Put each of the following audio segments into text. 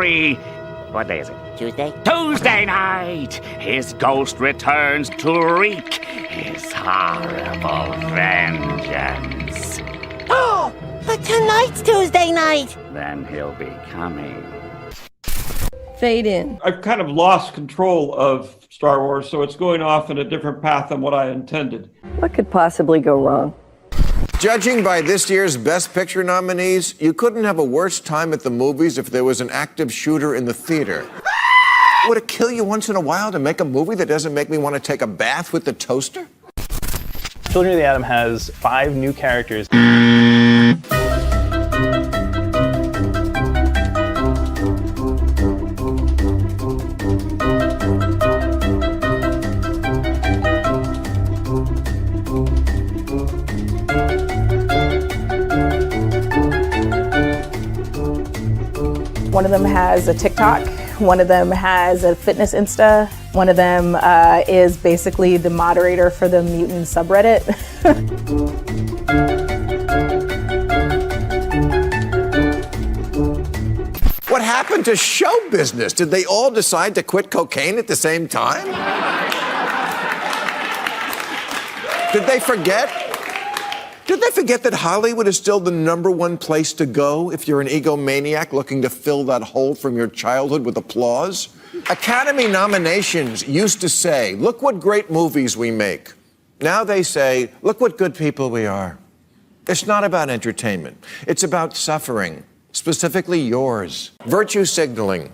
story. What day is it? Tuesday? Tuesday night! His ghost returns to wreak his horrible vengeance. Oh, but tonight's Tuesday night! Then he'll be coming. Fade in. I've kind of lost control of Star Wars, so it's going off in a different path than what I intended. What could possibly go wrong? Judging by this year's Best Picture nominees, you couldn't have a worse time at the movies if there was an active shooter in the theater. Would it kill you once in a while to make a movie that doesn't make me want to take a bath with the toaster? Children of the Atom has 5 new characters. One of them has a TikTok, one of them has a fitness Insta, one of them is basically the moderator for the mutant subreddit. What happened to show business? Did they all decide to quit cocaine at the same time? Did they forget? Did they forget that Hollywood is still the #1 place to go if you're an egomaniac looking to fill that hole from your childhood with applause? Academy nominations used to say, look what great movies we make. Now they say, look what good people we are. It's not about entertainment. It's about suffering, specifically yours. Virtue signaling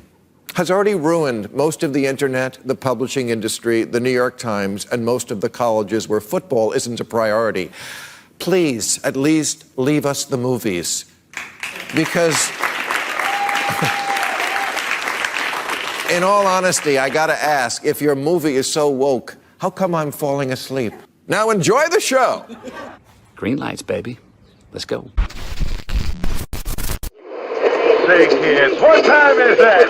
has already ruined most of the internet, the publishing industry, the New York Times, and most of the colleges where football isn't a priority. Please, at least leave us the movies. Because, in all honesty, I gotta ask, if your movie is so woke, how come I'm falling asleep? Now enjoy the show. Green lights, baby. Let's go. Hey kids, what time is it?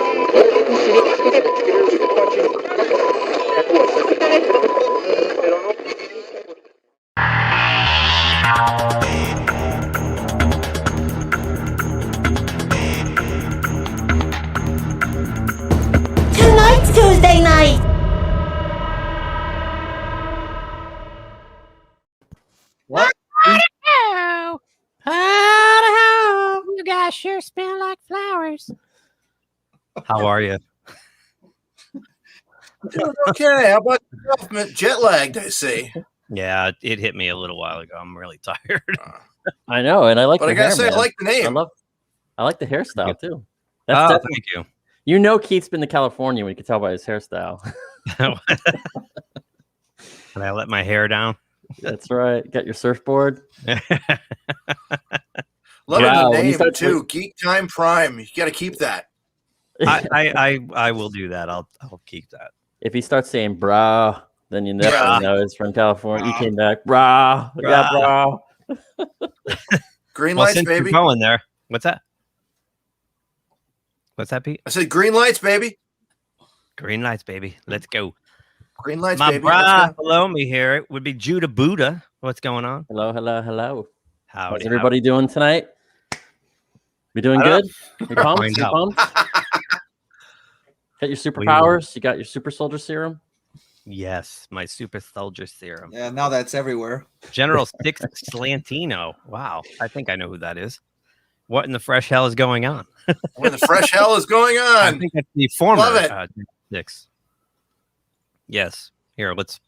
Tonight's Tuesday night! What? How you guys sure smell like flowers. How are you? Okay, how about yourself? Jet lagged, I see. Yeah, it hit me a little while ago. I'm really tired. I know, and I like. But the I gotta hair, say, man. I like the name. I like the hairstyle too. Oh, definitely- thank you. You know, Keith's been to California when you can tell by his hairstyle. Can I let my hair down? That's right. Got your surfboard. Love Wow, the when you name start too. Geek Time Prime. You got to keep that. I will do that. I'll keep that. If he starts saying "brah," then you Yeah. definitely know it's from California. He came back, "Brah, yeah, brah." Green Well, lights, since you're baby. going there. What's that? What's that, Pete? I said green lights, baby. Green lights, baby. Let's go. Green lights, My baby. brah Let's go. below me here it would be Judah Buddha. What's going on? Hello, hello, hello. Howdy, How's everybody doing tonight? We doing I don't good? You pumped? Find You out. pumped? Got your superpowers? You got your super soldier serum? Yes, my super soldier serum. Yeah, now that's everywhere. General Six Slantino. Wow, I think I know who that is. What in the fresh hell is going on? What the fresh hell is going I on? think that's the former Love it. Six. Yes. Here, let's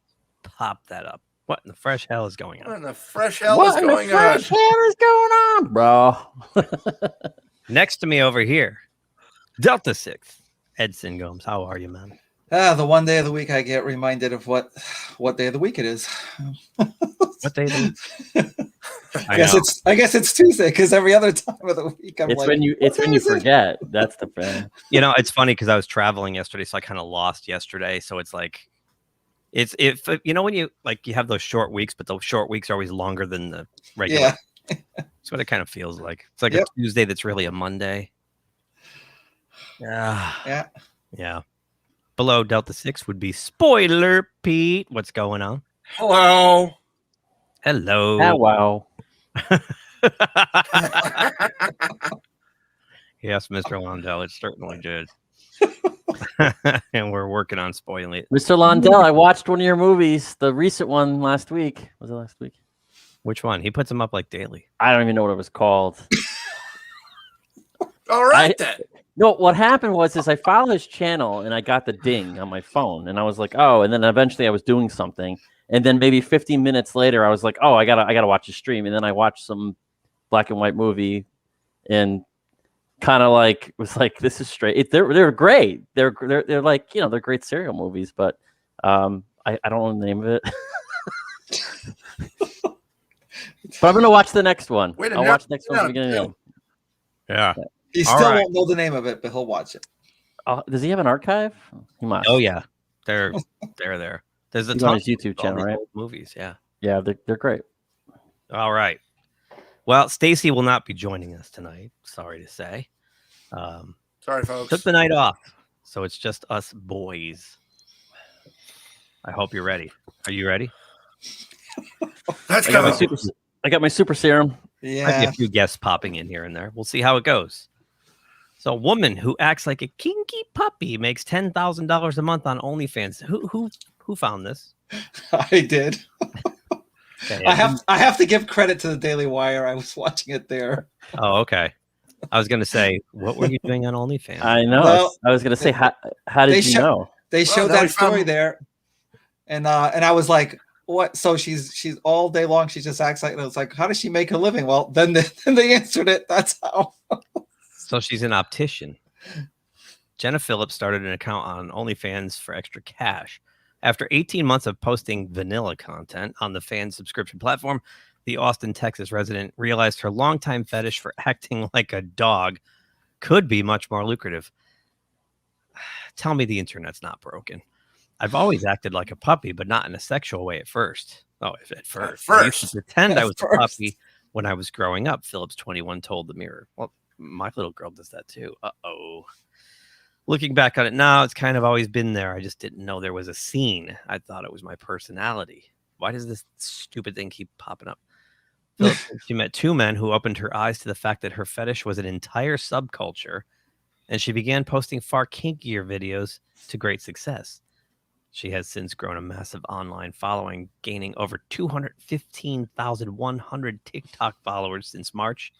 pop that up. What in the fresh hell is going What on? in the fresh hell What is in the going on? fresh hell is going on, bro? Next to me over here, Delta Six. Edson Gomes. How are you, man? The one day of the week I get reminded of what day of the week it is. What day of the week? I guess it's Tuesday because every other time of the week I'm It's like, when you forget. That's the thing. You know, it's funny because I was traveling yesterday, so I kind of lost yesterday. So it's like, if you know when you have those short weeks, but those short weeks are always longer than the regular. Yeah. That's what it kind of feels like. It's like Yep. a Tuesday that's really a Monday. Yeah. Yeah. Below Delta 6 would be Spoiler Pete. What's going on? Hello. Oh, wow. Yes, Mr. Londell, it certainly did. And we're working on spoiling it. Mr. Londell, I watched one of your movies, the recent one last week. Was it last week? Which one? He puts them up like daily. I don't even know what it was called. All right, then. No, what happened was I followed his channel and I got the ding on my phone and I was like, oh, and then eventually I was doing something. And then maybe 15 minutes later, I was like, oh, I gotta watch the stream. And then I watched some black and white movie and kind of like was like, this is straight. They're great. They're like, you know, they're great serial movies, but I don't know the name of it. But I'm gonna watch the next one. I'll watch the next one at the beginning. Yeah. He still won't know the name of it, but he'll watch it. Does he have an archive? He must. Oh yeah, they're there. There's a He's ton on his YouTube channel, right? Movies, yeah. Yeah, they're great. All right. Well, Stacy will not be joining us tonight. Sorry to say. Sorry, folks. Took the night off, so it's just us boys. I hope you're ready. Are you ready? Let's go. I got my super serum. Yeah. Might be a few guests popping in here and there. We'll see how it goes. So, a woman who acts like a kinky puppy makes $10,000 a month on OnlyFans. Who found this? I did. Okay, I have to give credit to the Daily Wire. I was watching it there. Oh, okay. I was going to say, what were you doing on OnlyFans? I know. Well, I was going to say, how did you know? They showed that story there, and I was like, what? So she's all day long. She just acts like, and I was like, how does she make a living? Well, then they answered it. That's how. So she's an optician. Jenna Phillips started an account on OnlyFans for extra cash. After 18 months of posting vanilla content on the fan subscription platform, the Austin, Texas resident realized her longtime fetish for acting like a dog could be much more lucrative. Tell me the internet's not broken. I've always acted like a puppy, but not in a sexual way at first. Oh, at first. I used to pretend I was a puppy when I was growing up, Phillips 21 told the Mirror. Well, my little girl does that too. Uh-oh. Looking back on it now, it's kind of always been there. I just didn't know there was a scene. I thought it was my personality. Why does this stupid thing keep popping up? She met two men who opened her eyes to the fact that her fetish was an entire subculture, and she began posting far kinkier videos to great success. She has since grown a massive online following, gaining over 215,100 TikTok followers since March,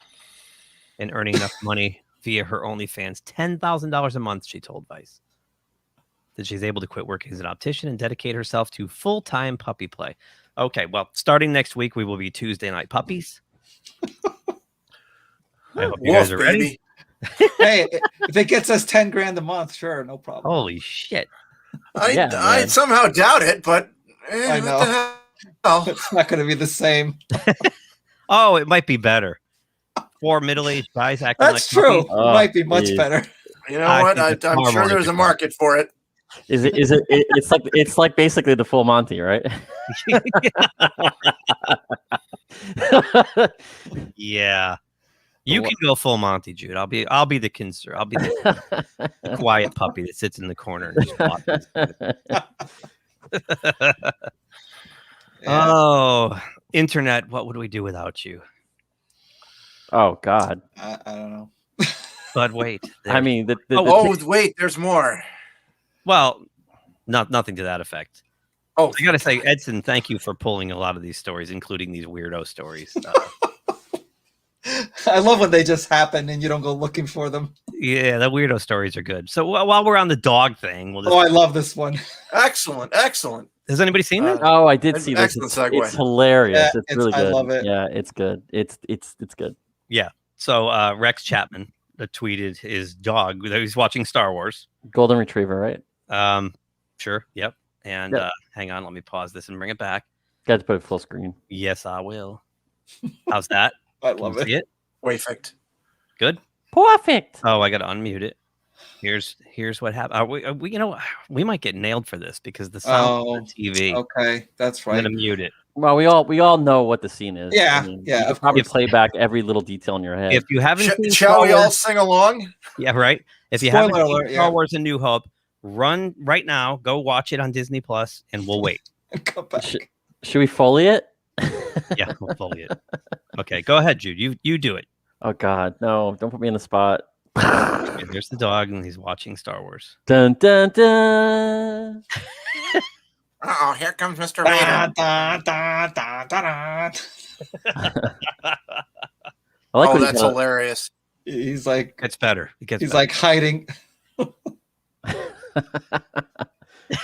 and earning enough money via her OnlyFans, $10,000 a month, she told Vice. That she's able to quit working as an optician and dedicate herself to full-time puppy play. Okay, well, starting next week, we will be Tuesday Night Puppies. I hope you guys are ready. Hey, if it gets us 10 grand a month, sure, no problem. Holy shit. I somehow doubt it, but I know. What the hell? It's not going to be the same. Oh, it might be better. 4 middle-aged guys acting That's like true. puppies. It might be much better. You know what? I'm sure there's a market for it. It's like basically the full Monty, right? Yeah. You can go full Monty, Jude. I'll be the concern. I'll be the quiet puppy that sits in the corner and just watches. Oh, internet, what would we do without you? Oh God. I don't know. But wait. I mean, wait, there's more. Well, nothing to that effect. Oh, I gotta say, Edson, thank you for pulling a lot of these stories, including these weirdo stories. I love when they just happen and you don't go looking for them. Yeah, the weirdo stories are good. So while we're on the dog thing, we'll just... I love this one. Excellent. Has anybody seen that? Oh, I did see this. Segue. It's hilarious. Yeah, it's really good. I love it. Yeah, it's good. It's good. Yeah. So Rex Chapman tweeted his dog that he's watching Star Wars. Golden Retriever, right? Sure. Yep. And Yep. Hang on, let me pause this and bring it back. Got to put it full screen. Yes, I will. How's that? I love See it. Perfect. Good. Perfect. Oh, I got to unmute it. Here's what happened. We might get nailed for this because the sound on TV. Okay, that's right. I'm gonna mute it. Well, we all know what the scene is. Yeah, you yeah. can probably play back every little detail in your head. If you haven't seen Shall we Star all Wars, sing along? yeah, right. If you Spoiler haven't seen alert, Star yeah. Wars: A New Hope, run right now. Go watch it on Disney Plus, and we'll wait. Come back. Should we Foley it? Yeah, we'll follow it. Okay, go ahead, Jude. You do it. Oh God, no! Don't put me in the spot. And there's the dog, and he's watching Star Wars. Dun dun dun. Uh-oh, here comes Mr. Da, Vader. da, da, da, da, da. I like Oh, when that's hilarious. He's like, It gets better. It gets he's better. like hiding.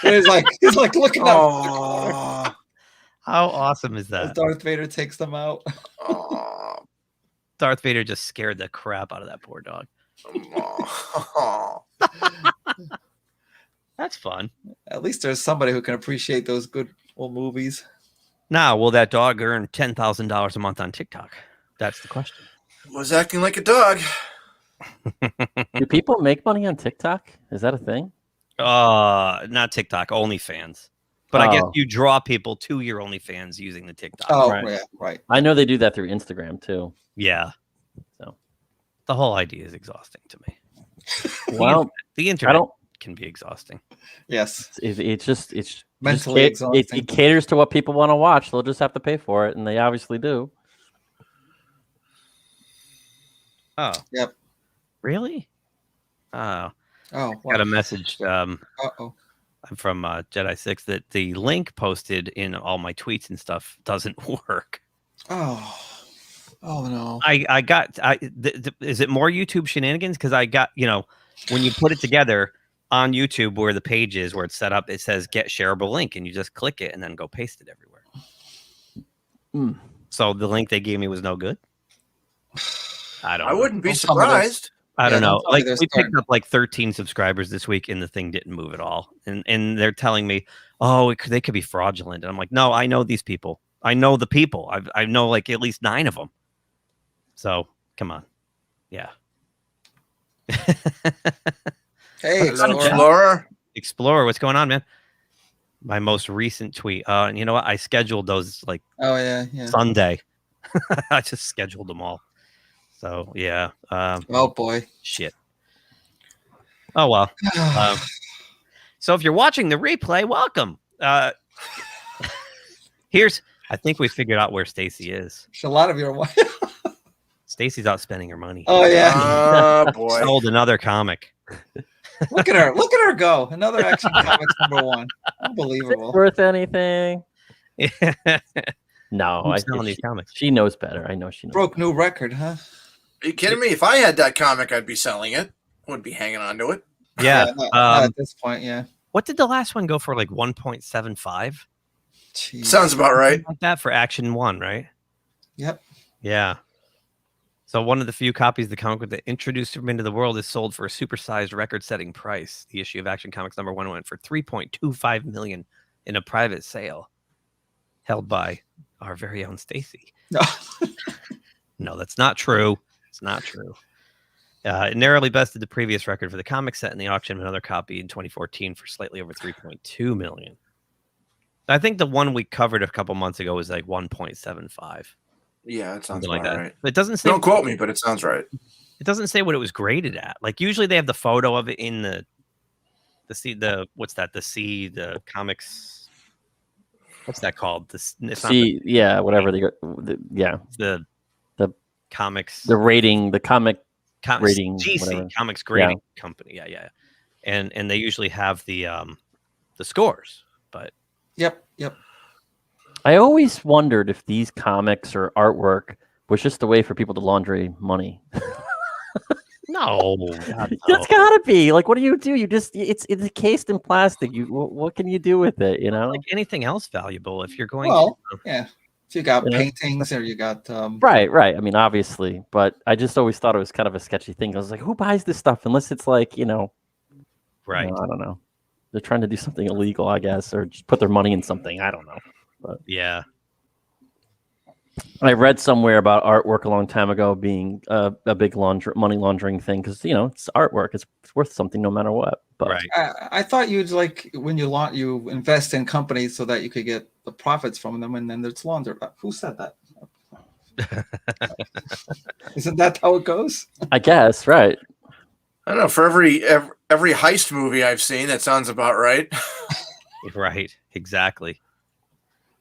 he's like looking up. Oh. How awesome is As that? Darth Vader takes them out. Oh. Darth Vader just scared the crap out of that poor dog. Oh. That's fun. At least there's somebody who can appreciate those good old movies. Now, will that dog earn $10,000 a month on TikTok? That's the question. Was acting like a dog. Do people make money on TikTok? Is that a thing? Not TikTok, OnlyFans. But I guess Oh. you draw people to your OnlyFans using the TikTok. Oh, Right. yeah, right. I know they do that through Instagram too. Yeah. So, The whole idea is exhausting to me. well, The I internet don't. can be exhausting. Yes. It's just Mentally exhausting. It caters to what people want to watch. They'll just have to pay for it, and they obviously do. Oh. Yep. Really? Oh. Oh, Got a message uh-oh. from Jedi 6 that the link posted in all my tweets and stuff doesn't work. Oh. Oh, no. Is it more YouTube shenanigans? Because I got, when you put it together on YouTube where the page is, where it's set up, it says get shareable link, and you just click it and then go paste it everywhere. Mm. So the link they gave me was no good. I don't know. wouldn't be Don't tell me there's- surprised. I don't Yeah, know. don't tell me Like there's we picked starting. up like 13 subscribers this week, and the thing didn't move at all. And they're telling me, oh, they could be fraudulent. And I'm like, no, I know these people. I know the people. I know like at least 9 of them. So come on, yeah. Hey, Explorer. Explorer, what's going on, man? My most recent tweet. And you know what? I scheduled those like Oh, yeah, yeah. Sunday. I just scheduled them all. So yeah. Oh, boy. Shit. Oh well. So if you're watching the replay, welcome. I think we figured out where Stacy is. A lot of your Stacy's out spending her money. Oh, yeah. Oh, boy. Sold another comic. Look at her. Look at her go. Another Action Comics #1. Unbelievable. Worth anything? No, Who's selling these comics? She knows better. I know she knows. Broke new record, huh? Are you kidding me? If I had that comic, I'd be selling it. Wouldn't be hanging on to it. Yeah. Not at this point, yeah. What did the last one go for? Like 1.75? Jeez. Sounds about right. Like that for Action 1, right? Yep. Yeah. So one of the few copies of the comic book that introduced him into the world is sold for a supersized record-setting price. The issue of Action Comics #1 went for $3.25 million in a private sale held by our very own Stacy. No. No, that's not true. It's not true. It narrowly bested the previous record for the comic set in the auction of another copy in 2014 for slightly over $3.2 million. I think the one we covered a couple months ago was like 1.75. Yeah, it sounds Something like about that. right. But it doesn't say. Don't quote me, but it sounds right. It doesn't say what it was graded at. Like usually they have the photo of it in the comics. What's that called? Yeah, whatever the comics. The rating, the comic rating, GC whatever. Comics Grading Company. Yeah. And they usually have the scores, but Yep. I always wondered if these comics or artwork was just a way for people to launder money. no, God, no. That's gotta be. Like, what do? You just it's encased in plastic. What can you do with it? Like anything else valuable if you're going. Well, yeah. If you got You know? paintings or you got Right. I mean, obviously, but I just always thought it was kind of a sketchy thing. I was like, who buys this stuff unless it's like, right? I don't know. They're trying to do something illegal, I guess, or just put their money in something. I don't know. But yeah, I read somewhere about artwork a long time ago being a big money laundering thing because it's artwork. It's worth something no matter what. But right. I thought you'd like when you invest in companies so that you could get the profits from them and then it's laundered. Who said that? Isn't that how it goes? I guess, right. I don't know. For every heist movie I've seen, that sounds about right. Right, exactly.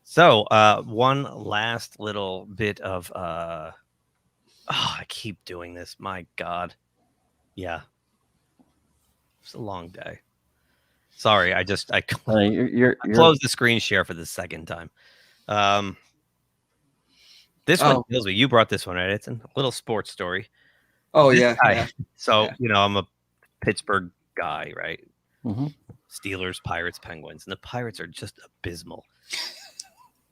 So, one last little bit of I keep doing this. My God. Yeah. It's a long day. Sorry, I you're closed the screen share for the second time. This one kills me. You brought this one, right? It's a little sports story. Oh, This yeah, guy- yeah. So, Yeah. I'm a Pittsburgh guy, right? Mm-hmm. Steelers, Pirates, Penguins. And the Pirates are just abysmal.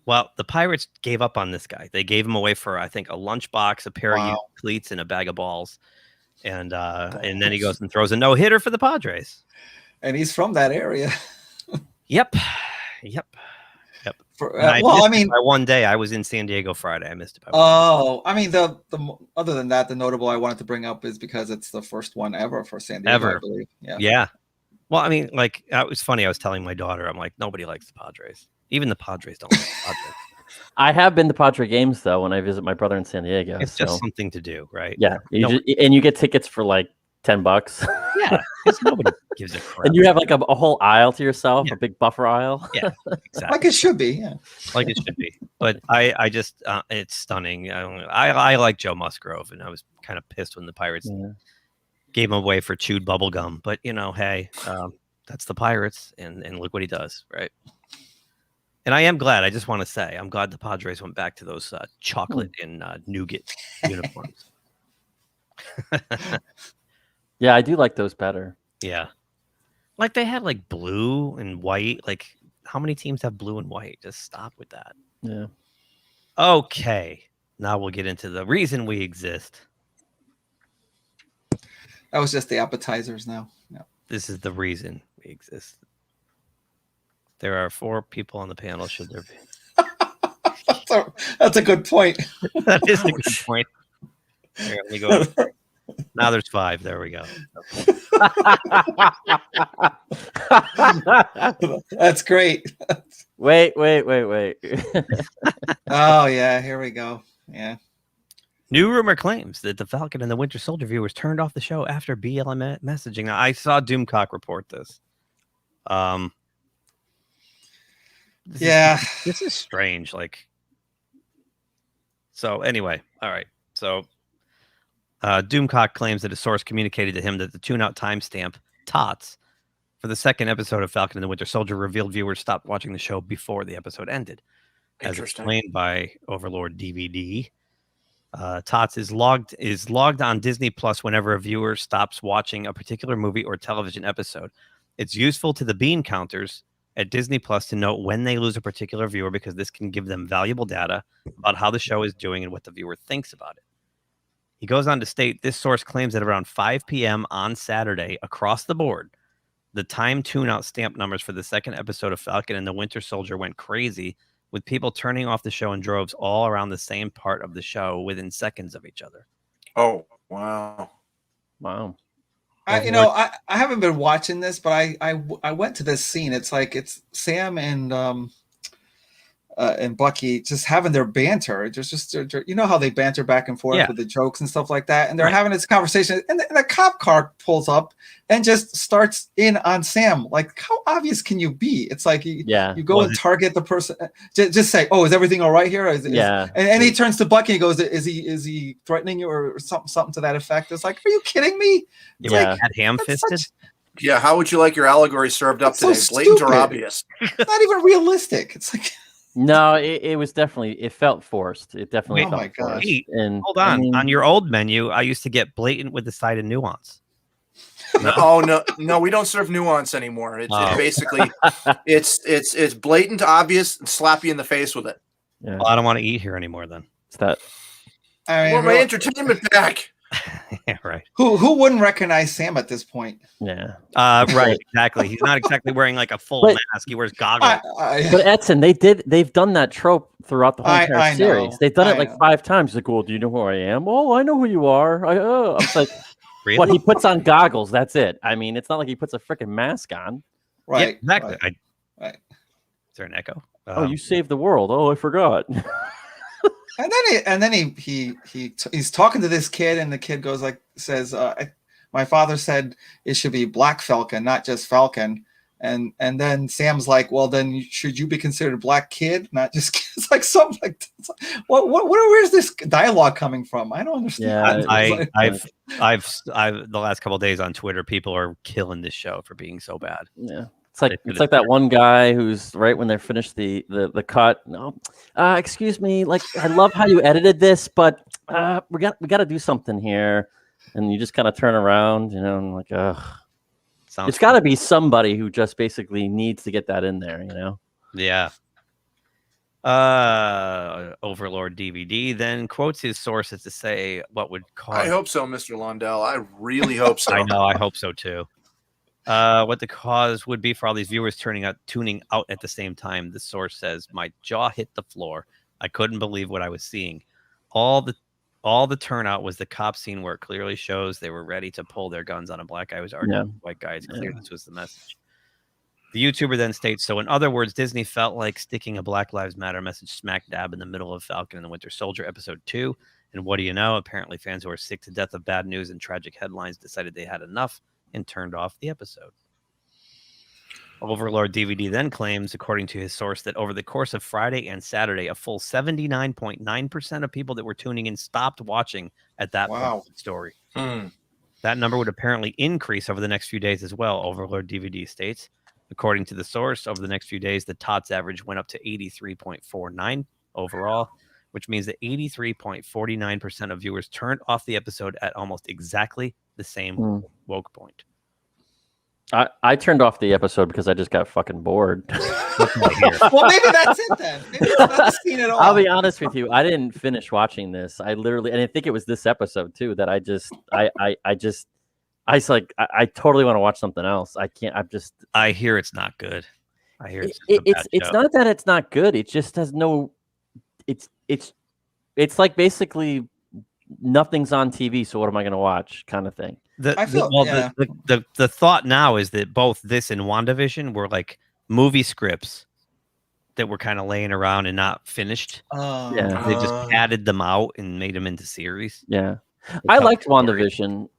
Well, the Pirates gave up on this guy. They gave him away for, I think, a lunchbox, a pair of used cleats, and a bag of balls. And then he goes and throws a no-hitter for the Padres. And he's from that area. Yep. By one day, I was in San Diego Friday. I missed it. I mean, the other than that, the notable I wanted to bring up is because it's the first one ever for San Diego, I believe. Yeah. Well, I mean, like, it was funny. I was telling my daughter, I'm like, nobody likes the Padres. Even the Padres don't like the Padres. I have been to Padre games though when I visit my brother in San Diego. It's just something to do, right? Yeah, and you get tickets for like $10. Yeah, because nobody gives a crap. And you have like a whole aile to yourself, a big buffer aisle. Yeah, exactly. Like it should be. Yeah, like it should be. But I just it's stunning. I like Joe Musgrove, and I was kind of pissed when the Pirates gave him away for chewed bubble gum. But hey, that's the Pirates, and look what he does, right? And I am glad. I just want to say, I'm glad the Padres went back to those chocolate and nougat uniforms. Yeah, I do like those better. Yeah. Like they had like blue and white. Like how many teams have blue and white? Just stop with that. Yeah. Okay. Now we'll get into the reason we exist. That was just the appetizers now. Yeah. This is the reason we exist. There are 4 people on the panel. Should there be? That's a good point. That is a good point. Here, let me go. Now there's 5. There we go. That's great. Wait. Oh yeah, here we go. Yeah. New rumor claims that the Falcon and the Winter Soldier viewers turned off the show after BLM messaging. Now, I saw Doomcock report this. This is strange. So anyway, all right. So Doomcock claims that a source communicated to him that the tune-out timestamp TOTS for the second episode of Falcon and the Winter Soldier revealed viewers stopped watching the show before the episode ended. As explained by Overlord DVD, TOTS is logged on Disney Plus whenever a viewer stops watching a particular movie or television episode. It's useful to the bean counters at Disney Plus to note when they lose a particular viewer because this can give them valuable data about how the show is doing and what the viewer thinks about it. He goes on to state, this source claims that around 5 p.m. on Saturday, across the board, the time tune-out stamp numbers for the second episode of Falcon and the Winter Soldier went crazy, with people turning off the show in droves all around the same part of the show within seconds of each other. Oh, wow. I haven't been watching this, but I went to this scene. It's like it's Sam and Bucky just having their banter. Just you know how they banter back and forth with the jokes and stuff like that, and they're having this conversation. And a cop car pulls up and just starts in on Sam. Like, how obvious can you be? It's like you go and target the person. Just say, "Oh, is everything all right here?" And he turns to Bucky and goes, "Is he threatening you or something to that effect?" It's like, are you kidding me? It's like, had ham-fisted. Yeah, how would you like your allegory served up today? So Blatant or stupid. obvious? Not even realistic. It's like. No, it was definitely, it felt forced. It definitely felt forced. Wait, and hold on. On your old menu, I used to get blatant with the side of nuance. No, we don't serve nuance anymore. It's basically it's blatant, obvious, and slap you in the face with it. Yeah. Well, I don't want to eat here anymore then. It's that. I mean, my entertainment back. Yeah, right. Who wouldn't recognize Sam at this point? Yeah. Right. Exactly. He's not exactly wearing like a full mask. He wears goggles. But Edson, they've done that trope throughout the whole entire series. They've done it like 5 times. Like, well, do you know who I am? Oh, I know who you are. I was like, really? What, he puts on goggles. That's it. I mean, it's not like he puts a freaking mask on. Right. Yeah, exactly. Right. Is there an echo? Oh, you saved the world. Oh, I forgot. And then he's talking to this kid, and the kid says, my father said it should be Black Falcon, not just Falcon. And then Sam's like, well, then should you be considered a black kid, not just it's like something like this. Where's this dialogue coming from? I don't understand. I've the last couple of days on Twitter, people are killing this show for being so bad. Yeah. It's like that one guy who's right when they're finished the cut. No, excuse me. Like, I love how you edited this, but we got to do something here. And you just kind of turn around, and like, ugh. It's got to be somebody who just basically needs to get that in there, Yeah. Overlord DVD then quotes his sources to say what would cause. I hope so, Mr. Londell. I really hope so. I know. I hope so too. What the cause would be for all these viewers tuning out at the same time. The source says, my jaw hit the floor. I couldn't believe what I was seeing. All the turnout was the cop scene where it clearly shows they were ready to pull their guns on a black guy who was arguing with a white guy. It's clear this was the message. The YouTuber then states, so in other words, Disney felt like sticking a Black Lives Matter message smack dab in the middle of Falcon and the Winter Soldier episode 2. And what do you know? Apparently fans who are sick to death of bad news and tragic headlines decided they had enough and turned off the episode. Overlord DVD then claims, according to his source, that over the course of Friday and Saturday, a full 79.9% of people that were tuning in stopped watching at that point of the story. That number would apparently increase over the next few days as well, Overlord DVD states. According to the source, over the next few days, the TOTS average went up to 83.49 overall, which means that 83.49% of viewers turned off the episode at almost exactly the same woke point. I turned off the episode because I just got fucking bored. Well, maybe that's it then. Maybe it's not the scene at all. I'll be honest with you. I didn't finish watching this. I literally, and I think it was this episode too, that I totally want to watch something else. I can't. I hear it's not good. I hear it's not that it's not good. It just has no. It's like basically nothing's on TV. So what am I going to watch? Kind of thing. The thought now is that both this and WandaVision were like movie scripts that were kind of laying around and not finished. They just added them out and made them into series. Yeah, I liked WandaVision,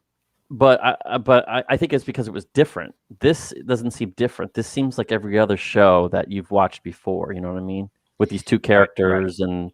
but I think it's because it was different. This doesn't seem different. This seems like every other show that you've watched before. You know what I mean? With these two characters and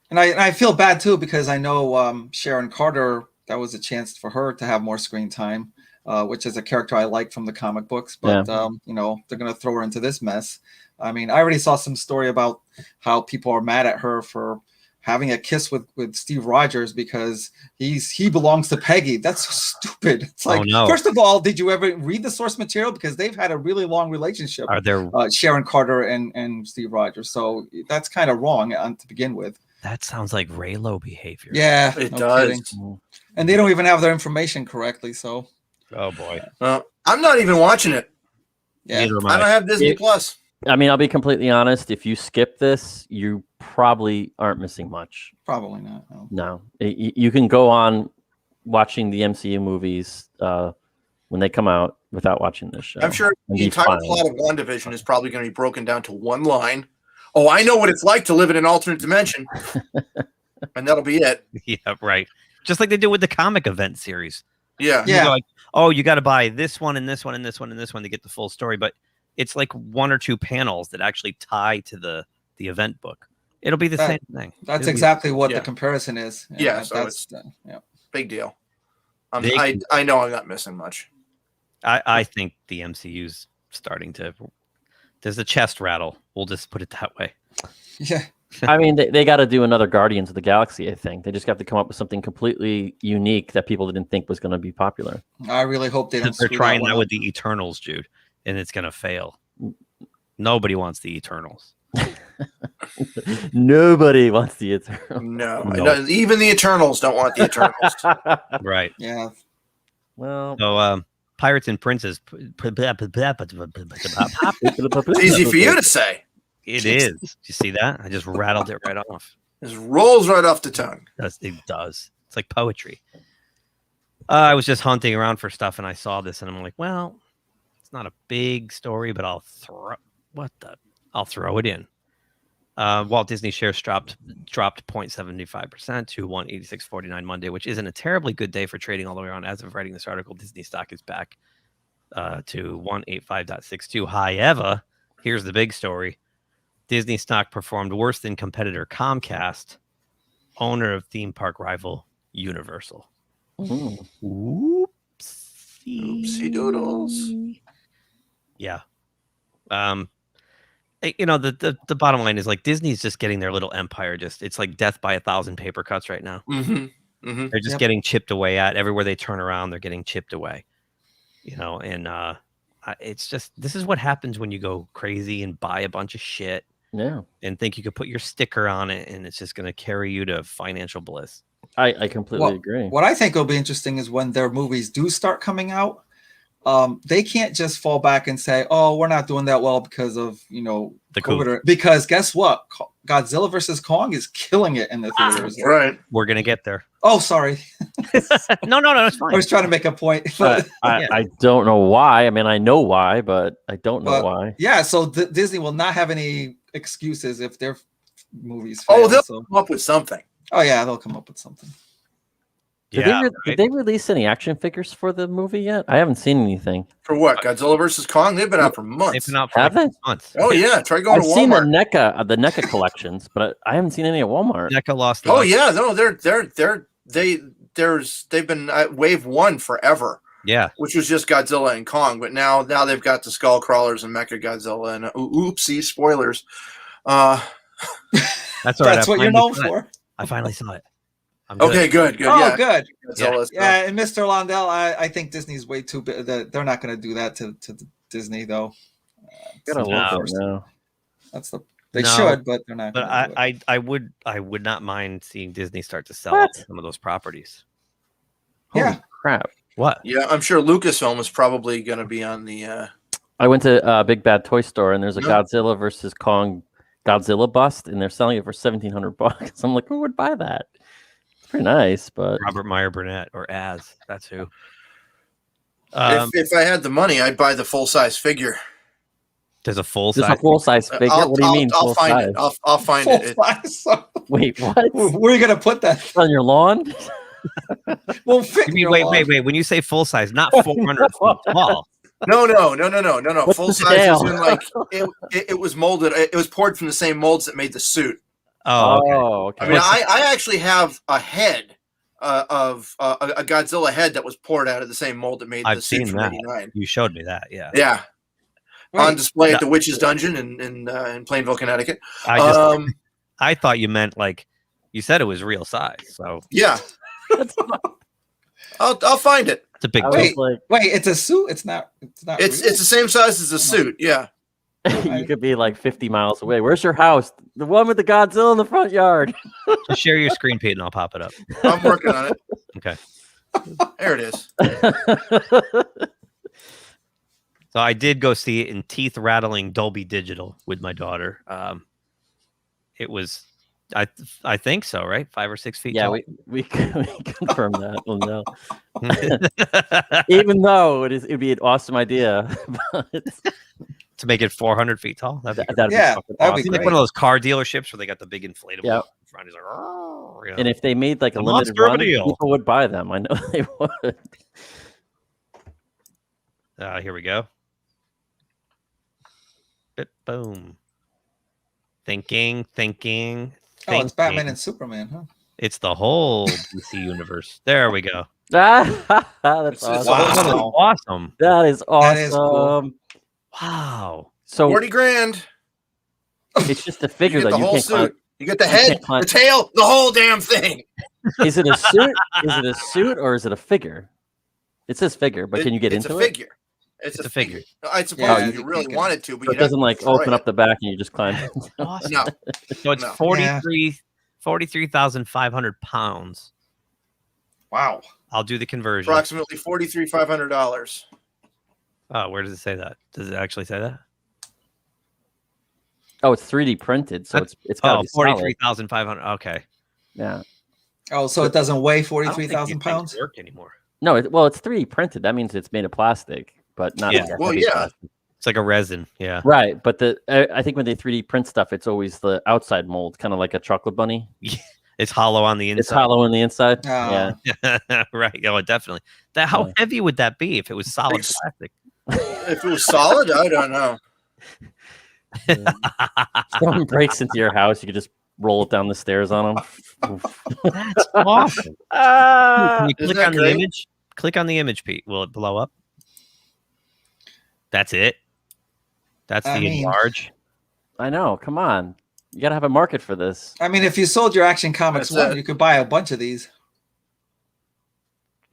and I feel bad too because I know Sharon Carter. That was a chance for her to have more screen time, which is a character I like from the comic books. But they're going to throw her into this mess. I mean, I already saw some story about how people are mad at her for having a kiss with Steve Rogers because he belongs to Peggy. That's so stupid. It's like, first of all, did you ever read the source material? Because they've had a really long relationship. Are there Sharon Carter and Steve Rogers? So that's kind of wrong to begin with. That sounds like Raylo behavior. Yeah, it does. Kidding. And they don't even have their information correctly. So, oh boy, I'm not even watching it. Yeah, I don't have Disney Plus. I mean, I'll be completely honest. If you skip this, you probably aren't missing much. Probably not. No. You can go on watching the MCU movies when they come out without watching this show. I'm sure the entire plot of WandaVision is probably going to be broken down to one line. Oh, I know what it's like to live in an alternate dimension. And that'll be it. Yeah, right. Just like they do with the comic event series. Yeah. You go like, oh, you got to buy this one and this one and this one and this one to get the full story. But it's like one or two panels that actually tie to the event book. It'll be the same thing. That's exactly what the comparison is. Yeah, so that's big deal. I know I'm not missing much. I think the MCU's starting to. There's a chest rattle. We'll just put it that way. Yeah. I mean, they got to do another Guardians of the Galaxy, I think. They just have to come up with something completely unique that people didn't think was going to be popular. I really hope they don't. They're trying that with the Eternals, Jude, and it's going to fail. Nobody wants the Eternals. Nobody wants the Eternals. No, even the Eternals don't want the Eternals. Right. Yeah. Well. So, Pirates and Princes. It's easy for you to say. It is. You see that? I just rattled it right off. It rolls right off the tongue. It does. It's like poetry. I was just hunting around for stuff, and I saw this, and I'm like, well, it's not a big story, but I'll throw it in. Walt Disney shares dropped 0.75% to 186.49 Monday, which isn't a terribly good day for trading all the way around. As of writing this article, Disney stock is back to 185.62. However, here's the big story. Disney stock performed worse than competitor Comcast, owner of theme park rival Universal. Oopsie doodles. Yeah. The bottom line is like Disney's just getting their little empire. It's like death by 1,000 paper cuts right now. They're just getting chipped away at. Everywhere they turn around, they're getting chipped away. And it's just, this is what happens when you go crazy and buy a bunch of shit. Yeah. And think you could put your sticker on it and it's just going to carry you to financial bliss. I completely agree. What I think will be interesting is when their movies do start coming out, they can't just fall back and say, "Oh, we're not doing that well because of the COVID." Because guess what? Godzilla versus Kong is killing it in the theaters. Right. We're gonna get there. Oh, sorry. No, it's fine. I was trying to make a point. I don't know why. I mean, I know why, but I don't know why. Yeah, so Disney will not have any excuses if their movies fail. Oh, they'll come up with something. Oh yeah, they'll come up with something. Did they release any action figures for the movie yet? I haven't seen anything. For what? Godzilla versus Kong? They've been out for months. They've been out for months. Oh yeah, try going to Walmart. I've seen the NECA collections, but I haven't seen any at Walmart. NECA lost. Oh yeah, no, they've been wave 1 forever. Yeah, which was just Godzilla and Kong, but now they've got the Skull Crawlers and Mecha Godzilla and oopsie spoilers. That's all right. That's what you're known for. I finally saw it. Okay, good. Oh, yeah. good. Yeah, and Mr. Londell, I think Disney's way too big. They're not going to do that to Disney, though. They should, but they're not. But I would not mind seeing Disney start to sell off some of those properties. Holy crap! What? Yeah, I'm sure Lucasfilm is probably going to be on the. I went to Big Bad Toy Store and there's a Godzilla versus Kong Godzilla bust, and they're selling it for $1,700. I'm like, who would buy that? It's pretty nice, but Robert Meyer Burnett or Az, that's who. If I had the money, I'd buy the full size figure. There's a full size figure. What do you mean? I'll find it. I'll find it. Wait, what? Where are you gonna put that? On your lawn? Well, wait. When you say full size, not 400 feet tall. No. What's Full the size scale? is in like it was molded. It was poured from the same molds that made the suit. Oh, okay. I mean, I actually have a head of a Godzilla head that was poured out of the same mold that made the suit from '89. You showed me that, yeah. Yeah. On display at the Witch's Dungeon in Plainville, Connecticut. I thought you meant like you said it was real size. So yeah, I'll find it. It's a big. Wait, it's a suit. It's not. It's the same size as a suit. Yeah. You could be like 50 miles away. Where's your house? The one with the Godzilla in the front yard. Just share your screen, Pete, and I'll pop it up. I'm working on it. Okay. There it is. So I did go see it in teeth rattling Dolby Digital with my daughter. It was, I think so, right? 5 or 6 feet. Yeah, tall. we confirmed that. Well, no. Even though it'd be an awesome idea, but to make it 400 feet tall. That'd be that'd be like great. one of those car dealerships where they got the big inflatable Yeah. in front. He's like, "Oh," you know. And if they made like a The limited monster of a run, deal. people would buy them. I know they would. Here we go. Bip, boom. Thinking. Oh, it's Batman and Superman, huh? It's the whole DC universe. There we go. That's awesome. Awesome. That is awesome. That is cool. Wow. So 40 grand. it's just a figure You get that the you whole can't climb. suit. You get the head, the tail, the whole damn thing. Is it a suit? Is it a suit or is it a figure? It says figure, but can you get it's into a figure. It's a figure. I suppose Yeah, if you really wanted to, but So it you'd have doesn't to like destroy open it. up the back and you just climb. Awesome. No. So it's No. 43,500 pounds. Wow. I'll do the conversion. Approximately $43,500. Oh, where does it say that? Does it actually say that? Oh, it's 3D printed, so it's got to be solid. 43,500. Okay. Yeah. Oh, so it doesn't weigh I don't think 43,000 these things pounds? work anymore. No, it's 3D printed. That means it's made of plastic, but not. Yeah. like a Well, heavy yeah. plastic. It's like a resin. Yeah. Right, but I think when they 3D print stuff, it's always the outside mold, kind of like a chocolate bunny. It's hollow on the inside. It's hollow on the inside. Oh. Yeah. Right. Oh, definitely. How heavy would that be if it was solid plastic? If it was solid, I don't know. Someone breaks into your house, you could just roll it down the stairs on them. That's awesome. Can you click on the image? Click on the image, Pete. Will it blow up? That's it. That's the enlarge. I know. Come on. You got to have a market for this. I mean, if you sold your Action Comics one, you could buy a bunch of these.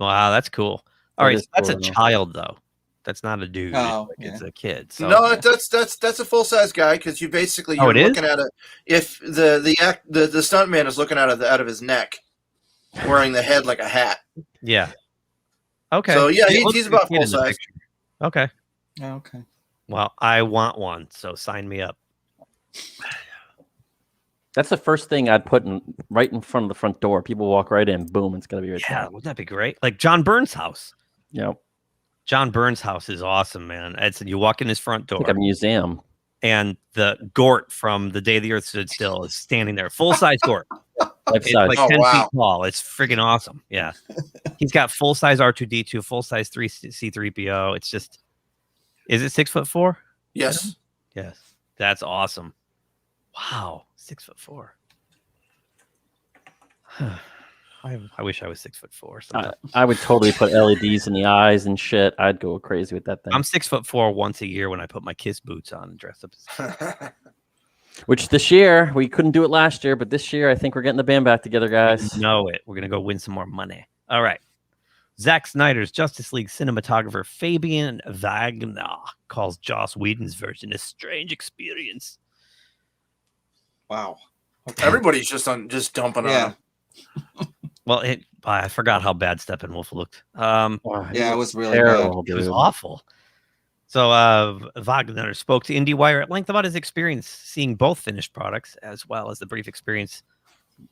Wow, that's cool. All right, so that's a child though. That's not a dude. It's a kid. So. No, that's a full size guy because you basically you're looking at it. If the stuntman is looking out of his neck, wearing the head like a hat. Yeah. Okay. So yeah, he's about full size. Okay. Okay. Well, I want one, so sign me up. That's the first thing I'd put right in front of the front door. People walk right in, boom, it's gonna be right there. Yeah, wouldn't that be great? Like John Byrne's house. Yep. John Byrne's house is awesome, man. Edson, you walk in his front door. It's like a museum. And the Gort from The Day the Earth Stood Still is standing there. Full-size Gort. It's like 10 feet tall. It's freaking awesome. Yeah. He's got full-size R2-D2, full-size C-3PO. It's just... Is it 6'4"? Yes. Yes. That's awesome. Wow. 6'4". I wish I was 6'4". I would totally put LEDs in the eyes and shit. I'd go crazy with that thing. I'm 6'4" once a year when I put my Kiss boots on and dress up. Which this year, we couldn't do it last year, but this year I think we're getting the band back together, guys. You know it. We're going to go win some more money. All right. Zack Snyder's Justice League cinematographer Fabian Wagner calls Joss Whedon's version a strange experience. Wow. Okay. Everybody's just dumping on him. Well, I forgot how bad Steppenwolf looked. It was really terrible. It was awful. So Wagner spoke to IndieWire at length about his experience seeing both finished products, as well as the brief experience,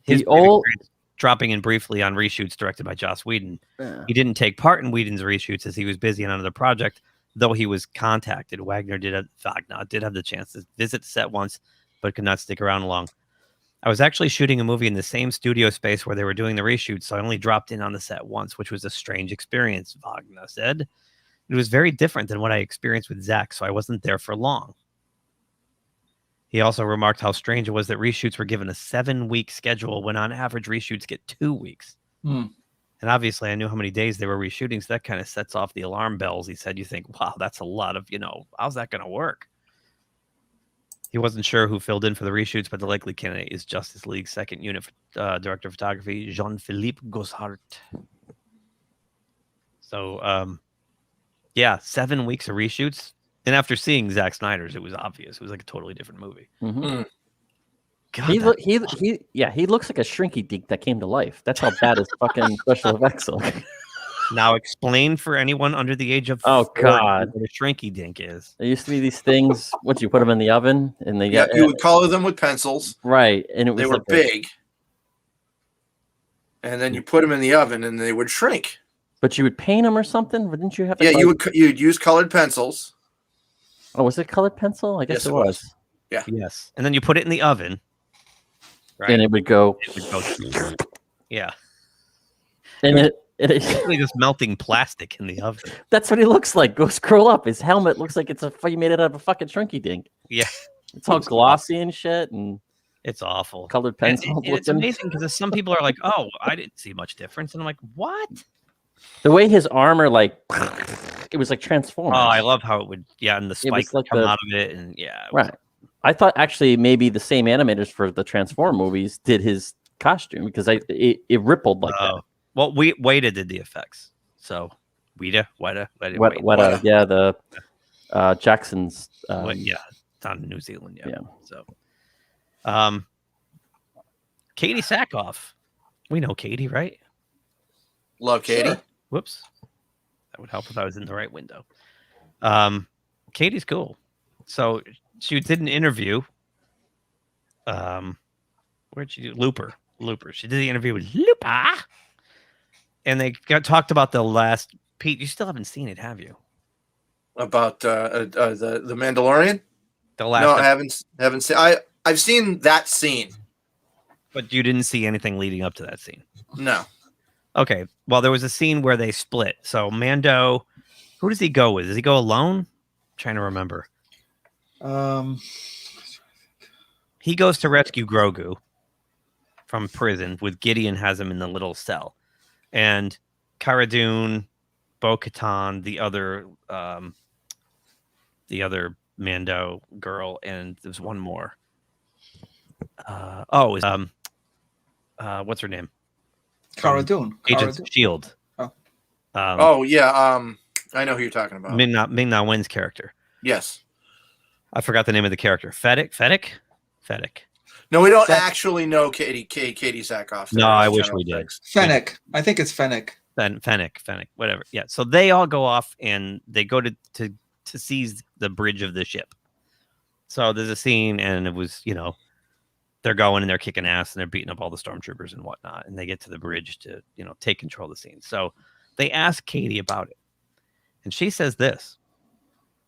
experience dropping in briefly on reshoots directed by Joss Whedon. Yeah. He didn't take part in Whedon's reshoots as he was busy on another project, though he was contacted. Wagner did have the chance to visit the set once, but could not stick around long. I was actually shooting a movie in the same studio space where they were doing the reshoots, so I only dropped in on the set once, which was a strange experience, Wagner said. It was very different than what I experienced with Zack, so I wasn't there for long. He also remarked how strange it was that reshoots were given a 7-week schedule when on average reshoots get 2 weeks. And obviously I knew how many days they were reshooting, so that kind of sets off the alarm bells. He said, you think, wow, that's a lot of, how's that going to work? He wasn't sure who filled in for the reshoots, but the likely candidate is Justice League's second unit director of photography, Jean-Philippe Gossart. So, 7 weeks of reshoots. And after seeing Zack Snyder's, it was obvious. It was like a totally different movie. Mm-hmm. God, he looks like a shrinky dink that came to life. That's how bad his fucking special effects look. Now explain for anyone under the age of 4 what a shrinky dink is. There used to be these things. Once you put them in the oven, and you would color them with pencils, right? And they were big, and then you put them in the oven, and they would shrink. But you would paint them or something? Didn't you have? To you'd use colored pencils. Oh, was it colored pencil? I guess it was. Yeah. Yes, and then you put it in the oven, right? And it would go. Yeah. And it's really just melting plastic in the oven. That's what he looks like. Go scroll up. His helmet looks like you made it out of a fucking shrinky dink. Yeah. It's all glossy and shit, and it's awful. Colored pencil. And it's amazing because some people are like, "Oh, I didn't see much difference," and I'm like, "What?" The way his armor, it was like Transformers. Oh, I love how it would, and the spikes would come out of it, and right. I thought actually maybe the same animators for the Transform movies did his costume because it rippled like that. Well, Weta did the effects. So Weta, the Jackson's. It's on New Zealand. Yeah. So, Katie Sackhoff. We know Katie, right? Love Katie. Sure. Whoops. That would help if I was in the right window. Katie's cool. So she did an interview. Where'd she do? Looper. She did the interview with Looper. And they talked about the last. Pete, you still haven't seen it, have you? About the Mandalorian? The last. No, I haven't seen. I've seen that scene, but you didn't see anything leading up to that scene. No. Okay. Well, there was a scene where they split. So Mando, Who does he go with? Does he go alone? I'm trying to remember. He goes to rescue Grogu from prison with Gideon has him in the little cell. And Cara Dune, Bo-Katan, the other Mando girl, and there's one more. What's her name? Cara Dune. Agents of S.H.I.E.L.D. I know who you're talking about. Ming-Na Wen's character. Yes. I forgot the name of the character. Fennec? No, we don't actually know Katie Sackhoff. No, I wish we did. Fennec. I think it's Fennec. Fennec, whatever. Yeah. So they all go off and they go to seize the bridge of the ship. So there's a scene, and it was, they're going and they're kicking ass and they're beating up all the stormtroopers and whatnot, and they get to the bridge to, take control of the scene. So they ask Katie about it, and she says this: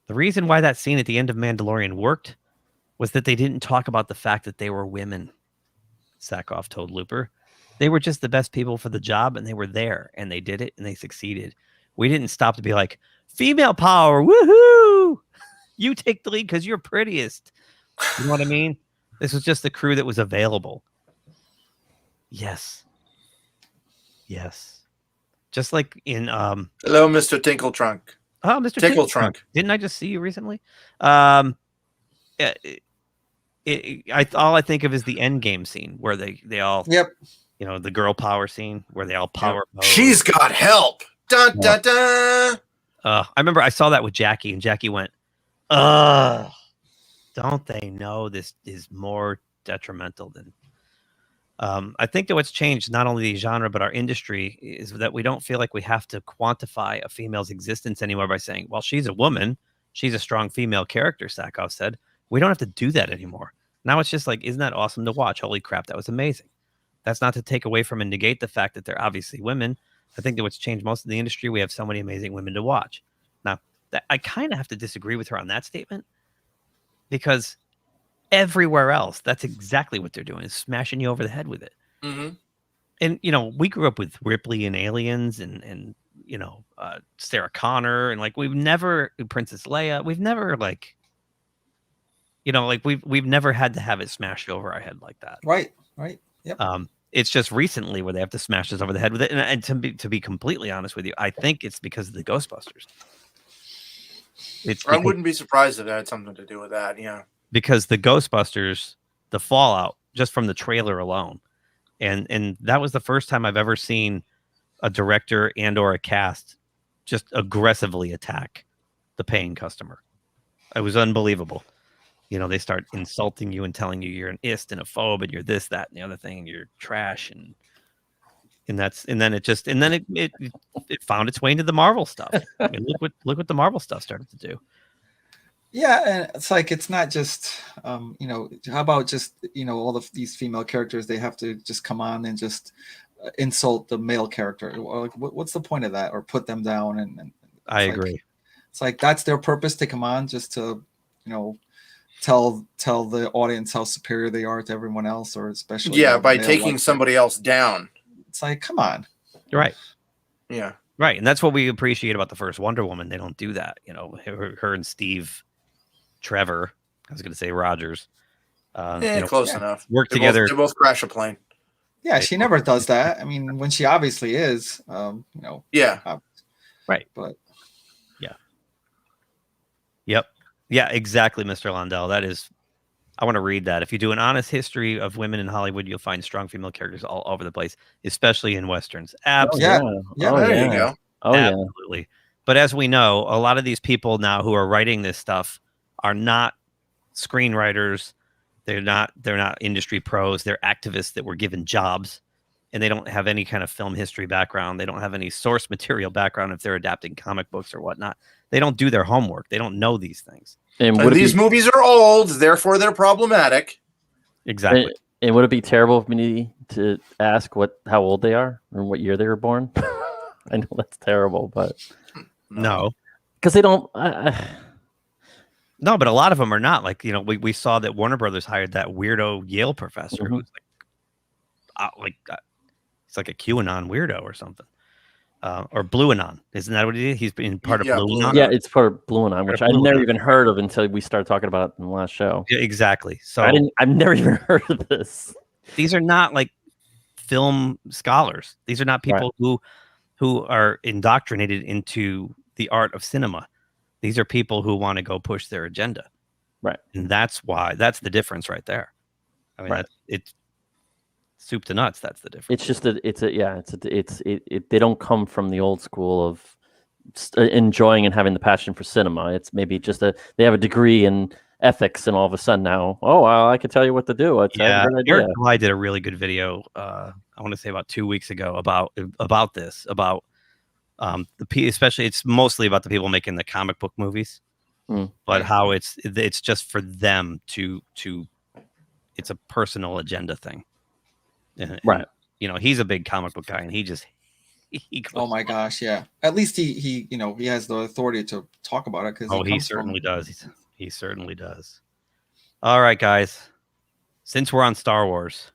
the reason why that scene at the end of Mandalorian worked was that they didn't talk about the fact that they were women. Sackhoff told Looper. They were just the best people for the job, and they were there, and they did it, and they succeeded. We didn't stop to be like, female power, woohoo! You take the lead because you're prettiest. You know what I mean? This was just the crew that was available. Yes. Just like in hello, Mr. Tinkle Trunk. Oh, Mr. Tinkle Trunk. Didn't I just see you recently? All I think of is the end game scene where they all the girl power scene where they all power mode. She's got help. Dun dun dun. I remember I saw that with Jackie, and Jackie went, don't they know this is more detrimental than I think that what's changed not only the genre but our industry is that we don't feel like we have to quantify a female's existence anymore by saying, well, she's a woman, she's a strong female character, Sackhoff said. We don't have to do that anymore. Now it's just like, isn't that awesome to watch? Holy crap, that was amazing. That's not to take away from and negate the fact that they're obviously women. I think that what's changed most of the industry, we have so many amazing women to watch. Now, I kind of have to disagree with her on that statement, because everywhere else, that's exactly what they're doing, is smashing you over the head with it. Mm-hmm. And, we grew up with Ripley and Aliens and Sarah Connor, and we've never, Princess Leia, we've never we've never had to have it smashed over our head like that. Right. Yep. It's just recently where they have to smash us over the head with it. And to be completely honest with you, I think it's because of the Ghostbusters. I wouldn't be surprised if it had something to do with that. Yeah. Because the Ghostbusters, the fallout just from the trailer alone. And that was the first time I've ever seen a director and or a cast just aggressively attack the paying customer. It was unbelievable. They start insulting you and telling you you're an ist and a phobe and you're this, that, and the other thing, and you're trash, and then it found its way into the Marvel stuff. I mean, look what the Marvel stuff started to do. Yeah, and it's like, it's not just how about just all of these female characters, they have to just come on and just insult the male character. What's the point of that? Or put them down? And I agree. It's like that's their purpose, to come on just to tell the audience how superior they are to everyone else, or especially by taking somebody else down. It's like, come on. Right. Yeah. Right. And that's what we appreciate about the first Wonder Woman. They don't do that. Her and Steve Trevor, I was going to say Rogers. Close enough. Work together. They both crash a plane. Yeah, she never does that. I mean, when she obviously is, Yeah. Right. But yeah. Yep. Yeah, exactly, Mr. Londell. That is, I want to read that. If you do an honest history of women in Hollywood, you'll find strong female characters all over the place, especially in Westerns. Absolutely. There you go. Absolutely. But as we know, a lot of these people now who are writing this stuff are not screenwriters. They're not industry pros. They're activists that were given jobs, and they don't have any kind of film history background. They don't have any source material background if they're adapting comic books or whatnot. They don't do their homework. They don't know these things. And these movies are old, therefore they're problematic. Exactly. And would it be terrible of me to ask how old they are or what year they were born? I know that's terrible, but no, because they don't. No, but a lot of them are not. We saw that Warner Brothers hired that weirdo Yale professor who's it's like a QAnon weirdo or something. or Blue Anon. Isn't that what he did? He's been part of Blue Anon. Yeah, it's part of Blue Anon, which I've never even heard of until we started talking about it in the last show. Yeah, exactly. So I've never even heard of this. These are not like film scholars. These are not people who are indoctrinated into the art of cinema. These are people who want to go push their agenda. Right. And that's the difference right there. I mean, it's soup to nuts. That's the difference. It's just they don't come from the old school of enjoying and having the passion for cinema. It's maybe just they have a degree in ethics, and all of a sudden now, I can tell you what to do. Eric July did a really good video. I want to say about 2 weeks ago about this, especially it's mostly about the people making the comic book movies, but how it's just for them to it's a personal agenda thing. And, he's a big comic book guy, and he oh my gosh, yeah. At least he has the authority to talk about it, because he certainly does. He certainly does. All right, guys. Since we're on Star Wars,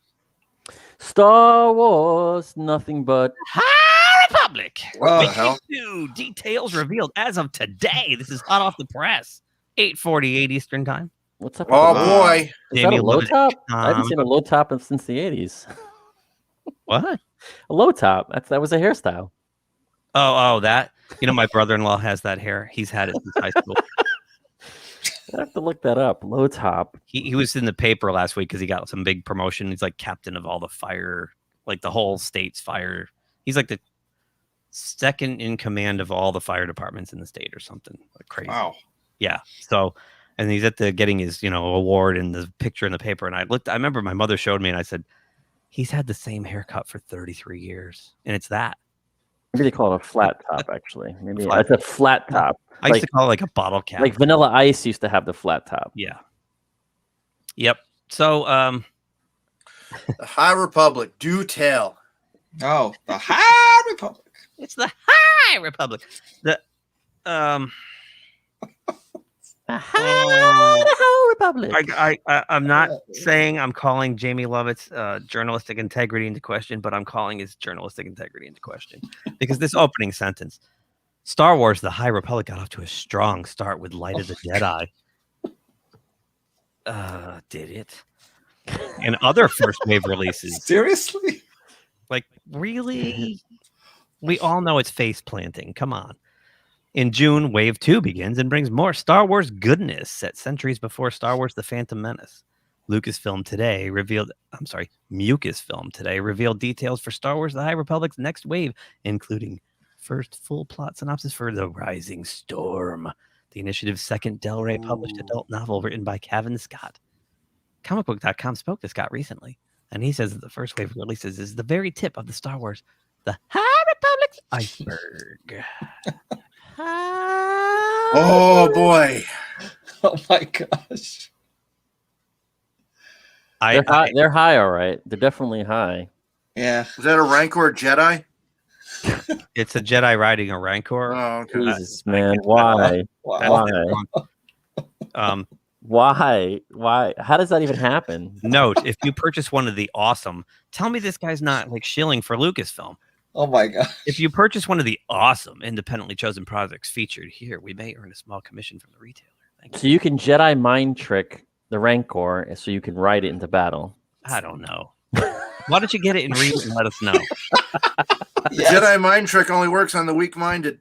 nothing but High Republic. What the hell? New details revealed as of today. This is hot off the press. 8:48 Eastern time. What's up? Oh boy! Is that a low top? I haven't seen a low top since the 80s. What? A low top? That was a hairstyle. Oh, that. My brother-in-law has that hair. He's had it since high school. I have to look that up. Low top. He was in the paper last week because he got some big promotion. He's like captain of all the fire, like the whole state's fire. He's like the second in command of all the fire departments in the state or something like crazy. Wow. Yeah. So, and he's at getting his, award and the picture in the paper. And I remember my mother showed me and I said, he's had the same haircut for 33 years. And it's that. Maybe they call it a flat top, actually. Maybe it's a flat top. I used to call it like a bottle cap. Like Vanilla Ice used to have the flat top. Yeah. Yep. So, the High Republic, do tell. Oh, the High Republic. It's the High Republic. The High Republic. I'm not saying I'm calling Jamie Lovett's journalistic integrity into question, but I'm calling his journalistic integrity into question because this opening sentence, Star Wars: The High Republic got off to a strong start with Light of the Jedi. Did it? And other first wave releases. Seriously? Like, really? We all know it's face planting. Come on. In June, Wave 2 begins and brings more Star Wars goodness set centuries before Star Wars The Phantom Menace. Mucusfilm today revealed details for Star Wars The High Republic's next wave, including first full plot synopsis for The Rising Storm, the initiative's second Del Rey published adult novel written by Kevin Scott. Comicbook.com spoke to Scott recently, and he says that the first wave of releases is the very tip of the Star Wars The High Republic's iceberg. Oh boy! Oh my gosh! They're high, all right. They're definitely high. Yeah. Is that a Rancor Jedi? It's a Jedi riding a Rancor. Oh, okay. Jesus, man, why? Why? Why? How does that even happen? Note: if you purchase one of the awesome, tell me this guy's not like shilling for Lucasfilm. Oh my god! If you purchase one of the awesome independently chosen products featured here, we may earn a small commission from the retailer. Thank you. So you can Jedi mind trick the Rancor so you can ride it into battle. I don't know. Why don't you get it and read it and let us know? The Jedi mind trick only works on the weak-minded.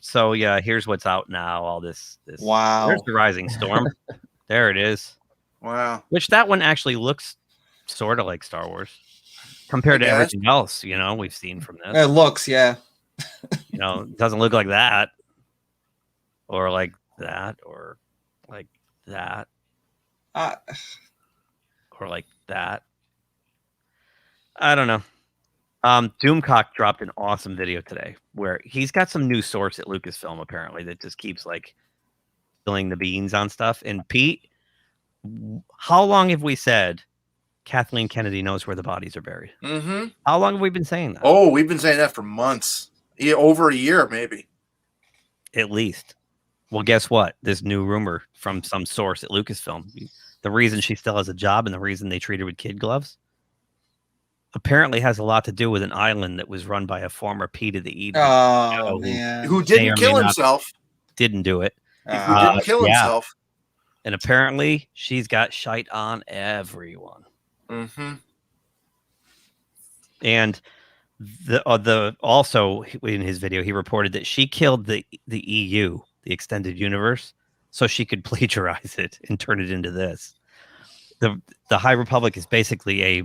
So yeah, here's what's out now. All this. Wow. There's the Rising Storm. There it is. Wow. Which that one actually looks sort of like Star Wars compared to everything else, we've seen from this. It looks, yeah. It doesn't look like that. Or like that, or like that. Or like that. I don't know. Doomcock dropped an awesome video today where he's got some new source at Lucasfilm apparently that just keeps like spilling the beans on stuff. And Pete, how long have we said Kathleen Kennedy knows where the bodies are buried? Mm-hmm. How long have we been saying that? Oh, we've been saying that for months. Yeah, over a year, maybe. At least. Well, guess what? This new rumor from some source at Lucasfilm. The reason she still has a job and the reason they treat her with kid gloves. apparently has a lot to do with an island that was run by a former Pete of the Eater. Oh, man. Who didn't kill himself. Didn't do it. Who didn't kill himself. And apparently she's got shite on everyone. Mm-hmm. And the also in his video, he reported that she killed the EU, the extended universe, so she could plagiarize it and turn it into this. The High Republic is basically a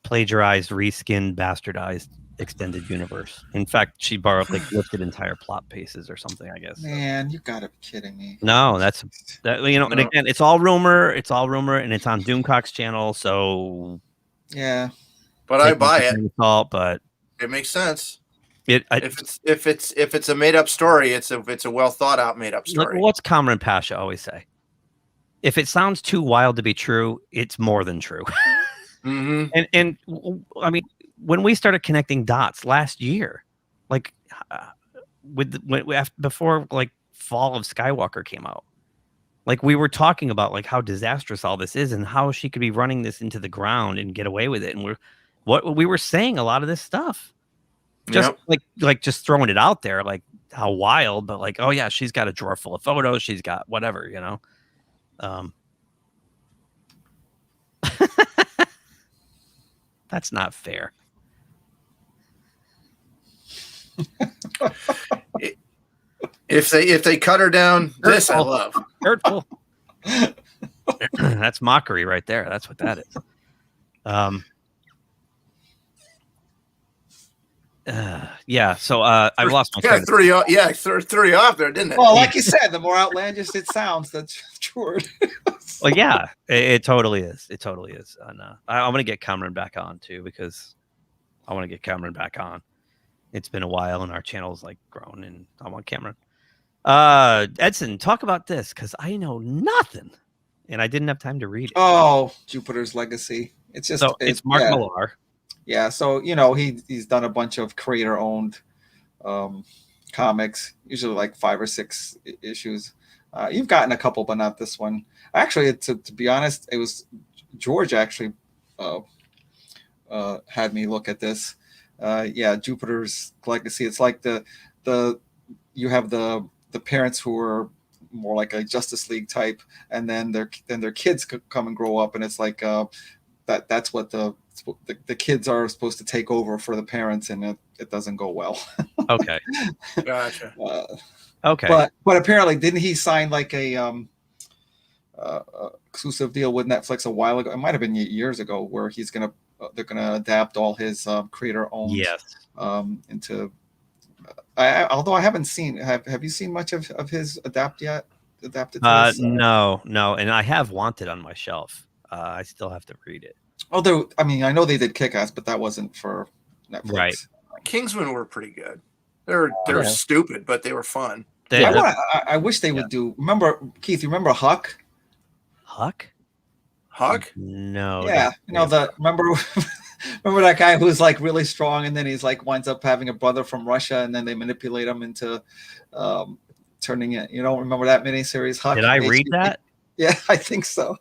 plagiarized, reskinned, bastardized extended universe. In fact, she borrowed lifted entire plot pieces or something, I guess. Man, you gotta be kidding me. No, that and again, it's all rumor, and it's on Doomcock's channel, so yeah. But I buy it. But it makes sense. If it's a made up story, it's a well thought out made up story. What's Kamran Pasha always say? If it sounds too wild to be true, it's more than true. Mm-hmm. And I mean, when we started connecting dots last year, like before like Fall of Skywalker came out, like we were talking about like how disastrous all this is and how she could be running this into the ground and get away with it. And we were saying a lot of this stuff, just like just throwing it out there, like how wild, but like, oh yeah, she's got a drawer full of photos. She's got whatever, you know? That's not fair. If they cut her down, this I love. Hurtful. That's mockery right there. That's what that is. Yeah. So I've lost my train. Threw you off there, didn't it? Well, like you said, the more outlandish it sounds, that's true. Well, yeah, it totally is. It totally is. And I'm gonna get Cameron back on too, because I want to get Cameron back on. It's been a while, and our channel's like grown, and I want Cameron. Edson, talk about this because I know nothing, and I didn't have time to read it. Oh, Jupiter's Legacy. It's just it's Mark Millar. Yeah, so he's done a bunch of creator-owned comics, usually like 5 or 6 issues. You've gotten a couple, but not this one. Actually, to be honest, it was George actually had me look at this. Jupiter's Legacy. It's like you have the parents who are more like a Justice League type, and then their kids come and grow up, and it's like that's what the kids are supposed to take over for the parents, and it doesn't go well. Okay. Gotcha. Okay. But apparently, didn't he sign like a exclusive deal with Netflix a while ago? It might have been years ago, where they're gonna adapt all his creator-owned into. Although I haven't seen. Have you seen much of his adapted? No, and I have Wanted on my shelf. I still have to read it. Oh, I know they did Kick-Ass, but that wasn't for Netflix. Right. Kingsmen were pretty good. They're stupid, but they were fun. I wish they would do. Remember, Keith? You remember Huck? Huck? No. Yeah. Remember that guy who's like really strong, and then he's like winds up having a brother from Russia, and then they manipulate him into turning it. You don't remember that miniseries? Huck. Did I read that? Yeah, I think so.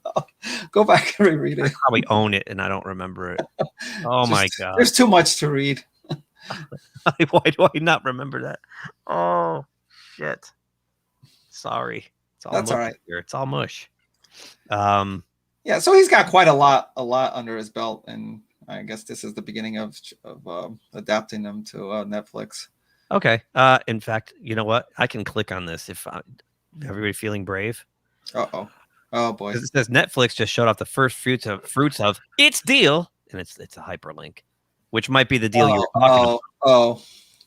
Go back and reread it. I probably own it, and I don't remember it. Oh my god! There's too much to read. Why do I not remember that? Oh shit! Sorry. That's all right. Here. It's all mush. Yeah, so he's got quite a lot under his belt, and I guess this is the beginning of adapting them to Netflix. Okay. In fact, you know what? I can click on this if everybody feeling brave. Uh-oh. Oh boy. It says Netflix just showed off the first fruits of its deal, and it's a hyperlink, which might be the deal you're talking about. Oh.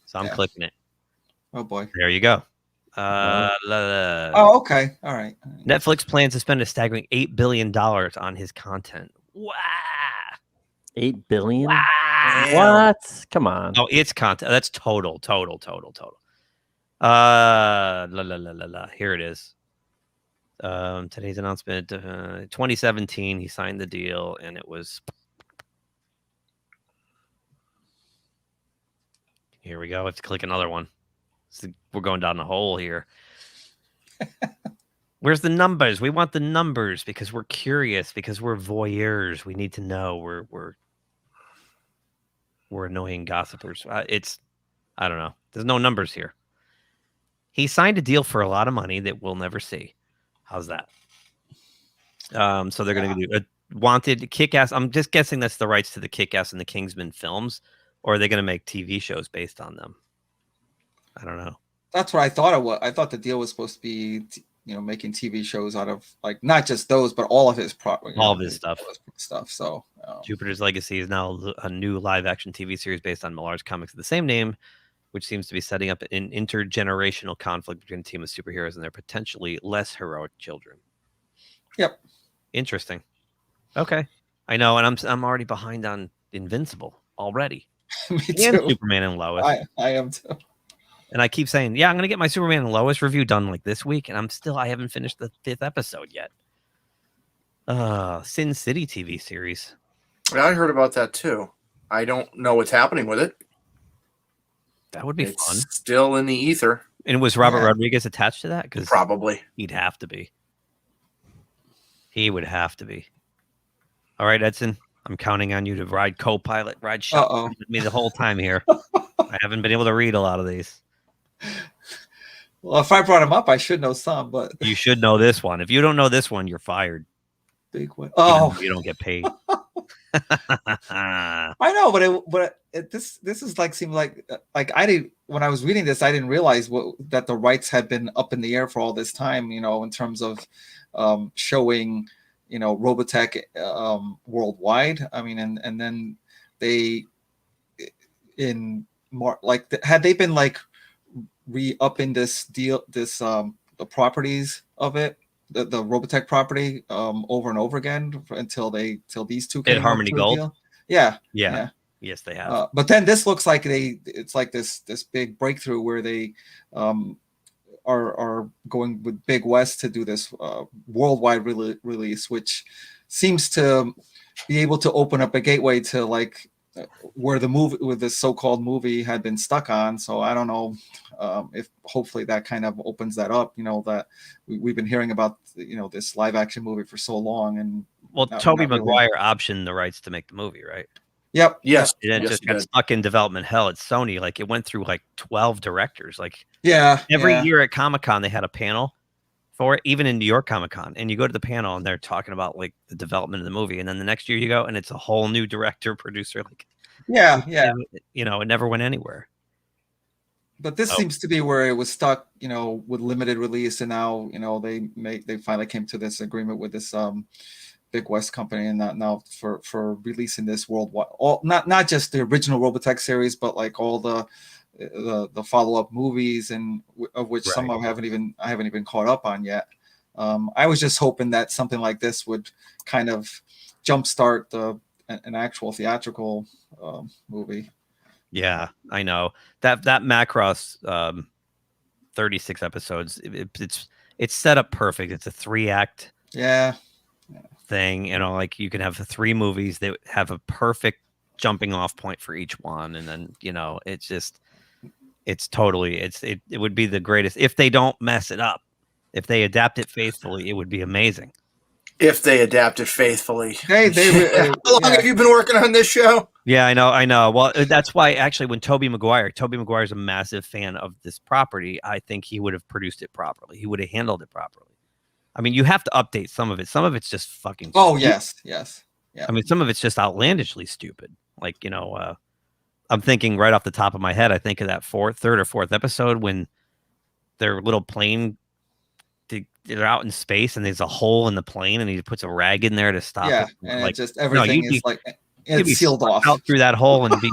So I'm clicking it. Oh boy. There you go. Oh, okay. All right. Netflix plans to spend a staggering $8 billion on his content. Wow. $8 billion? Wow. What? Come on. Oh, it's content. That's total. Here it is. Today's announcement. 2017, he signed the deal, and it was. Here we go. I have to click another one. So we're going down the hole here. Where's the numbers? We want the numbers because we're curious, because we're voyeurs. We need to know. We're annoying gossipers. I don't know. There's no numbers here. He signed a deal for a lot of money that we'll never see. How's that? So they're going to do a wanted Kick-Ass. I'm just guessing that's the rights to the Kick-Ass and the Kingsman films, or are they going to make TV shows based on them? I don't know. That's what I thought it was. I thought the deal was supposed to be, making TV shows out of like not just those, but all of his all of his stuff. So Jupiter's Legacy is now a new live-action TV series based on Millar's comics of the same name, which seems to be setting up an intergenerational conflict between a team of superheroes and their potentially less heroic children. Yep. Interesting. Okay. I know, and I'm already behind on Invincible already. Me and too. Superman and Lois. I am too. And I keep saying, yeah, I'm going to get my Superman and Lois review done like this week, and I haven't finished the 5th episode yet. Sin City TV series. Yeah, I heard about that too. I don't know what's happening with it. That would be it's fun. Still in the ether. And was Robert Rodriguez attached to that? Because probably he'd have to be. He would have to be. All right, Edson, I'm counting on you to ride co-pilot, ride shotgun with me the whole time here. I haven't been able to read a lot of these. Well, if I brought him up, I should know some, but you should know this one. If you don't know this one, you're fired. Big one. Oh, you don't get paid. I know, but this is like seemed like I didn't when I was reading this, I didn't realize that the rights had been up in the air for all this time. In terms of showing, Robotech worldwide. I mean, and then they in more like had they been like re-upping this deal, the properties of it, the Robotech property over and over again until these two came Harmony Gold. Yeah. Yes, they have. But then this looks like it's like this big breakthrough where they are going with Big West to do this worldwide release, which seems to be able to open up a gateway to like where the movie with this so-called movie had been stuck on. So I don't know if hopefully that kind of opens that up, that we've been hearing about, this live action movie for so long. And Tobey Maguire optioned the rights to make the movie, right? Yep. Yes. It then just got stuck in development hell at Sony. Like it went through like 12 directors. Like every year at Comic-Con, they had a panel for it, even in New York Comic-Con. And you go to the panel and they're talking about like the development of the movie. And then the next year you go and it's a whole new director, producer. Like, it never went anywhere. But this seems to be where it was stuck, with limited release. And now, they finally came to this agreement with this Big West company, and now for releasing this worldwide, not just the original Robotech series, but like all the follow-up movies, and of which some I haven't even caught up on yet. I was just hoping that something like this would kind of jumpstart an actual theatrical movie. Yeah, I know that Macross 36 episodes. It's set up perfect. It's a 3-act thing. Like you can have the 3 movies that have a perfect jumping off point for each one, and then it would be the greatest if they don't mess it up. If they adapt it faithfully, it would be amazing. If they adapt it faithfully. How long have you been working on this show? Yeah, I know. Well, that's why actually when Tobey Maguire's a massive fan of this property. I think he would have produced it properly. He would have handled it properly. I mean, you have to update some of it. Some of it's just fucking stupid. Yes. Yeah. I mean, some of it's just outlandishly stupid. Like, I'm thinking right off the top of my head, I think of that third or fourth episode when their little plane, they're out in space and there's a hole in the plane and he puts a rag in there to stop it. And like, just everything is like it's sealed off out through that hole and be,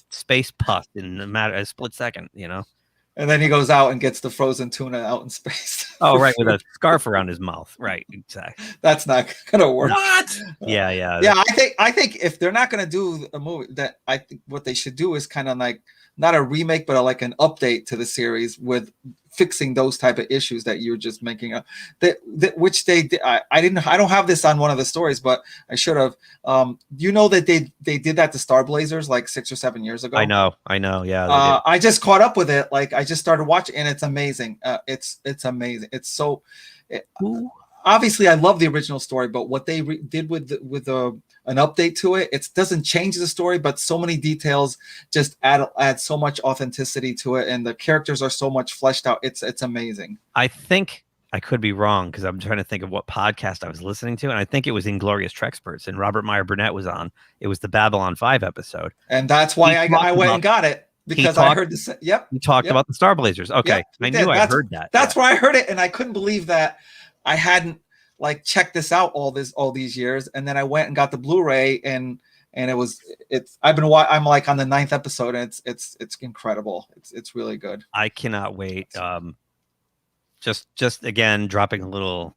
space puffed in a split second, And then he goes out and gets the frozen tuna out in space. Oh, right, with a scarf around his mouth. Right, exactly. That's not gonna work. What? Yeah. I think if they're not gonna do a movie, that I think what they should do is kind of like not a remake, but like an update to the series with fixing those type of issues that you're just making up. Which they did. I don't have this on one of the stories, but I should have. That they did that to Star Blazers like 6 or 7 years ago. I know. Yeah. I just caught up with it. Like I just started watching, and it's amazing. It's amazing. It's so. Obviously, I love the original story, but what they did with the an update to it. It doesn't change the story, but so many details just add so much authenticity to it, and the characters are so much fleshed out. It's amazing. I think I could be wrong because I'm trying to think of what podcast I was listening to, and I think it was Inglorious Trexperts, and Robert Meyer Burnett was on. It was the Babylon 5 episode, and that's why I went and got it, because I heard this. Yep, you talked about the Star Blazers. Okay, yep, I knew I heard that. That's where I heard it, and I couldn't believe that I hadn't like checked this out all these years, and then I went and got the Blu-ray, and I'm like on the 9th episode, and it's incredible. It's really good. I cannot wait. Just again, dropping a little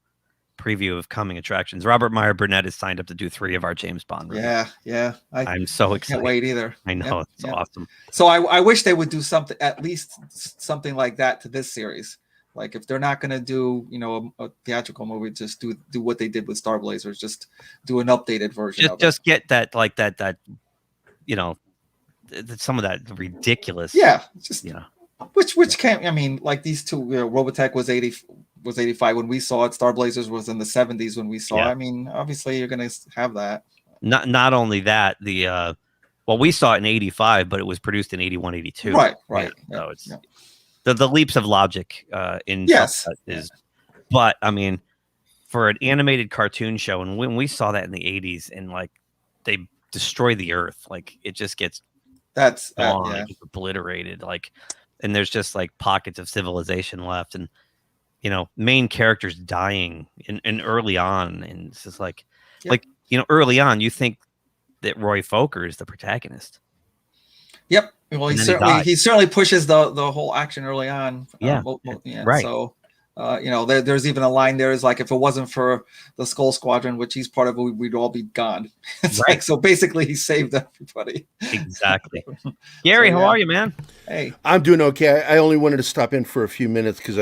preview of coming attractions. Robert Meyer Burnett is signed up to do 3 of our James Bond movies. Yeah. I'm so excited. Can't wait either. I know, it's awesome. So I wish they would do something, at least something like that to this series. Like if they're not going to do, a theatrical movie, just do what they did with Star Blazers. Just do an updated version of it. Just get that, like that, some of that ridiculous. Yeah. Just, Which can't, I mean, like these two, Robotech was 85 when we saw it. Star Blazers was in the 70s when we saw it. I mean, obviously you're going to have that. Not only that, we saw it in 85, but it was produced in 81, 82. Right. So it's the leaps of logic in is, but I mean, for an animated cartoon show, and when we saw that in the 80s, and like they destroy the earth, like it just gets obliterated, like. And there's just like pockets of civilization left, and main characters dying and early on, and it's just like early on you think that Roy Fokker is the protagonist. Yep. Well, he certainly pushes the whole action early on. Right. So there's even a line there is like, if it wasn't for the Skull Squadron, which he's part of, we'd all be gone. It's like, so basically he saved everybody. Exactly. Gary, how are you, man? Hey, I'm doing okay. I only wanted to stop in for a few minutes because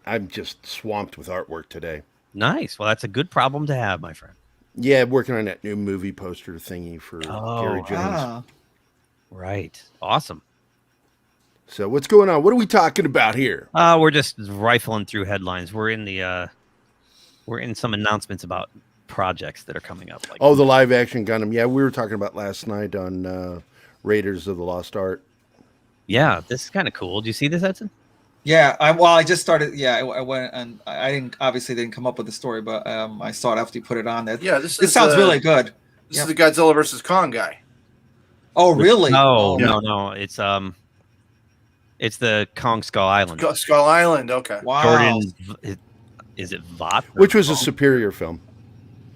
I'm just swamped with artwork today. Nice. Well, that's a good problem to have, my friend. Yeah, working on that new movie poster thingy for Gary Jones. Right. Awesome. So what's going on? What are we talking about here? We're just rifling through headlines. We're in some announcements about projects that are coming up. Like the live action Gundam. Yeah, we were talking about last night on Raiders of the Lost Art. Yeah, this is kind of cool. Do you see this, Edson? Yeah, I just started. Yeah, I went and I didn't come up with the story, but I saw it after you put it on there. Yeah, this sounds really good. This is the Godzilla versus Kong guy. Oh, really? No. It's the Kong Skull Island. Skull Island. Okay. Wow. Jordan, is it Vought? Which was a superior film.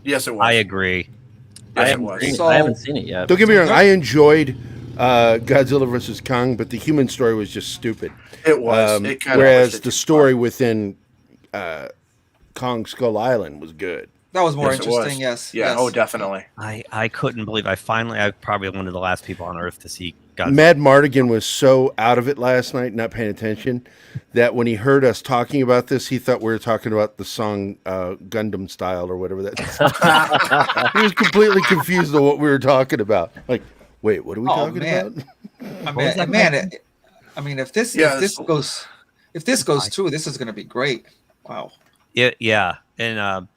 Yes, it was. I agree. I haven't seen it yet. Don't get me wrong. I enjoyed Godzilla vs. Kong, but the human story was just stupid. It was. Whereas the story within Kong Skull Island was good. That was more interesting. Yes. Yeah. Yes. Oh, definitely. I couldn't believe I probably one of the last people on Earth to see Godzilla. Mad Mardigan was so out of it last night, not paying attention, that when he heard us talking about this, he thought we were talking about the song Gundam Style or whatever that is. He was completely confused on what we were talking about. Like, wait, what are we talking about? I mean, if this goes through, this is going to be great. Wow. Yeah. And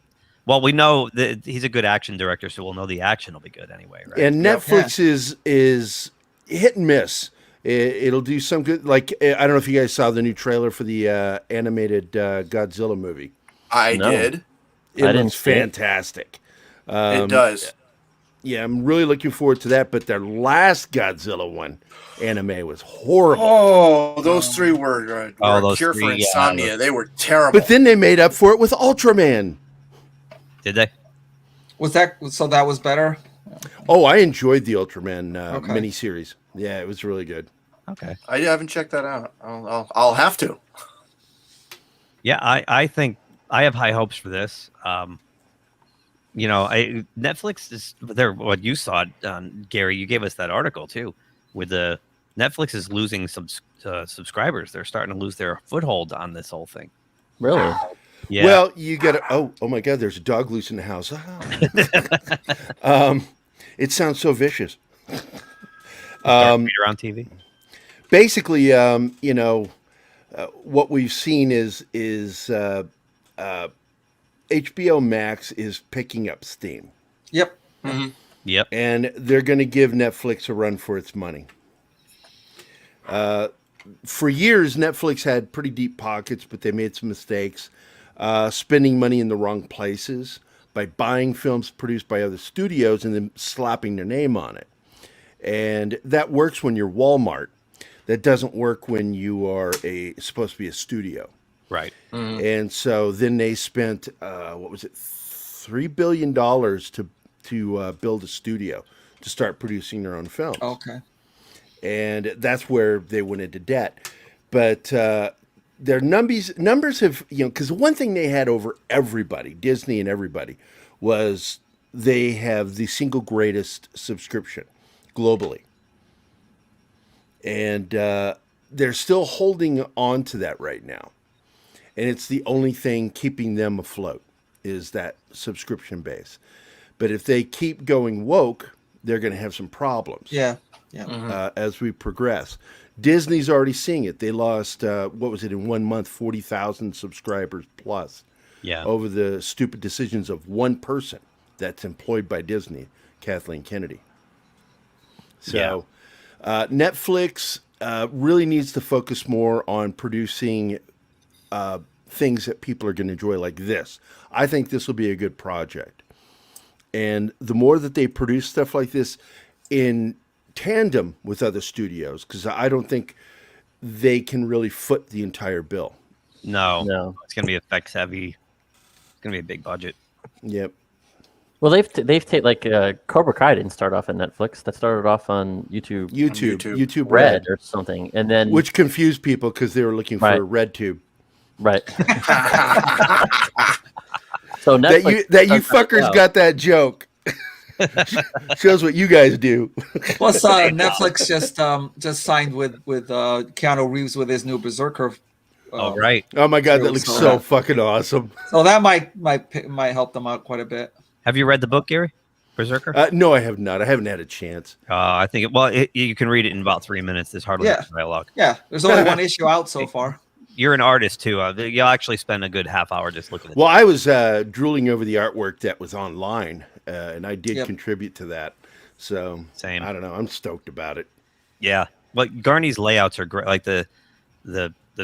well, we know that he's a good action director, so we'll know the action will be good anyway, right? And Netflix is hit and miss. It'll do some good. Like, I don't know if you guys saw the new trailer for the animated Godzilla movie. I did. It looks fantastic. It does. Yeah, I'm really looking forward to that. But their last Godzilla one anime was horrible. Oh, those three were a cure for insomnia. Yeah, they were terrible. But then they made up for it with Ultraman. Did they? That was better? Oh, I enjoyed the Ultraman miniseries. Yeah, it was really good. Okay. I haven't checked that out. I'll have to. Yeah, I think I have high hopes for this. Netflix is there. What you saw, Gary, you gave us that article too, with the Netflix is losing some subscribers. They're starting to lose their foothold on this whole thing. Really? Yeah. Well, you got to. Oh my God! There's a dog loose in the house. It sounds so vicious. Around TV. Basically, what we've seen is HBO Max is picking up steam. Yep. Mm-hmm. Yep. And they're going to give Netflix a run for its money. For years, Netflix had pretty deep pockets, but they made some mistakes, spending money in the wrong places by buying films produced by other studios and then slapping their name on it. And that works when you're Walmart. That doesn't work when you are supposed to be a studio. Right. Mm-hmm. And so then they spent, $3 billion to build a studio to start producing their own films. Okay. And that's where they went into debt. But their numbers have, because one thing they had over everybody, Disney and everybody, was they have the single greatest subscription globally. And they're still holding on to that right now. And it's the only thing keeping them afloat is that subscription base. But if they keep going woke, they're going to have some problems. Yeah. As we progress. Disney's already seeing it. They lost, in 1 month, 40,000 subscribers plus. Yeah. Over the stupid decisions of one person that's employed by Disney, Kathleen Kennedy. So Netflix really needs to focus more on producing things that people are going to enjoy like this. I think this will be a good project. And the more that they produce stuff like this in tandem with other studios, because I don't think they can really foot the entire bill. No. It's going to be effects heavy. It's going to be a big budget. Yep. Well, they've taken like Cobra Kai didn't start off on Netflix. That started off on YouTube Red or something, and then which confused people because they were looking for RedTube. Right. So Netflix that you fuckers got that joke. Shows what you guys do. Plus, Netflix just signed with Keanu Reeves with his new Berserker. Right. Oh my God, that looks so fucking awesome. So that might help them out quite a bit. Have you read the book, Gerry? Berserker? No, I have not. I haven't had a chance. I think you can read it in about 3 minutes. There's hardly any dialogue. Yeah, there's only one issue out so far. You're an artist too. You'll actually spend a good half hour just looking at it. Well, I was drooling over the artwork that was online, and I did contribute to that. So same. I don't know. I'm stoked about it. Yeah. Well, Garney's layouts are great. Like the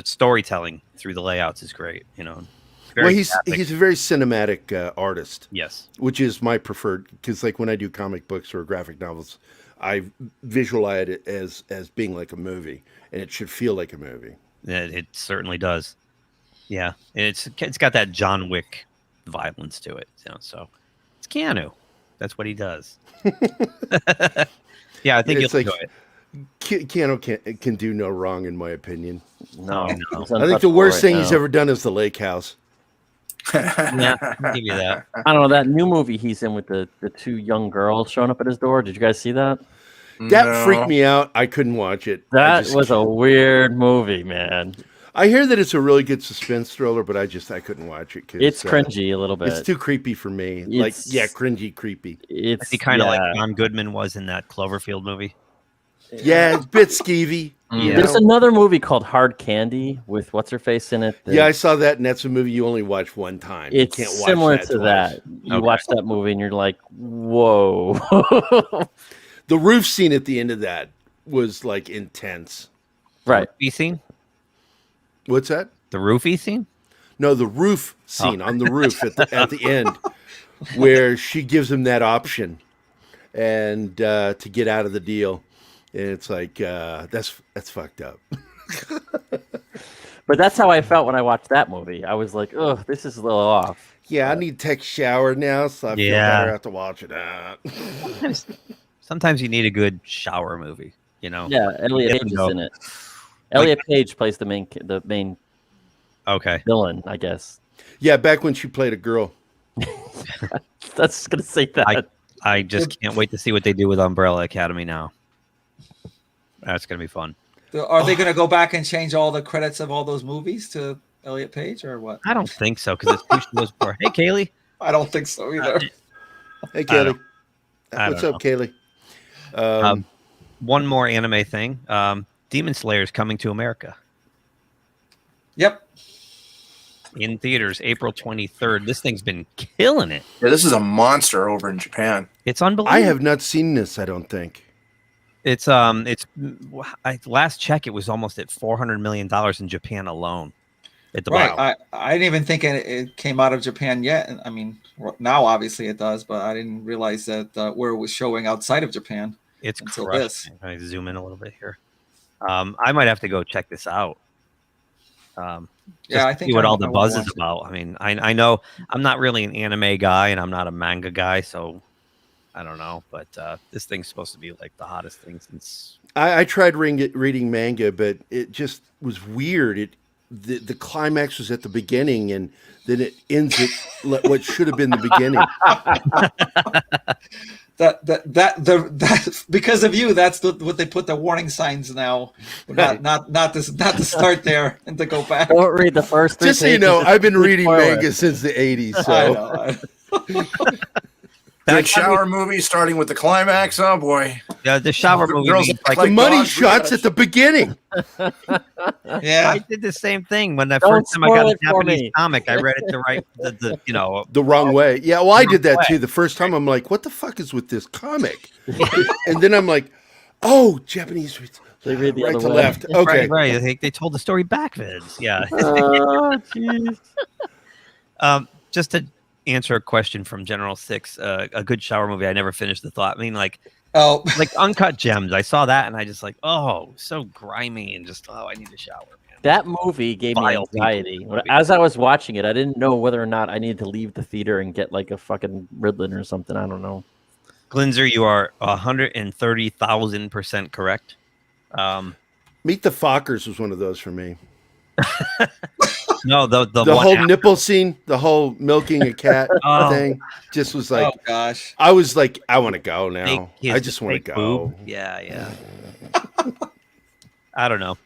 storytelling through the layouts is great. He's a very cinematic artist. Yes. Which is my preferred, because like when I do comic books or graphic novels, I visualize it as being like a movie, and it should feel like a movie. It certainly does. Yeah, and it's got that John Wick violence to it. So it's Keanu. That's what he does. Yeah, I think you'll enjoy it. Keanu can do no wrong, in my opinion. No. I think the worst thing he's ever done is The Lake House. Yeah, I'll give you that. I don't know, that new movie he's in with the two young girls showing up at his door. Did you guys see that? That freaked me out. I couldn't watch it. That was a weird movie, man. I hear that it's a really good suspense thriller, but I couldn't watch it. It's cringy a little bit. It's too creepy for me. Cringy, creepy. It's kind of like John Goodman was in that Cloverfield movie. Yeah, it's a bit skeevy. Yeah. There's another movie called Hard Candy with what's her face in it. Yeah, I saw that, and that's a movie you only watch one time. It's you can't watch similar that to twice. that. You watch that movie, and you're like, whoa. The roof scene at the end of that was like intense. Right. Roofy scene? What's that? The roofy scene? No, the roof scene on the roof at the end, where she gives him that option, and to get out of the deal, and it's like that's fucked up. But that's how I felt when I watched that movie. I was like, oh, this is a little off. Yeah, I need to take a shower now, so I feel better after watching that. Sometimes you need a good shower movie, Yeah, Elliot Page is in it. Elliot Page plays the main villain, I guess. Yeah, back when she played a girl. That's gonna say that. I just can't wait to see what they do with Umbrella Academy now. That's gonna be fun. Are they gonna go back and change all the credits of all those movies to Elliot Page or what? I don't think so, because it's two shows before. Hey, Kaylee. I don't think so either. Hey, Kaylee. What's up, Kaylee? One more anime thing. Demon Slayer is coming to America. Yep. in theaters April 23rd. This thing's been killing it. Yeah, this is a monster over in Japan. It's unbelievable. I have not seen this, I don't think. It's last check, it was almost at $400 million in Japan alone. Right. I didn't even think it came out of Japan yet. I mean, now obviously it does, but I didn't realize that where it was showing outside of Japan. It's until crushed. this. I zoom in a little bit here. I might have to go check this out. Yeah, I think see what all I the buzz is about. I mean, I know I'm not really an anime guy and I'm not a manga guy, so I don't know. But this thing's supposed to be like the hottest thing since. I tried reading manga, but it just was weird. The climax was at the beginning, and then it ends at what should have been the beginning. That because of you, that's what they put the warning signs now. Not to start there and to go back. Don't read the first 3 Just so you know, I've been reading manga since the 80s. So. I know. Good shower movie starting with the climax. Oh boy. Yeah, the shower movie. Like the money shots at the beginning. Yeah, I did the same thing when the first time I got a Japanese comic. I read it the wrong way. Yeah, well, I did that too. The first time, I'm like, "What the fuck is with this comic?" And then I'm like, "Oh, Japanese." They read the right other to way. left. Okay, right. I think they told the story backwards. Yeah. Oh, jeez. Just to answer a question from General Six, a good shower movie. I never finished the thought. I mean, like Uncut Gems. I saw that and I just so grimy and just I need to shower. Man. That movie gave me anxiety. As I was watching it, I didn't know whether or not I needed to leave the theater and get like a fucking Ritalin or something. I don't know. Glinzer, you are 130,000% correct. Meet the Fockers was one of those for me. No, the whole nipple scene, the whole milking a cat thing, just was like, oh gosh. I was like, I want to go now. I just want to go. Boob. Yeah. I don't know.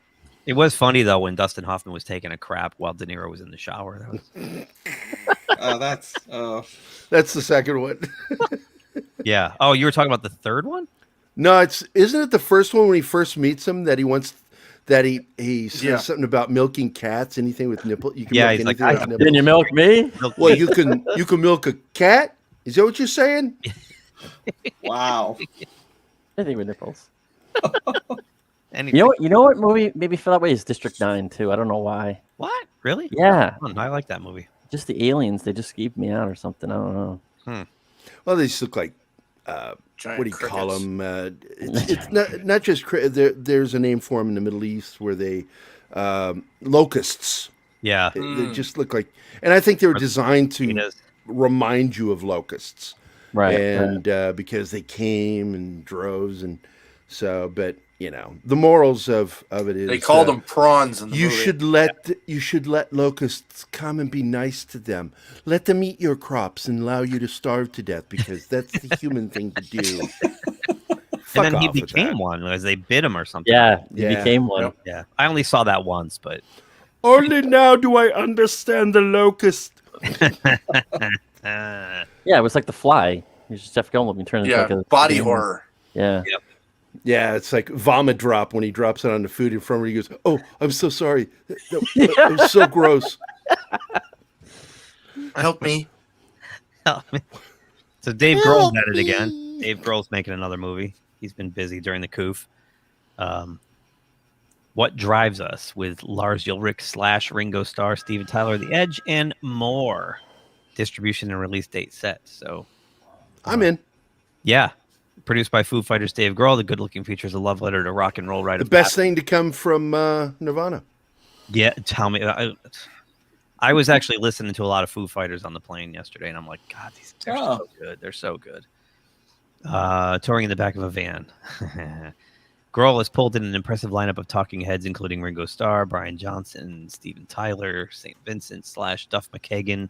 It was funny though when Dustin Hoffman was taking a crap while De Niro was in the shower. That's the second one. Yeah. Oh, you were talking about the third one? No, isn't it the first one when he first meets him that he wants that he says something about milking cats, anything with nipple. You can milk he's anything like, with nipple. Can you milk me? Well, you can milk a cat. Is that what you're saying? Wow. Anything with nipples. Anything. You know what movie made me feel that way is District 9 too. I don't know why. What? Really? Yeah. I like that movie. Just the aliens, they just keep me out or something. I don't know. Well, they just look like what do you call them? It's not just there's a name for them in the Middle East where they locusts. Yeah, they just look like, and I think they were designed to remind you of locusts, right? And because they came in droves, and so, but you know, the morals of it is they called them prawns in the you movie. should let locusts come and be nice to them. Let them eat your crops and allow you to starve to death because that's the human thing to do. And then he became one as they bit him or something. Yeah, he became one. Yeah, I only saw that once, but only now do I understand the locust. Yeah, it was like The Fly. He's just Jeff Goldblum turned into like a body horror. Yeah. Yep. Yeah, it's like vomit drop when he drops it on the food in front of you. He goes, "Oh, I'm so sorry. That was so gross." Help me. So Dave Grohl's at it again. Dave Grohl's making another movie. He's been busy during the coof. What Drives Us with Lars Ulrich / Ringo Starr, Steven Tyler, The Edge, and more. Distribution and release date set. So I'm in. Yeah. Produced by Foo Fighters' Dave Grohl, the good-looking features a love letter to rock and roll. The best thing to come from Nirvana. Yeah, tell me. I was actually listening to a lot of Foo Fighters on the plane yesterday, and I'm like, God, they're so good. They're so good. Touring in the back of a van. Grohl has pulled in an impressive lineup of talking heads, including Ringo Starr, Brian Johnson, Steven Tyler, St. Vincent / Duff McKagan,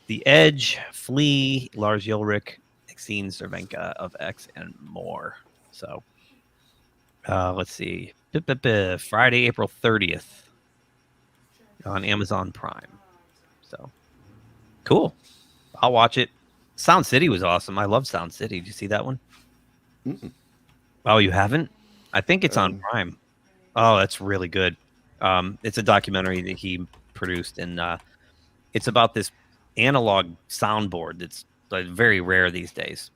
The Edge, Flea, Lars Ulrich, Exene Cervenka of X, and more. So let's see. Friday, April 30th on Amazon Prime. So cool. I'll watch it. Sound City was awesome. I love Sound City. Did you see that one? Mm-mm. Oh, you haven't? I think it's on Prime. Oh, that's really good. It's a documentary that he produced, and It's about this analog soundboard that's like very rare these days.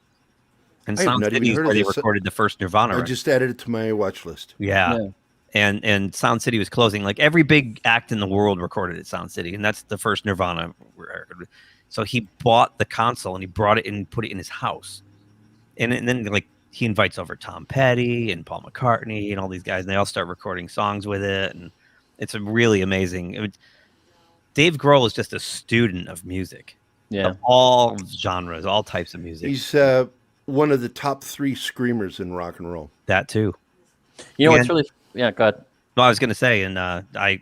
And I have Sound not City even is heard where of they this. recorded the first Nirvana I record. just added it to my watch list. Yeah. And Sound City was closing. Like every big act in the world recorded at Sound City, and that's the first Nirvana record. So he bought the console and he brought it in and put it in his house. And then like he invites over Tom Petty and Paul McCartney and all these guys, and they all start recording songs with it. And it's a really amazing. Dave Grohl is just a student of music. Yeah. Of all genres, all types of music. He's one of the top 3 screamers in rock and roll. That too. You know what's really go ahead. No, I was going to say, and I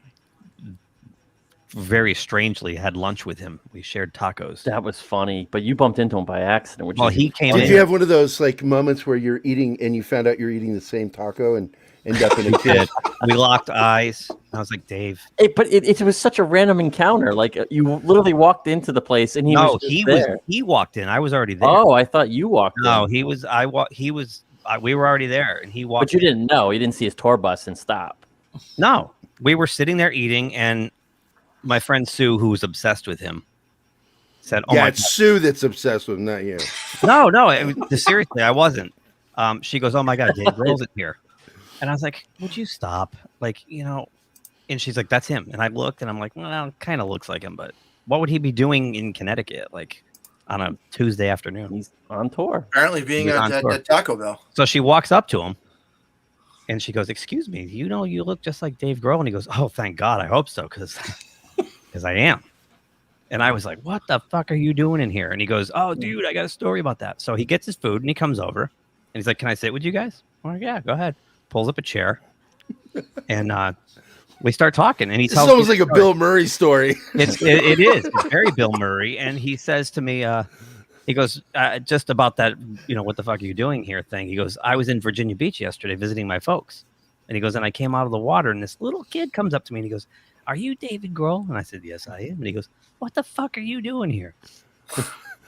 very strangely had lunch with him. We shared tacos. That was funny, but you bumped into him by accident. Which he came. Did you have one of those like moments where you're eating and you found out you're eating the same taco and end up in a kid? We locked eyes. I was like, Dave. But it was such a random encounter. Like you literally walked into the place and he was there. He walked in. I was already there. Oh, I thought you walked in. No, he was. We were already there, and he walked. But you didn't know. You didn't see his tour bus and stop. No, we were sitting there eating, and my friend Sue, who was obsessed with him, said, "Oh yeah, my it's God. Sue that's obsessed with him, not you." No, seriously, I wasn't. She goes, "Oh my God, Dave Grohl's in here," and I was like, "Would you stop?" Like, and she's like, "That's him." And I looked, and I'm like, "Well, it kind of looks like him, but what would he be doing in Connecticut, like on a Tuesday afternoon?" He's on tour. Apparently, being at Taco Bell. So she walks up to him. And she goes, "Excuse me, you look just like Dave Grohl." And he goes, "Oh, thank God, I hope so, because I am." And I was like, "What the fuck are you doing in here?" And he goes, "Oh, dude, I got a story about that." So he gets his food and he comes over and he's like, "Can I sit with you guys?" I'm like, "Yeah, go ahead." Pulls up a chair and we start talking. And he tells me, it's almost like a Bill Murray story. It is. It's very Bill Murray. And he says to me, he goes, just about that, what the fuck are you doing here thing. He goes, "I was in Virginia Beach yesterday visiting my folks." And he goes, "And I came out of the water and this little kid comes up to me and he goes, 'Are you David Grohl?' And I said, 'Yes, I am.' And he goes, 'What the fuck are you doing here?'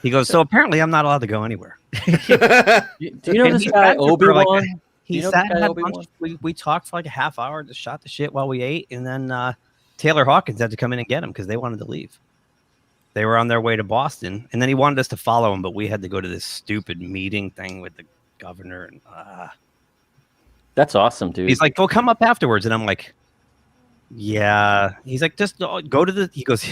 He goes, 'So apparently I'm not allowed to go anywhere.'" Do you know this guy, Obi-Wan? He sat and had lunch. We talked for like a half hour, just shot the shit while we ate. And then Taylor Hawkins had to come in and get him because they wanted to leave. They were on their way to Boston, and then he wanted us to follow him, but we had to go to this stupid meeting thing with the governor. And that's awesome, dude. He's like, "Go come up afterwards," and I'm like, "Yeah." He's like, "Just go to the." He goes,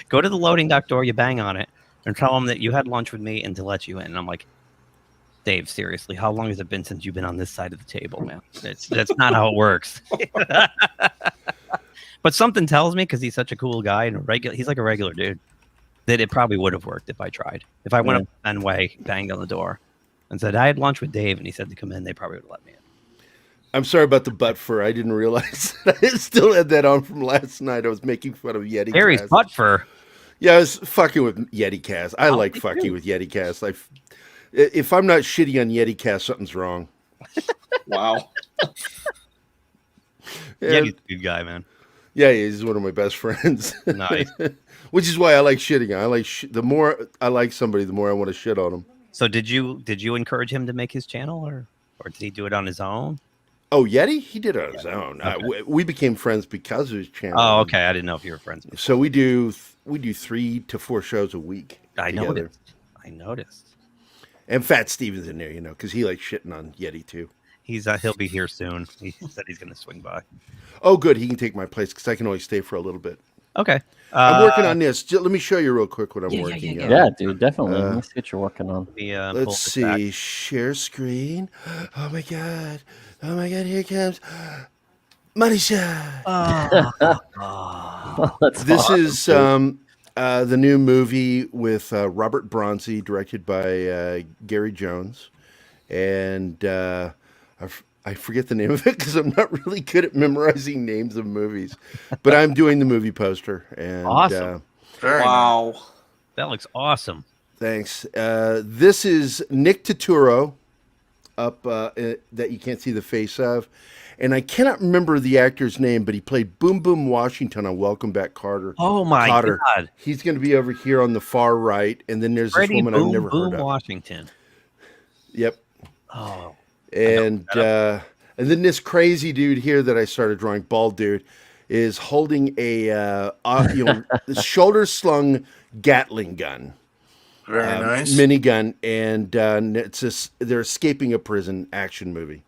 "Go to the loading dock door. You bang on it, and tell them that you had lunch with me and to let you in." And I'm like, "Dave, seriously, how long has it been since you've been on this side of the table, man? That's not how it works." But something tells me, because he's such a cool guy and he's like a regular dude, that it probably would have worked if I tried. If I went up Fenway, banged on the door, and said, "I had lunch with Dave," and he said to come in, they probably would have let me in. I'm sorry about the butt fur. I didn't realize that I still had that on from last night. I was making fun of Yeti Gary's butt fur. Yeah, I was fucking with Yeti Cast. I like fucking with Yeti Cast. If I'm not shitting on Yeti Cast, something's wrong. Wow. Yeti's a good guy, man. Yeah, he's one of my best friends. Nice. Which is why I like shitting. I like the more I like somebody, the more I want to shit on them. So did you encourage him to make his channel, or did he do it on his own? Oh, Yeti? He did it on his own. Okay. We became friends because of his channel. Oh, okay. I didn't know if you were friends. So we do 3 to 4 shows a week. I together. noticed. And Fat Steven's in there, because he likes shitting on Yeti too. He'll be here soon. He said he's going to swing by. Oh, good. He can take my place because I can only stay for a little bit. Okay. I'm working on this. Let me show you real quick what I'm working on. Yeah, dude, definitely. Let me see what you're working on. Let's see. Share screen. Oh my god. Here it comes. Money shot. This is the new movie with Robert Bronzi, directed by Gary Jones, and I forget the name of it because I'm not really good at memorizing names of movies, but I'm doing the movie poster. And awesome! Wow, that looks awesome. Thanks. This is Nick Turturro up that you can't see the face of, and I cannot remember the actor's name, but he played Boom Boom Washington on Welcome Back, Kotter. Oh my God! He's going to be over here on the far right, and then there's Freddie this woman I've never Boom heard of. Washington. Yep. Oh. And then this crazy dude here that I started drawing, bald dude, is holding a shoulder slung Gatling gun. Very nice. Minigun, and they're escaping a prison action movie.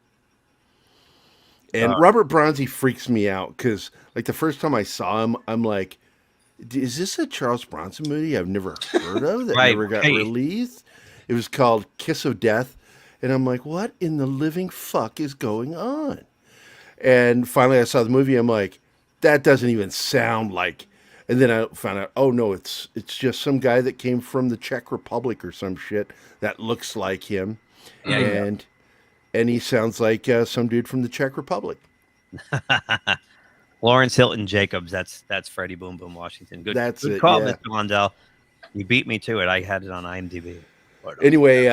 And Robert Bronzi freaks me out because, like, the first time I saw him, I'm like, is this a Charles Bronson movie I've never heard of that never got released? It was called Kiss of Death. And I'm like, what in the living fuck is going on? And finally I saw the movie. I'm like, that doesn't even sound like. And then I found out, oh no, it's just some guy that came from the Czech Republic or some shit that looks like him. Yeah, and he sounds like some dude from the Czech Republic. Lawrence Hilton Jacobs. That's Freddie Boom Boom Washington. Good call, Mr. Lundell. You beat me to it. I had it on IMDb. Anyway,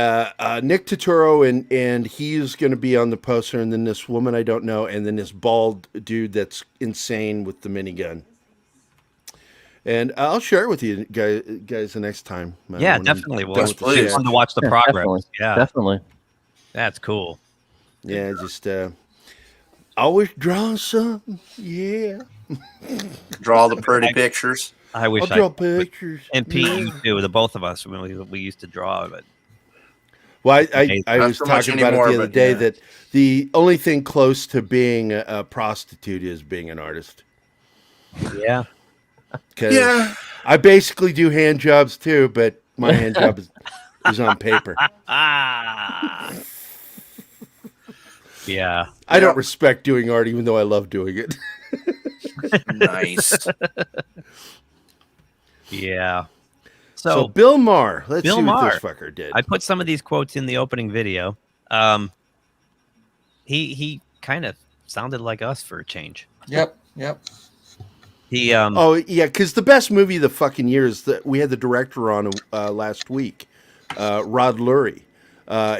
Nick Turturro and he's going to be on the poster, and then this woman I don't know, and then this bald dude that's insane with the minigun. And I'll share it with you guys the next time. Yeah, definitely. Well, it's fun to watch the progress. Definitely. That's cool. Yeah, just always draw some. Yeah. Draw the pretty pictures. I wish I'll draw pictures. And Pete, you too. The both of us, we used to draw, but. Well, I was talking about it the other day that the only thing close to being a prostitute is being an artist. Yeah. Yeah. I basically do hand jobs too, but my hand job is on paper. Yeah. I don't respect doing art, even though I love doing it. Nice. Yeah. So Bill Maher. Let's see what this fucker did. I put some of these quotes in the opening video. He kind of sounded like us for a change. Yep. He oh yeah, because the best movie of the fucking year is that we had the director on last week, Rod Lurie.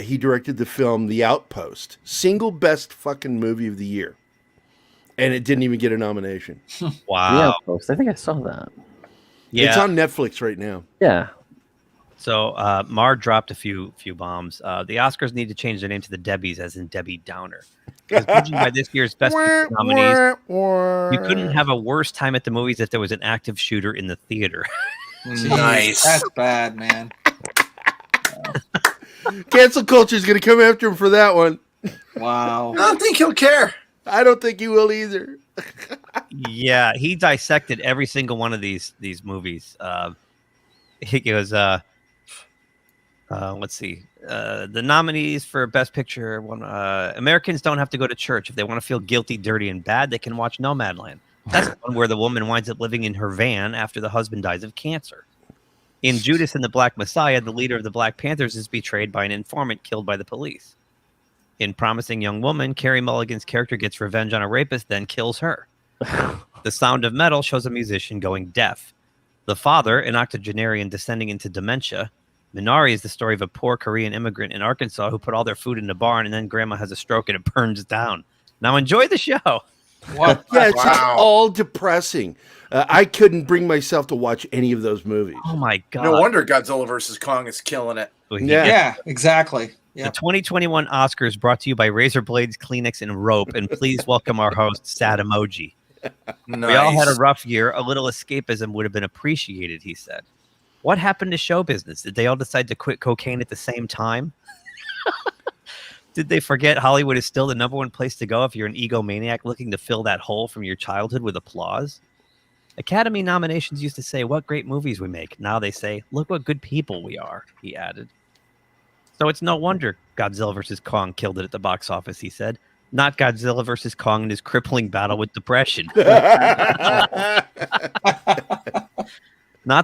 He directed the film The Outpost, single best fucking movie of the year, and it didn't even get a nomination. Wow. The Outpost. I think I saw that. Yeah, it's on Netflix right now. Yeah. So Maher dropped a few bombs. The Oscars need to change their name to the Debbies, as in Debbie Downer. Because judging by this year's Best Picture nominees, you couldn't have a worse time at the movies if there was an active shooter in the theater. Nice. That's bad, man. Cancel culture is going to come after him for that one. Wow. I don't think he'll care. I don't think he will either. Yeah, he dissected every single one of these movies. He goes, let's see. The nominees for Best Picture: Americans don't have to go to church if they want to feel guilty, dirty, and bad. They can watch Nomadland. That's the one where the woman winds up living in her van after the husband dies of cancer. In Judas and the Black Messiah, the leader of the Black Panthers is betrayed by an informant killed by the police. In Promising Young Woman, Carey Mulligan's character gets revenge on a rapist, then kills her. The Sound of Metal shows a musician going deaf. The Father, an octogenarian descending into dementia. Minari is the story of a poor Korean immigrant in Arkansas who put all their food in a barn, and then grandma has a stroke and it burns down. Now enjoy the show. What? Yeah, it's just all depressing. I couldn't bring myself to watch any of those movies. Oh my God. No wonder Godzilla vs. Kong is killing it. Yeah, exactly. Yep. The 2021 Oscars brought to you by Razor Blades, Kleenex, and Rope. And please welcome our host, Sad Emoji. Nice. We all had a rough year. A little escapism would have been appreciated, he said. What happened to show business? Did they all decide to quit cocaine at the same time? Did they forget Hollywood is still the #1 place to go if you're an egomaniac looking to fill that hole from your childhood with applause? Academy nominations used to say, what great movies we make. Now they say, look what good people we are, he added. So it's no wonder Godzilla vs. Kong killed it at the box office, he said. Not Godzilla vs. Kong and his crippling battle with depression. Not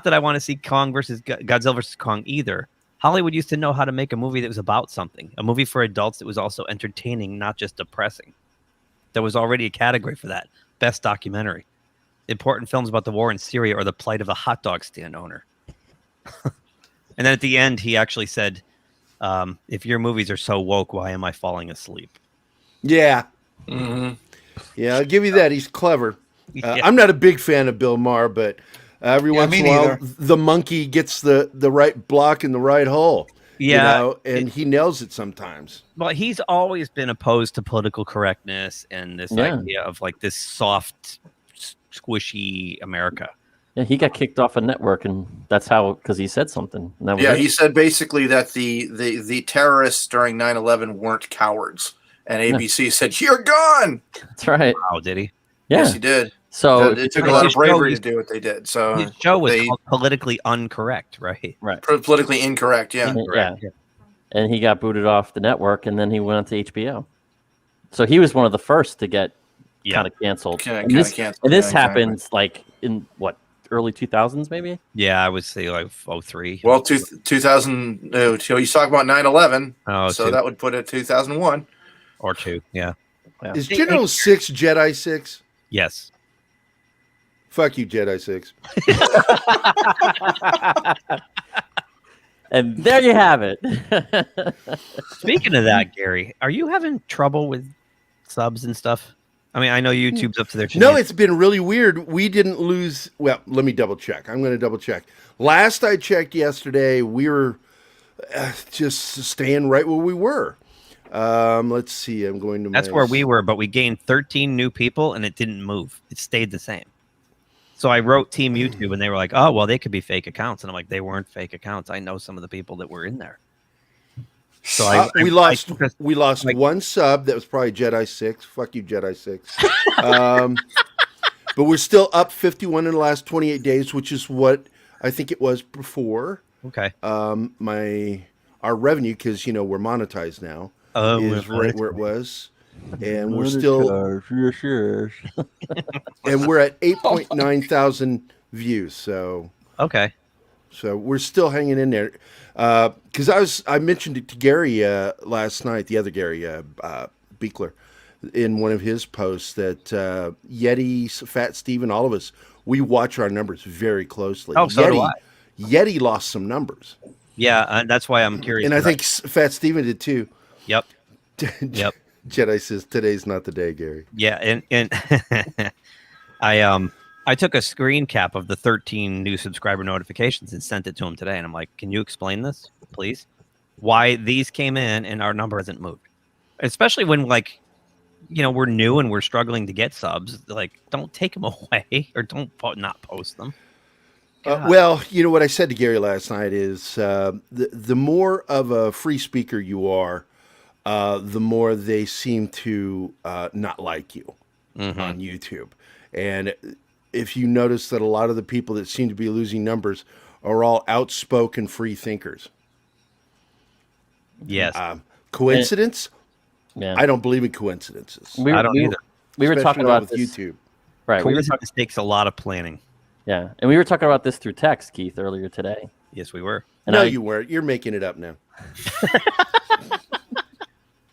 that I want to see Godzilla vs. Kong either. Hollywood used to know how to make a movie that was about something. A movie for adults that was also entertaining, not just depressing. There was already a category for that. Best documentary. Important films about the war in Syria or the plight of a hot dog stand owner. And then at the end, he actually said, if your movies are so woke, why am I falling asleep? Yeah. Mm-hmm. Yeah, I'll give you that. He's clever. Yeah. I'm not a big fan of Bill Maher, but every once in a while, the monkey gets the right block in the right hole. Yeah. You know, and he nails it sometimes. Well, he's always been opposed to political correctness and this idea of like this soft squishy America. Yeah, he got kicked off a network, and that's how, because he said something. And that was it. He said basically that the terrorists during 9/11 weren't cowards, and ABC said, "You're gone." That's right. Wow, did he? Yeah. Yes, he did. So it took a lot of bravery to do what they did. So his show was called Politically Incorrect, right? Right. Politically incorrect. Yeah. Yeah. And he got booted off the network, and then he went on to HBO. So he was one of the first to get kind of canceled. And this happened like in what, early 2000s, maybe? Yeah, I would say like 03. Well, 2000. You talk about 9/11. Oh, so that would put it 2001 or 2. Yeah. Is General 6 Jedi 6? Yes. Fuck you, Jedi 6. And there you have it. Speaking of that, Gary, are you having trouble with subs and stuff? I mean, I know YouTube's up to their chin. No, it's been really weird. We didn't lose. Well, let me double check. I'm going to double check. Last I checked yesterday, we were just staying right where we were. Let's see. I'm going to. That's where we were, but we gained 13 new people, and it didn't move. It stayed the same. So I wrote Team YouTube, and they were like, "Oh, well, they could be fake accounts," and I'm like, "They weren't fake accounts. I know some of the people that were in there." So we lost one sub that was probably Jedi 6. Fuck you, Jedi 6. But we're still up 51 in the last 28 days, which is what I think it was before. Okay. Our revenue, because we're monetized now, is right where it was, and we're still and we're at 8.9 thousand views. So okay. So we're still hanging in there. Because I mentioned it to Gerry last night, the other Gerry Beekler, in one of his posts that Yeti, Fat Steven, all of us, we watch our numbers very closely. Oh, so do I. Yeti lost some numbers. Yeah, that's why I'm curious. And I think Fat Steven did too. Yep. Yep. Jedi says today's not the day, Gary. Yeah, and I took a screen cap of the 13 new subscriber notifications and sent it to him today. And I'm like, can you explain this, please? Why these came in and our number hasn't moved? Especially when, we're new and we're struggling to get subs. Like, don't take them away or don't not post them. Well, what I said to Gerry last night is the more of a free speaker you are, the more they seem to not like you on YouTube. And if you notice that a lot of the people that seem to be losing numbers are all outspoken free thinkers. Yes. Coincidence? Yeah. I don't believe in coincidences. I don't either. We were talking about with YouTube. Right. Coincidence takes a lot of planning. Yeah. And we were talking about this through text, Keith, earlier today. Yes, we were. No, you weren't. You're making it up now.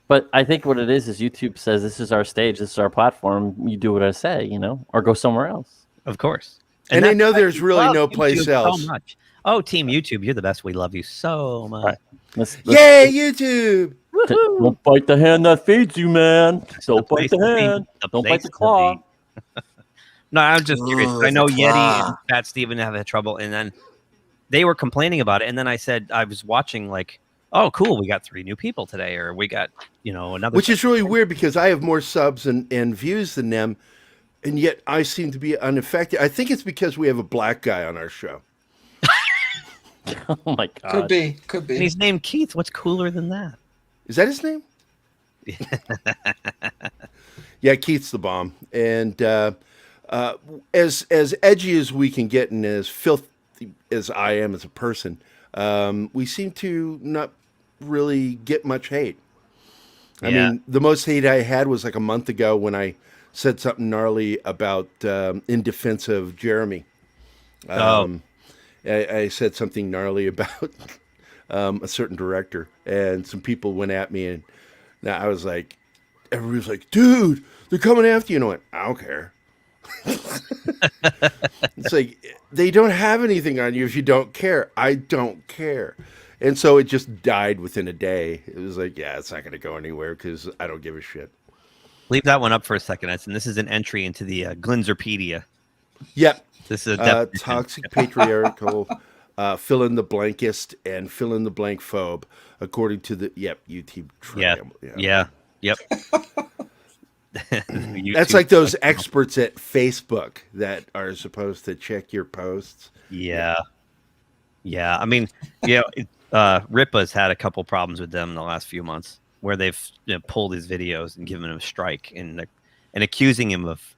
But I think what it is YouTube says, this is our stage, this is our platform. You do what I say, or go somewhere else. Of course. And I know there's really no place else. So much. Oh, Team YouTube, you're the best. We love you so much. Right. Yay, YouTube! Don't bite the hand that feeds you, man. Don't bite the hand. Don't bite the claw. No, I'm just curious. I know Yeti and Fat Steven have had trouble, and then they were complaining about it. And then I said, I was watching oh, cool, we got 3 new people today, or we got, another. Which is really weird because I have more subs and views than them, and yet I seem to be unaffected. I think it's because we have a black guy on our show. Oh my God. Could be. And he's named Keith. What's cooler than that? Is that his name? Yeah, Keith's the bomb. And as edgy as we can get and as filthy as I am as a person, we seem to not really get much hate. I mean, the most hate I had was like a month ago when I said something gnarly about in defense of Jeremy. I said something gnarly about a certain director, and some people went at me, and now I was like, everybody was like, dude, they're coming after you. And I went, I don't care. It's like, they don't have anything on you if you don't care. I don't care. And so it just died within a day. It was like, yeah, it's not going to go anywhere because I don't give a shit. Leave that one up for a second. And this is an entry into the Glinzerpedia. Yep. This is a toxic patriarchal, fill in the blankist and fill in the blank phobe, according to the YouTube. Yeah. Yep. That's like those experts at Facebook that are supposed to check your posts. Yeah. I mean, Ripa's had a couple problems with them in the last few months where they've pulled his videos and given him a strike and accusing him of,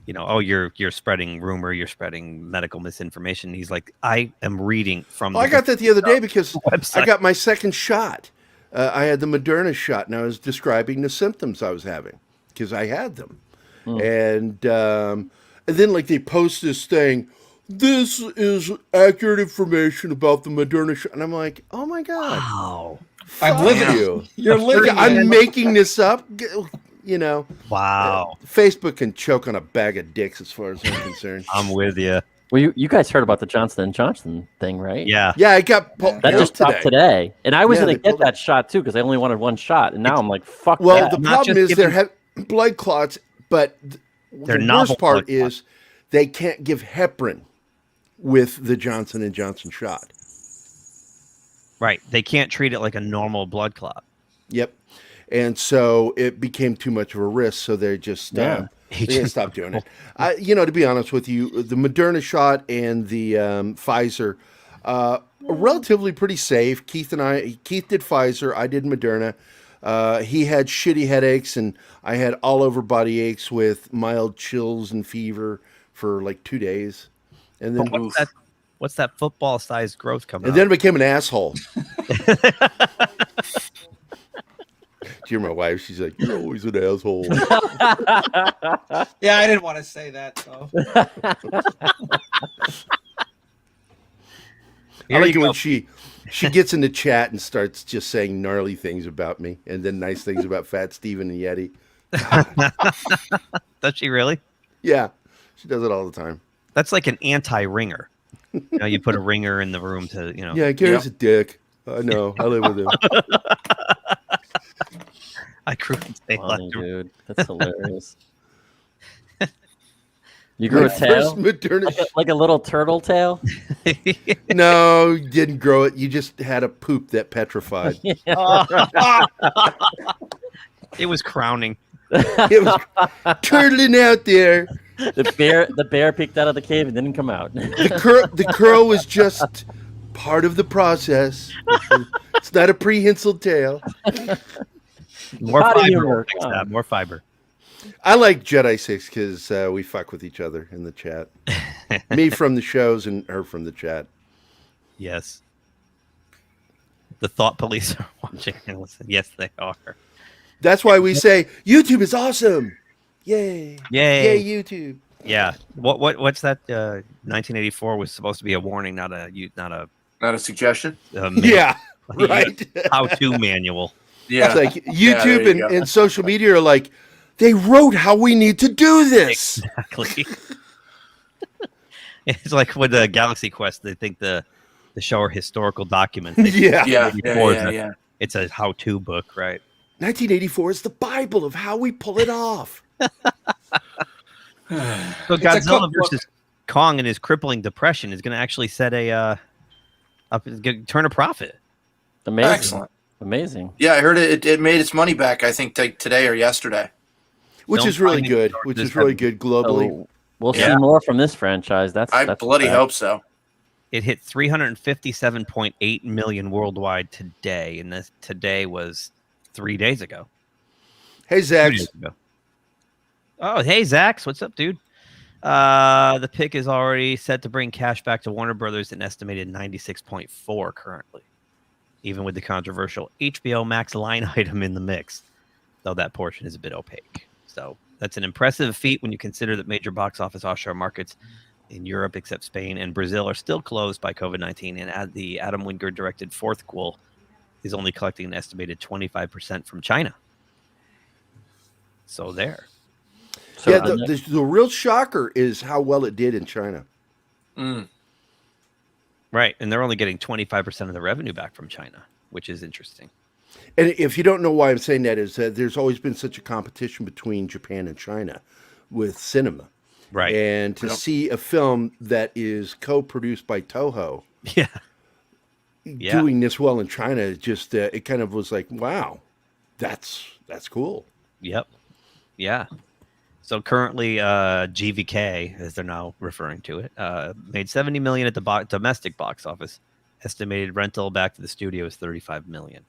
you're spreading rumor, you're spreading medical misinformation. He's like, I am reading from. I got that the other day because I got my second shot. I had the Moderna shot, and I was describing the symptoms I was having because I had them, and then like they post this thing. This is accurate information about the Moderna shot, and I'm like, oh my god, wow, I'm living you. You're living. I'm making this up. Wow. Facebook can choke on a bag of dicks as far as I'm concerned. I'm with you. Well, you guys heard about the Johnson & Johnson thing, right? Yeah. Yeah, I got pulled that just dropped today. And I was going to get pulled that shot too because I only wanted one shot. And now I'm like, fuck well, that. the problem is they have blood clots, but They're the novel worst part blood is they can't give heparin with the Johnson & Johnson shot. Right. They can't treat it like a normal blood clot. Yep. And so it became too much of a risk, so they just stopped doing it. To be honest with you, the Moderna shot and the Pfizer are relatively pretty safe. Keith did Pfizer, I did Moderna. He had shitty headaches, and I had all over body aches with mild chills and fever for like 2 days. And then what's that football-sized growth coming out? And then I became an asshole. You're my wife. She's like, you're always an asshole. Yeah, I didn't want to say that. So. I like it when she gets in the chat and starts just saying gnarly things about me and then nice things about Fat Steven and Yeti. Does she really? Yeah, she does it all the time. That's like an anti-ringer. You put a ringer in the room to, Yeah, Gary's a dick. I know. I live with him. I couldn't say Funny, dude. That's hilarious. You grew a tail? Like a little turtle tail? No, you didn't grow it. You just had a poop that petrified. It was crowning. It was turtling out there. The bear peeked out of the cave and didn't come out. The curl was just part of the process. It's not a prehensile tail. More fiber. More fiber. I like Jedi 6 because we fuck with each other in the chat. Me from the shows and her from the chat. Yes. The thought police are watching and listening. Yes, they are. That's why we say YouTube is awesome. Yay! Yay! Yay! YouTube. Yeah. What's that? 1984 was supposed to be a warning, not a suggestion. Yeah. Right. How-to manual. Yeah. It's like YouTube and social media are like, they wrote how we need to do this. Exactly. It's like with the Galaxy Quest, they think the show are historical documents. Yeah. It's a how-to book, right? 1984 is the Bible of how we pull it off. So Godzilla versus Kong and his crippling depression is going to actually set turn a profit. Amazing. Excellent. Amazing. Yeah, I heard it made its money back, I think, today or yesterday. Which is really good. Which is really good globally. So we'll see more from this franchise. I bloody hope so. It hit 357.8 million worldwide today, and this today was 3 days ago. Hey, Zach. Oh, hey, Zach. What's up, dude? The pick is already set to bring cash back to Warner Brothers, an estimated 96.4 currently, even with the controversial HBO Max line item in the mix, though that portion is a bit opaque. So that's an impressive feat when you consider that major box office offshore markets in Europe, except Spain and Brazil, are still closed by COVID-19, and the Adam Wingard-directed fourth Grohl is only collecting an estimated 25% from China. So there. So yeah, the real shocker is how well it did in China. Right, and they're only getting 25% of the revenue back from China, which is interesting. And if you don't know why I'm saying that, is that there's always been such a competition between Japan and China with cinema. Right. And to see a film that is co-produced by Toho doing this well in China, just it kind of was like, wow, that's cool. Yep. Yeah. So currently, GVK, as they're now referring to it, made $70 million at the domestic box office. Estimated rental back to the studio is $35 million.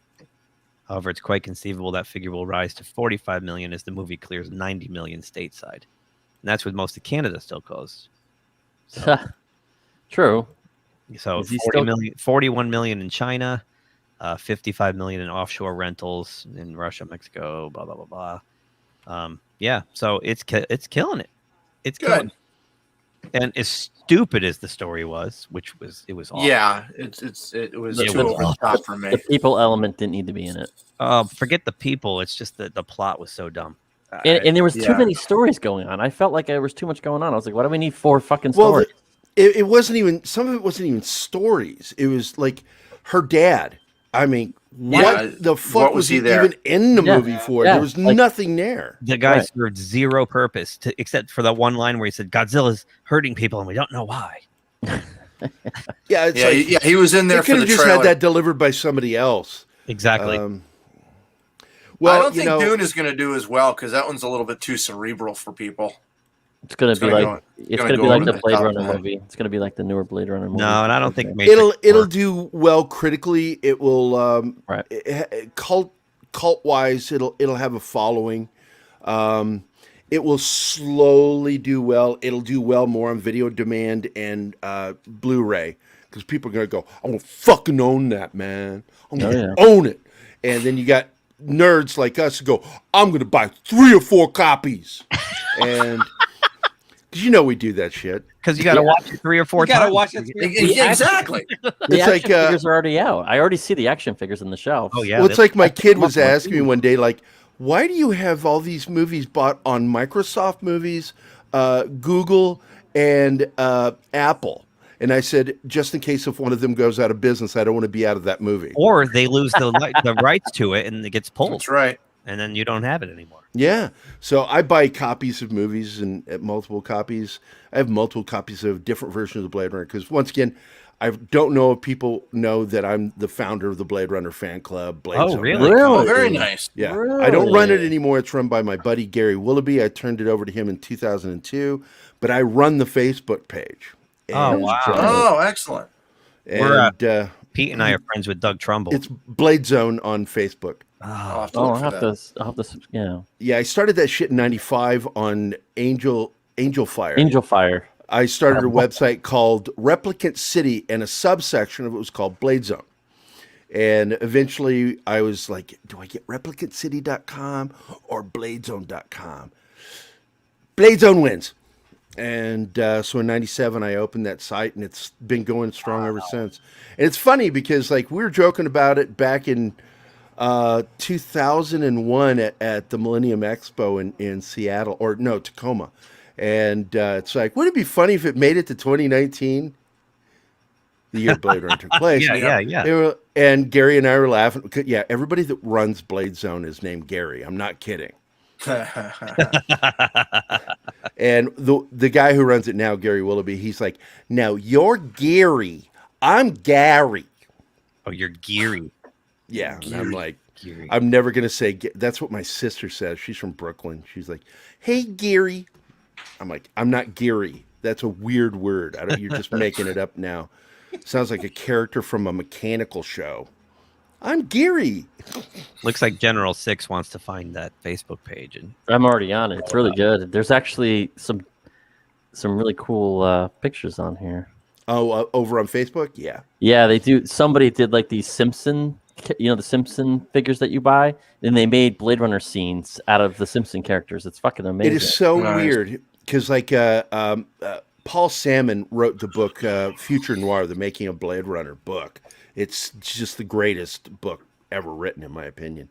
However, it's quite conceivable that figure will rise to $45 million as the movie clears $90 million stateside. And that's with most of Canada still closed. So, true. So 41 million in China, 55 million in offshore rentals in Russia, Mexico, blah, blah, blah, blah. Yeah, so it's killing it. It's Good. killing it. And as stupid as the story was, it was awful. Yeah, it was too over the top for me. The people element didn't need to be in it. Forget the people. It's just that the plot was so dumb. And there was too many stories going on. I felt like there was too much going on. I was like, why do we need 4 fucking stories? It wasn't even, some of it wasn't even stories. It was like her dad. I mean, what the fuck was he even in the movie for? There was nothing there. The guy served zero purpose except for the one line where he said, Godzilla's hurting people and we don't know why. He was in there for the trailer. They could have just had that delivered by somebody else. Exactly. Well, I don't think Dune is going to do as well because that one's a little bit too cerebral for people. It's going to be like the Blade Runner movie. It's going to be like the newer Blade Runner movie. No, and I don't think it'll do well critically. It will cult wise. It'll have a following. It will slowly do well. It'll do well more on video demand and Blu-ray because people are going to go, I'm going to fucking own that, man. I'm going to own it. And then you got nerds like us who go, I'm going to buy 3 or 4 copies. And because we do that shit. Because you got to watch it 3 or 4 times. You got to watch it. Exactly. The action figures are already out. I already see the action figures in the shelf. Oh yeah. Well, it's like my kid was asking me one day, like, why do you have all these movies bought on Microsoft Movies, Google, and Apple? And I said, just in case if one of them goes out of business, I don't want to be out of that movie. Or they lose the rights to it and it gets pulled. That's right. And then you don't have it anymore. Yeah. So I buy copies of movies and multiple copies. I have multiple copies of different versions of Blade Runner because, once again, I don't know if people know that I'm the founder of the Blade Runner fan club. Really? Oh, very nice. Yeah. Really? I don't run it anymore. It's run by my buddy Gerry Willoughby. I turned it over to him in 2002, but I run the Facebook page. Oh, wow. Oh, excellent. And Pete and I are friends with Doug Trumbull. It's Blade Zone on Facebook. I'll have to, Yeah, I started that shit in '95 on Angel Fire. Angel Fire. I started a website called Replicant City, and a subsection of it was called Blade Zone. And eventually I was like, do I get replicantkcity.com or bladezone.com? Blade Zone wins. And so in 97, I opened that site, and it's been going strong ever since. And it's funny because, like, we were joking about it back in 2001 at the Millennium Expo in Seattle, or no, Tacoma. And it's like, wouldn't it be funny if it made it to 2019? The year Blade Runner took place. Yeah. And Gerry and I were laughing. Yeah, everybody that runs Blade Zone is named Gerry. I'm not kidding. And the guy who runs it now, Gerry Willoughby, he's like, now you're Gerry, I'm Gary. Oh, you're Geary. Yeah, and I'm like, Geary. I'm never gonna say. That's what my sister says. She's from Brooklyn. She's like, hey Gary. I'm like, I'm not Geary. That's a weird word. You're just making it up now. Sounds like a character from a mechanical show. I'm Geary. Looks like General 6 wants to find that Facebook page, and I'm already on it. It's really good. There's actually some really cool pictures on here. Oh, over on Facebook? Yeah. Yeah, they do. Somebody did like these Simpson, the Simpson figures that you buy, and they made Blade Runner scenes out of the Simpson characters. It's fucking amazing. It is so weird because, like, Paul Salmon wrote the book Future Noir, The Making of Blade Runner book. It's just the greatest book ever written, in my opinion.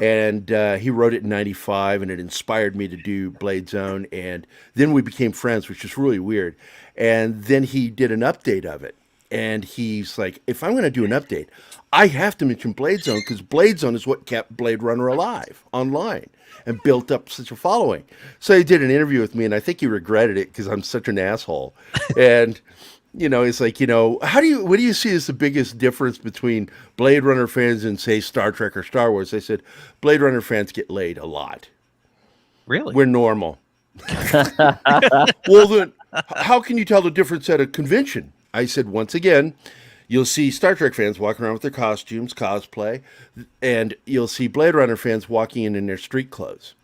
And he wrote it in 95, and it inspired me to do Blade Zone. And then we became friends, which is really weird. And then he did an update of it. And he's like, if I'm going to do an update, I have to mention Blade Zone, because Blade Zone is what kept Blade Runner alive online and built up such a following. So he did an interview with me, and I think he regretted it because I'm such an asshole. And he's like, what do you see as the biggest difference between Blade Runner fans and, say, Star Trek or Star Wars? I said, Blade Runner fans get laid a lot. Really? We're normal. Well, then, how can you tell the difference at a convention? I said, once again, you'll see Star Trek fans walking around with their costumes, cosplay, and you'll see Blade Runner fans walking in their street clothes.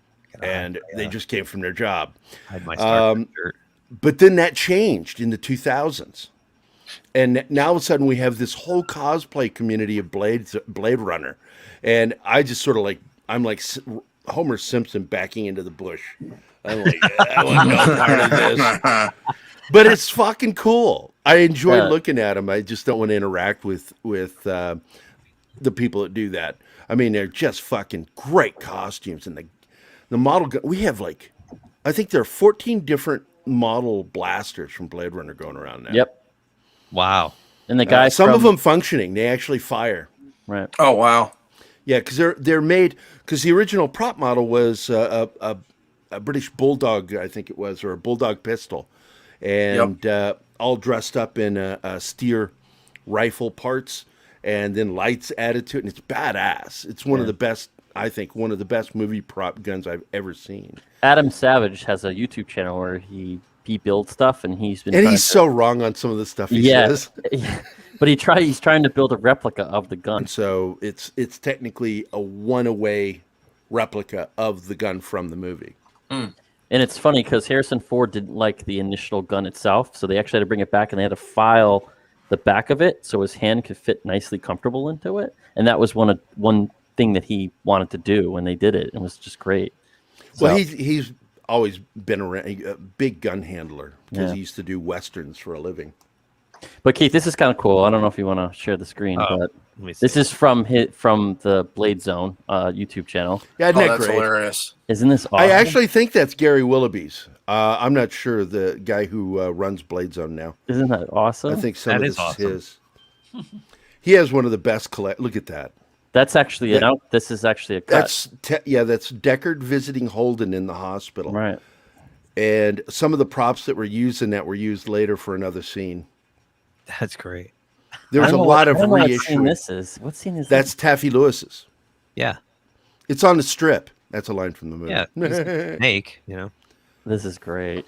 And they just came from their job. I had my Star Trek shirt. But then that changed in the 2000s. And now all of a sudden we have this whole cosplay community of Blade Runner. And I just sort of like, I'm like Homer Simpson backing into the bush. I'm like, I want no part of this. But it's fucking cool. I enjoy looking at them. I just don't want to interact with the people that do that. I mean, they're just fucking great costumes. And the model, we have like, I think there are 14 different model blasters from Blade Runner going around now. Yep. Wow. And the guys, some of them functioning, they actually fire. Right. Oh wow. Yeah, because they're made, because the original prop model was a British Bulldog, I think it was, or a Bulldog pistol, and all dressed up in a steer rifle parts, and then lights added to it, and it's badass. It's one of the best, I think, one of the best movie prop guns I've ever seen. Adam Savage has a YouTube channel where he builds stuff, and he's been. And he's so wrong on some of the stuff he says. But he's trying to build a replica of the gun. So it's technically a one-away replica of the gun from the movie. And it's funny because Harrison Ford didn't like the initial gun itself, so they actually had to bring it back, and they had to file the back of it so his hand could fit nicely comfortable into it. And that was one thing that he wanted to do when they did it. It was just great. Well, he's always been a big gun handler because he used to do westerns for a living. But Keith, this is kind of cool. I don't know if you want to share the screen, but this is from the Blade Zone YouTube channel. Yeah, isn't that that's great? hilarious. Isn't this awesome? I actually think that's Gary Willoughby's. I'm not sure, the guy who runs Blade Zone now. Isn't that awesome? I think some That of is this awesome. is his. He has one of the best look at that. That's actually this is actually a cut. That's Deckard visiting Holden in the hospital. Right. And some of the props that were used in that were used later for another scene. That's great. There was a lot of What reissue. scene this is? What scene is That's Taffy Lewis's. Yeah. It's on the strip. That's a line from the movie. Yeah. Snake, This is great.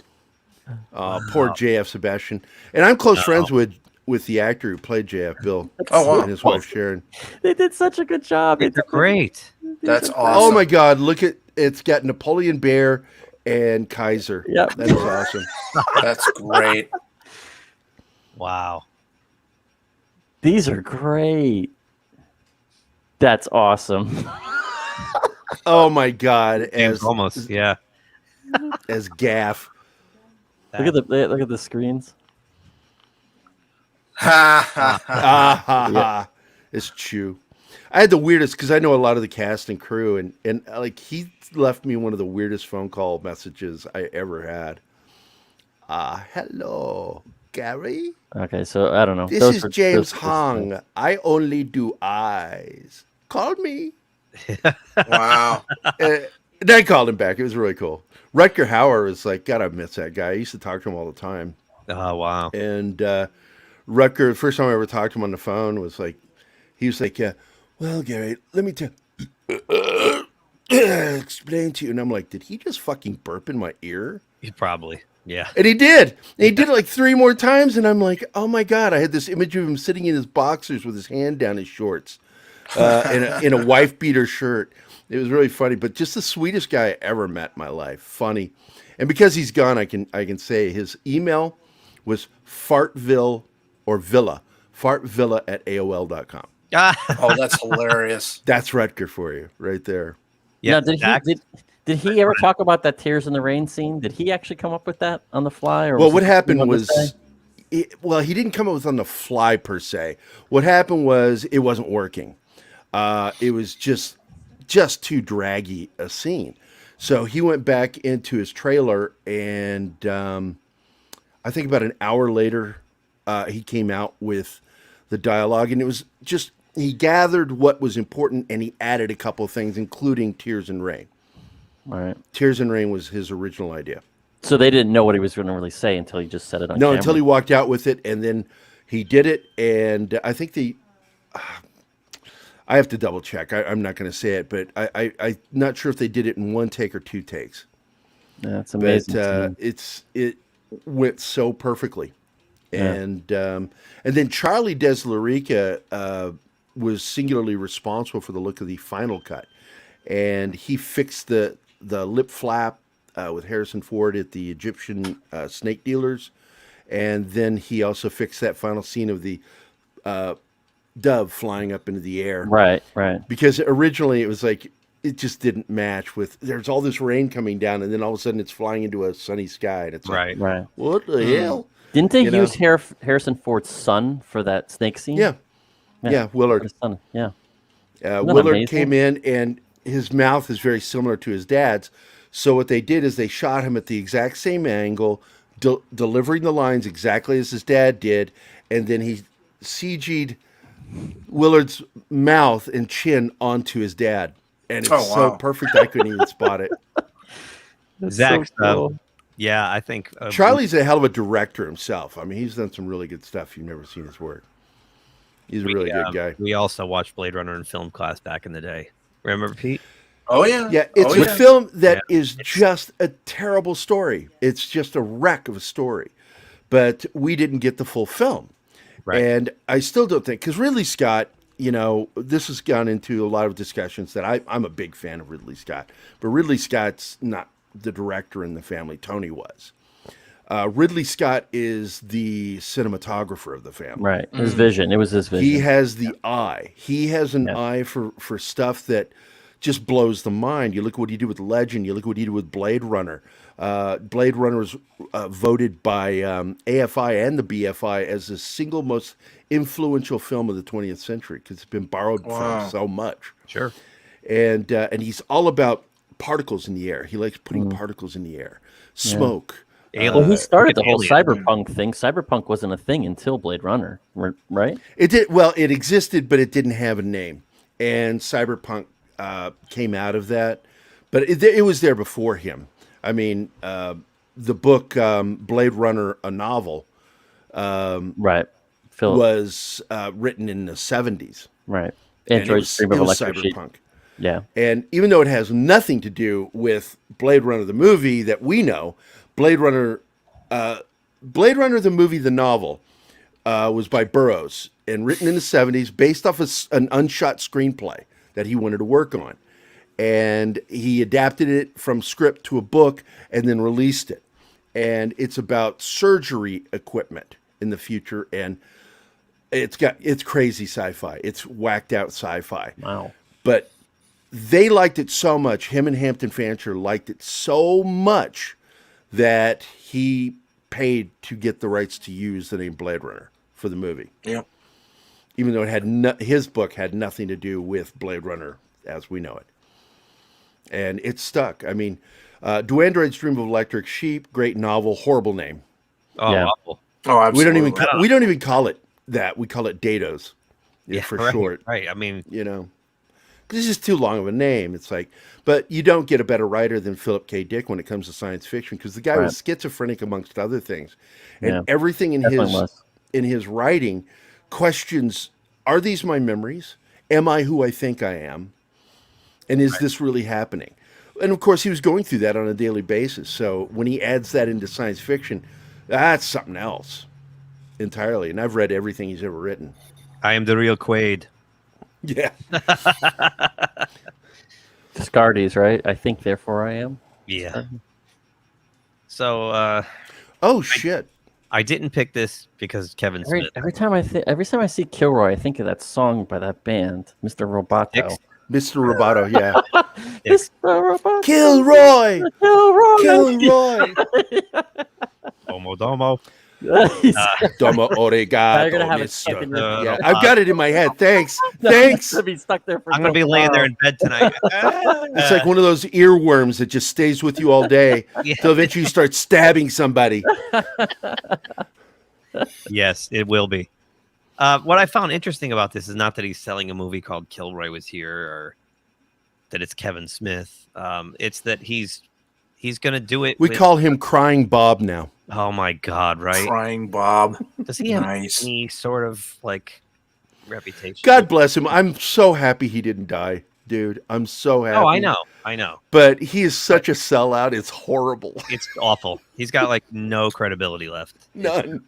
Poor JF Sebastian. And I'm close friends with the actor who played JF, Bill. And his wife Sharon. They did such a good job. They're great. That's awesome. Oh my God! Look at it's got Napoleon Bear and Kaiser. Yep. That is awesome. That's great. Wow. These are great. That's awesome. Oh my God! As almost, yeah. As Gaff. Look at the screens. Ha ha ha. It's Chew. I had the weirdest because I know a lot of the cast and crew, and like he left me one of the weirdest phone call messages I ever had. Hello, Gary. Okay, so I don't know. This is James Hong. I only do eyes. Call me. Wow. And I called him back. It was really cool. Rutger Hauer was like, God, I miss that guy. I used to talk to him all the time. Oh, wow. And Rutger, the first time I ever talked to him on the phone was like, he was like, well, Gary, let me explain to you. And I'm like, did he just fucking burp in my ear? He probably, yeah. And he did. And he did it like 3 more times. And I'm like, oh my God, I had this image of him sitting in his boxers with his hand down his shorts in a wife beater shirt. It was really funny, but just the sweetest guy I ever met in my life. Funny. And because he's gone, I can say his email was fartville at AOL.com. Oh, that's hilarious. That's Rutger for you right there. Yeah. Did he ever talk about that Tears in the Rain scene? Did he actually come up with that on the fly? Or well, what happened was, he didn't come up with on the fly per se. What happened was it wasn't working. It was just too draggy a scene. So he went back into his trailer, and I think about an hour later, he came out with the dialogue, and it was just, he gathered what was important, and he added a couple of things, including Tears and Rain. All right. Tears and Rain was his original idea. So they didn't know what he was going to really say until he just said it on camera. Until he walked out with it, and then he did it, and I think I have to double check. I'm not going to say it, but I'm not sure if they did it in 1 take or 2 takes. That's amazing. But it went so perfectly. And then Charlie Deslarica was singularly responsible for the look of the final cut, and he fixed the lip flap with Harrison Ford at the Egyptian snake dealers, and then he also fixed that final scene of the dove flying up into the air. Right. Because originally it was like it just didn't match with. There's all this rain coming down, and then all of a sudden it's flying into a sunny sky, and it's like, what the hell? Didn't they use Harrison Ford's son for that snake scene? Yeah, Willard. Son. Yeah. Willard came in, and his mouth is very similar to his dad's. So what they did is they shot him at the exact same angle, delivering the lines exactly as his dad did, and then he CG'd Willard's mouth and chin onto his dad. And it's so perfect I couldn't even spot it. Zach, yeah, I think Charlie's a hell of a director himself. I mean, he's done some really good stuff. You've never seen his work. He's a really good guy. We also watched Blade Runner in film class back in the day. Remember, Pete? Oh, yeah. Yeah, it's a film that is just a terrible story. It's just a wreck of a story. But we didn't get the full film. Right. And I still don't think, because Ridley Scott, you know, this has gone into a lot of discussions that I'm a big fan of Ridley Scott. But Ridley Scott's not the director in the family. Tony was. Ridley Scott is the cinematographer of the family. Right. His vision. It was his vision. He has the eye. He has an eye for stuff that just blows the mind. You look at what he did with Legend. You look at what he did with Blade Runner. Blade Runner was voted by AFI and the BFI as the single most influential film of the 20th century because it's been borrowed from so much. Sure. And he's all about particles in the air. He likes putting particles in the air. Smoke. Well, he started the whole cyberpunk thing. Cyberpunk wasn't a thing until Blade Runner, right? It did. Well, it existed, but it didn't have a name. And cyberpunk came out of that. But it was there before him. I mean, the book Blade Runner, a novel, was written in the 70s. Right. Android's Dream of Electric cyberpunk. Yeah. And even though it has nothing to do with Blade Runner, the movie that we know, Blade Runner, the movie, the novel, was by Burroughs and written in the 70s based off an unshot screenplay that he wanted to work on. And he adapted it from script to a book and then released it. And it's about surgery equipment in the future. And it's crazy sci-fi. It's whacked out sci-fi. Wow. But they liked it so much. Him and Hampton Fancher liked it so much that he paid to get the rights to use the name Blade Runner for the movie. Yeah. Even though it had his book had nothing to do with Blade Runner as we know it. And it stuck. I mean, Do Androids Dream of Electric Sheep? Great novel, horrible name. Oh, yeah. Awful. Oh, absolutely. We don't even call it that. We call it Dados, for short. Right. I mean, you know, because it's just too long of a name. It's like, but you don't get a better writer than Philip K. Dick when it comes to science fiction because the guy was schizophrenic amongst other things, and everything in his writing questions: are these my memories? Am I who I think I am? And is this really happening? And of course, he was going through that on a daily basis. So when he adds that into science fiction, that's something else entirely. And I've read everything he's ever written. I am the real Quaid. Yeah. Scardy's, right? I think, therefore I am. Yeah. So, shit. I didn't pick this because Kevin Smith. Every time I see Kilroy, I think of that song by that band, Mr. Roboto. Mr. Roboto, yeah. Mr. Roboto. Kilroy! Kilroy! Domo Domo. Domo Oregato. Yeah, I've got it in my head. Thanks. Thanks. I'm gonna be stuck there I'm going to be laying there in bed tonight. It's like one of those earworms that just stays with you all day till eventually you start stabbing somebody. Yes, it will be. What I found interesting about this is not that he's selling a movie called Kilroy Was Here or that it's Kevin Smith. It's that he's going to do it. We call him Crying Bob now. Oh my God! Right, Crying Bob. Does he have any sort of like reputation? God bless him. I'm so happy he didn't die, dude. I'm so happy. Oh, I know. I know. But he is such a sellout. It's horrible. It's awful. He's got like no credibility left. None.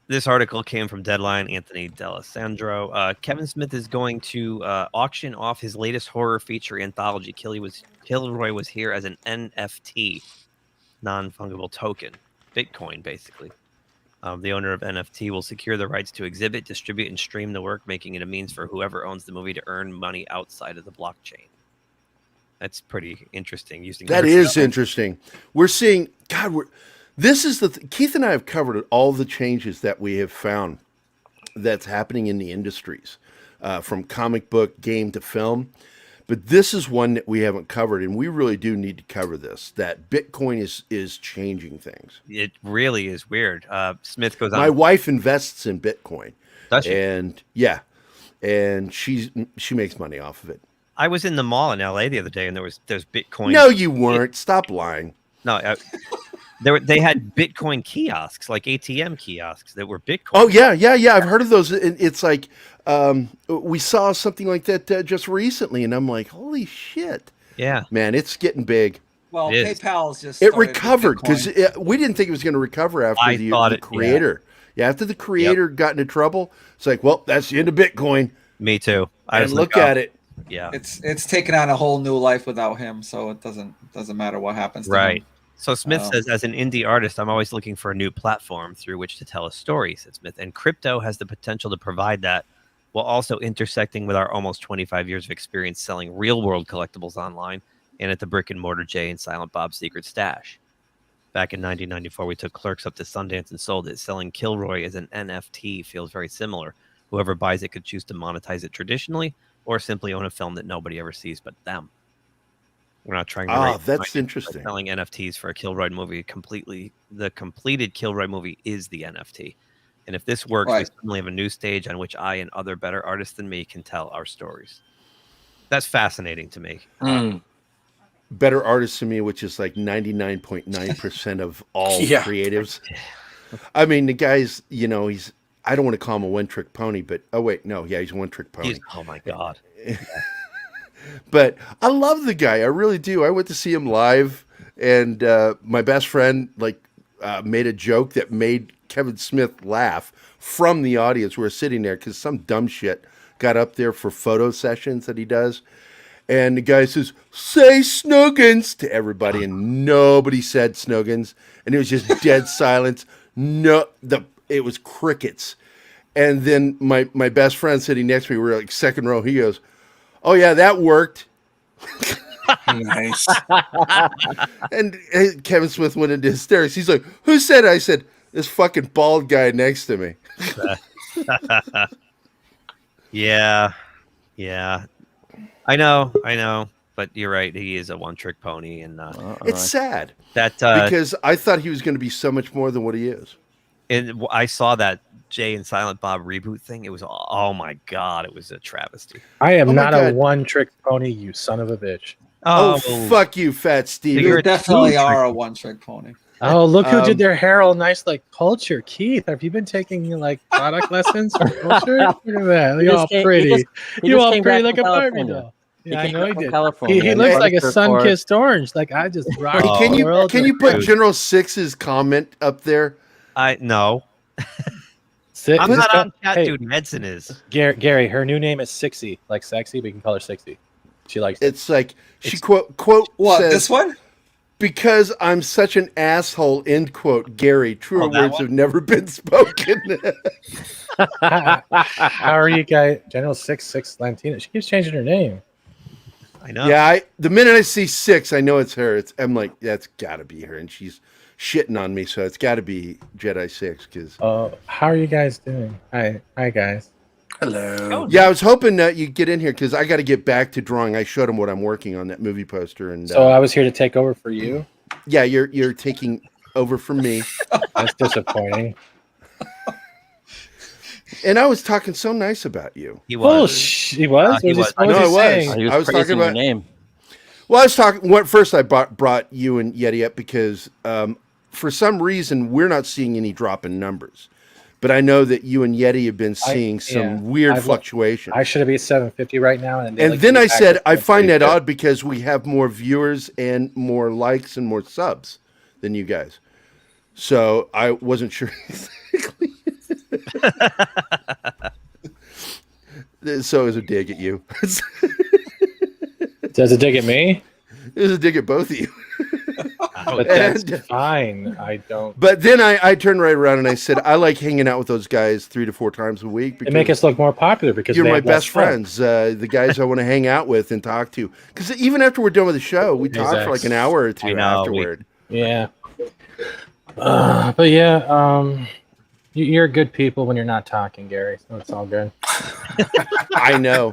This article came from Deadline, Anthony D'Alessandro. Kevin Smith is going to auction off his latest horror feature anthology. Kilroy was here as an NFT, non-fungible token, Bitcoin, basically. The owner of NFT will secure the rights to exhibit, distribute, and stream the work, making it a means for whoever owns the movie to earn money outside of the blockchain. That's pretty interesting. That is interesting. We're seeing, this is Keith and I have covered all the changes that we have found that's happening in the industries, from comic book, game to film. But this is one that we haven't covered, and we really do need to cover this, that Bitcoin is changing things. It really is weird. Smith goes on. My wife invests in Bitcoin. Does she? And yeah, and she makes money off of it. I was in the mall in LA the other day, and there's Bitcoin. No, you weren't. Stop lying. No, they had Bitcoin kiosks, like ATM kiosks that were Bitcoin. Oh yeah. I've heard of those. It's like we saw something like that just recently, and I'm like, holy shit! Yeah, man, it's getting big. Well, PayPal's just recovered because we didn't think it was going to recover after the creator. Yeah, after the creator got into trouble, it's like, well, that's the end of Bitcoin. Me too. And look at it. Yeah, it's taken on a whole new life without him, so it doesn't matter what happens to him. So Smith says, as an indie artist, I'm always looking for a new platform through which to tell a story, said Smith. And crypto has the potential to provide that, while also intersecting with our almost 25 years of experience selling real-world collectibles online and at the brick-and-mortar Jay and Silent Bob's Secret Stash. Back in 1994, we took Clerks up to Sundance and sold it. Selling Kilroy as an NFT feels very similar. Whoever buys it could choose to monetize it traditionally or simply own a film that nobody ever sees but them. We're not trying to that's interesting. Selling NFTs for a Kilroy movie completely. The completed Kilroy movie is the NFT. And if this works, we suddenly have a new stage on which I and other better artists than me can tell our stories. That's fascinating to me. Better artists than me, which is like 99.9% of all creatives. I mean, the guy's, I don't want to call him a one-trick pony, but he's a one-trick pony. Oh my God. But I love the guy. I really do. I went to see him live, and my best friend made a joke that made Kevin Smith laugh from the audience. We were sitting there because some dumb shit got up there for photo sessions that he does. And the guy says, "Say Snuggins" to everybody, and nobody said Snuggins. And it was just dead silence. It was crickets. And then my best friend sitting next to me, we were like second row, he goes, "Oh yeah, that worked." Nice. And Kevin Smith went into hysterics. He's like, "Who said it?" I said, "This fucking bald guy next to me." Yeah. I know, but you're right. He is a one-trick pony, and it's sad that because I thought he was going to be so much more than what he is. And I saw that Jay and Silent Bob reboot thing. It was, oh my God, it was a travesty. I am not a one-trick pony, you son of a bitch. Oh, fuck you, Fat Steve. You definitely are a one-trick pony. Oh, look who did their hair all nice, like culture. Keith, have you been taking product lessons for culture? Look at that. You're all pretty. You're all pretty like a Barbie doll. Yeah, I know he did. He looks like a sun-kissed orange. Like I just rock. Can you put General Six's comment up there? No. I'm not on chat, dude. Medicine is. Gerry, her new name is Sixy, like sexy, but you can call her Sixy. She likes it. It's like she quote what says, this one? "Because I'm such an asshole," end quote. Gary, truer words have never been spoken. How are you guys? General 6 Lantina. She keeps changing her name. I know. Yeah, the minute I see 6, I know it's her. I'm like, that's got to be her, and she's shitting on me, so it's got to be Jedi 6. Because how are you guys doing? Hi guys. Hello. Yeah, I was hoping that you get in here because I got to get back to drawing. I showed him what I'm working on, that movie poster, and so I was here to take over for you. Yeah, you're taking over for me. That's disappointing. And I was talking so nice about you. He was. He was. I was talking about your name. Well, I was talking. First, I brought you and Yeti up because for some reason we're not seeing any drop in numbers. but I know that you and Yeti have been seeing some weird fluctuation. I should be at 750 right now, and then I said I find that odd because we have more viewers and more likes and more subs than you guys. So I wasn't sure exactly. So it was a dig at you. Does it dig at me? It was a dig at both of you. But that's fine. I don't. But then I turned right around and I said, I like hanging out with those guys 3 to 4 times a week. They make us look more popular because you're they my have less best friends, the guys I want to hang out with and talk to. Because even after we're done with the show, we talk for like an hour or two afterward. Yeah. But yeah, you're good people when you're not talking, Gary. So it's all good. I know.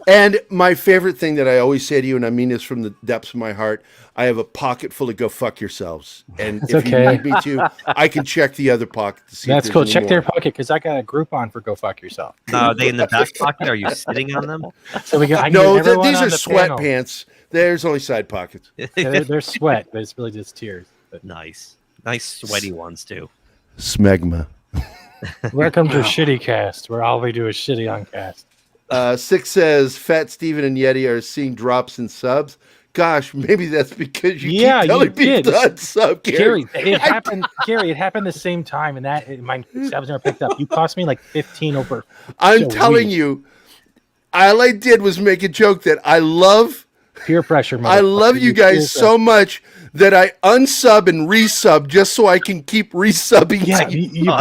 And my favorite thing that I always say to you, and I mean this from the depths of my heart, I have a pocket full of go fuck yourselves. And That's if okay. you need me to, I can check the other pocket to see That's if cool. there's Check any their more. pocket because I got a Groupon for go fuck yourself. Are they in the back pocket? Are you sitting on them? So we got. I No, need everyone these on are the panel. sweatpants. There's only side pockets. Yeah, they're sweat, but it's really just tears. But. Nice sweaty ones too. Smegma. Welcome to Shitty Cast, where all we do is shitty on cast. 6 says Fat Steven and Yeti are seeing drops in subs. Gosh, maybe that's because you keep telling me to unsub, Gary. It happened. Gary, it happened the same time, and my subs never picked up. You cost me like 15 over. I'm telling you, all I did was make a joke that I love peer pressure. I love you guys so much that I unsub and resub just so I can keep resubbing. Yeah,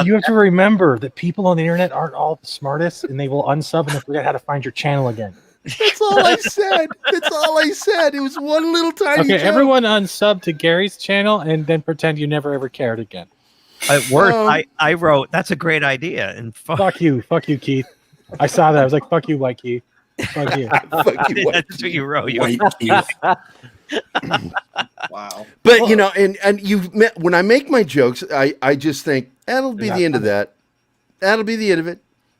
you have to remember that people on the internet aren't all the smartest, and they will unsub and forget how to find your channel again. That's all I said. That's all I said. It was one little tiny Okay, joke. everyone unsub to Gary's channel and then pretend you never ever cared again. At work, I wrote, that's a great idea. And fuck you, Keith. I saw that. I was like, fuck you, White Keith. Fuck you. Fuck you, White That's what you wrote. White Keith. Wow. But you know, and when I make my jokes, I just think that'll be the end of that. That'll be the end of it.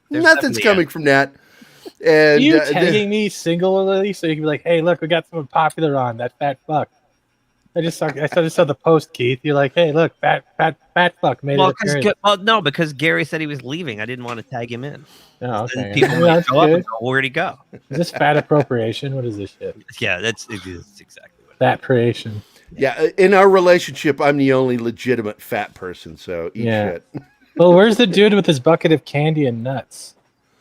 Nothing's coming from that. And you tagging me singularly so you can be like, hey, look, we got someone popular on that fat fuck. I just saw the post, Keith. You're like, hey, look, fat fuck made it. Because Gary said he was leaving. I didn't want to tag him in. Oh, okay. People might show up and go, where'd he go? Is this fat appropriation? What is this shit? Yeah, that's exactly what fat creation. Yeah, in our relationship, I'm the only legitimate fat person, so eat shit. Well, where's the dude with his bucket of candy and nuts?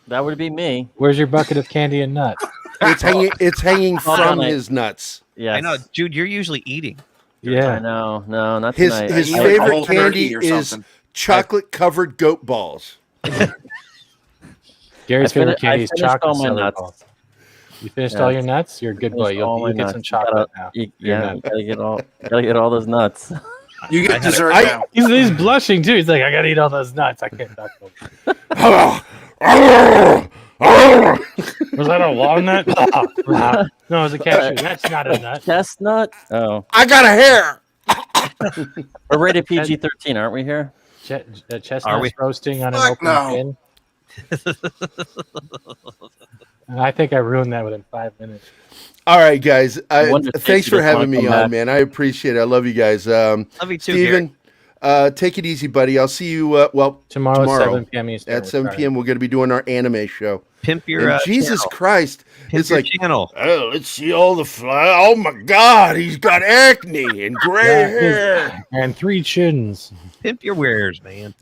That would be me. Where's your bucket of candy and nuts? It's hanging from his nuts. Yeah, I know, Jude. You're usually eating. Yeah, I know. No, not his tonight. his favorite candy is chocolate covered goat balls. Gary's favorite candy is chocolate all my celery nuts. balls. You finished all your nuts? You're a good boy. You'll get some chocolate now. You gotta get all those nuts. You get dessert now. He's blushing too. He's like, I gotta eat all those nuts. I can't talk to him. Was that a walnut? No, it was a cashew. That's not a nut. Chestnut? Oh. I got a hair. We're rated PG-13, aren't we here? Chestnuts roasting on an open tin. And I think I ruined that within 5 minutes. All right, guys. Wonder Thanks for having me on, man. I appreciate it. I love you guys. Love you too, Steven, take it easy, buddy. I'll see you tomorrow at 7 p.m. Eastern. At 7 p.m. We're going to be doing our anime show. Pimp your Jesus channel. Christ. Pimp it's your like, channel. Oh, let's see all the fly. Oh, my God. He's got acne and gray hair. And 3 chins. Pimp your wares, man.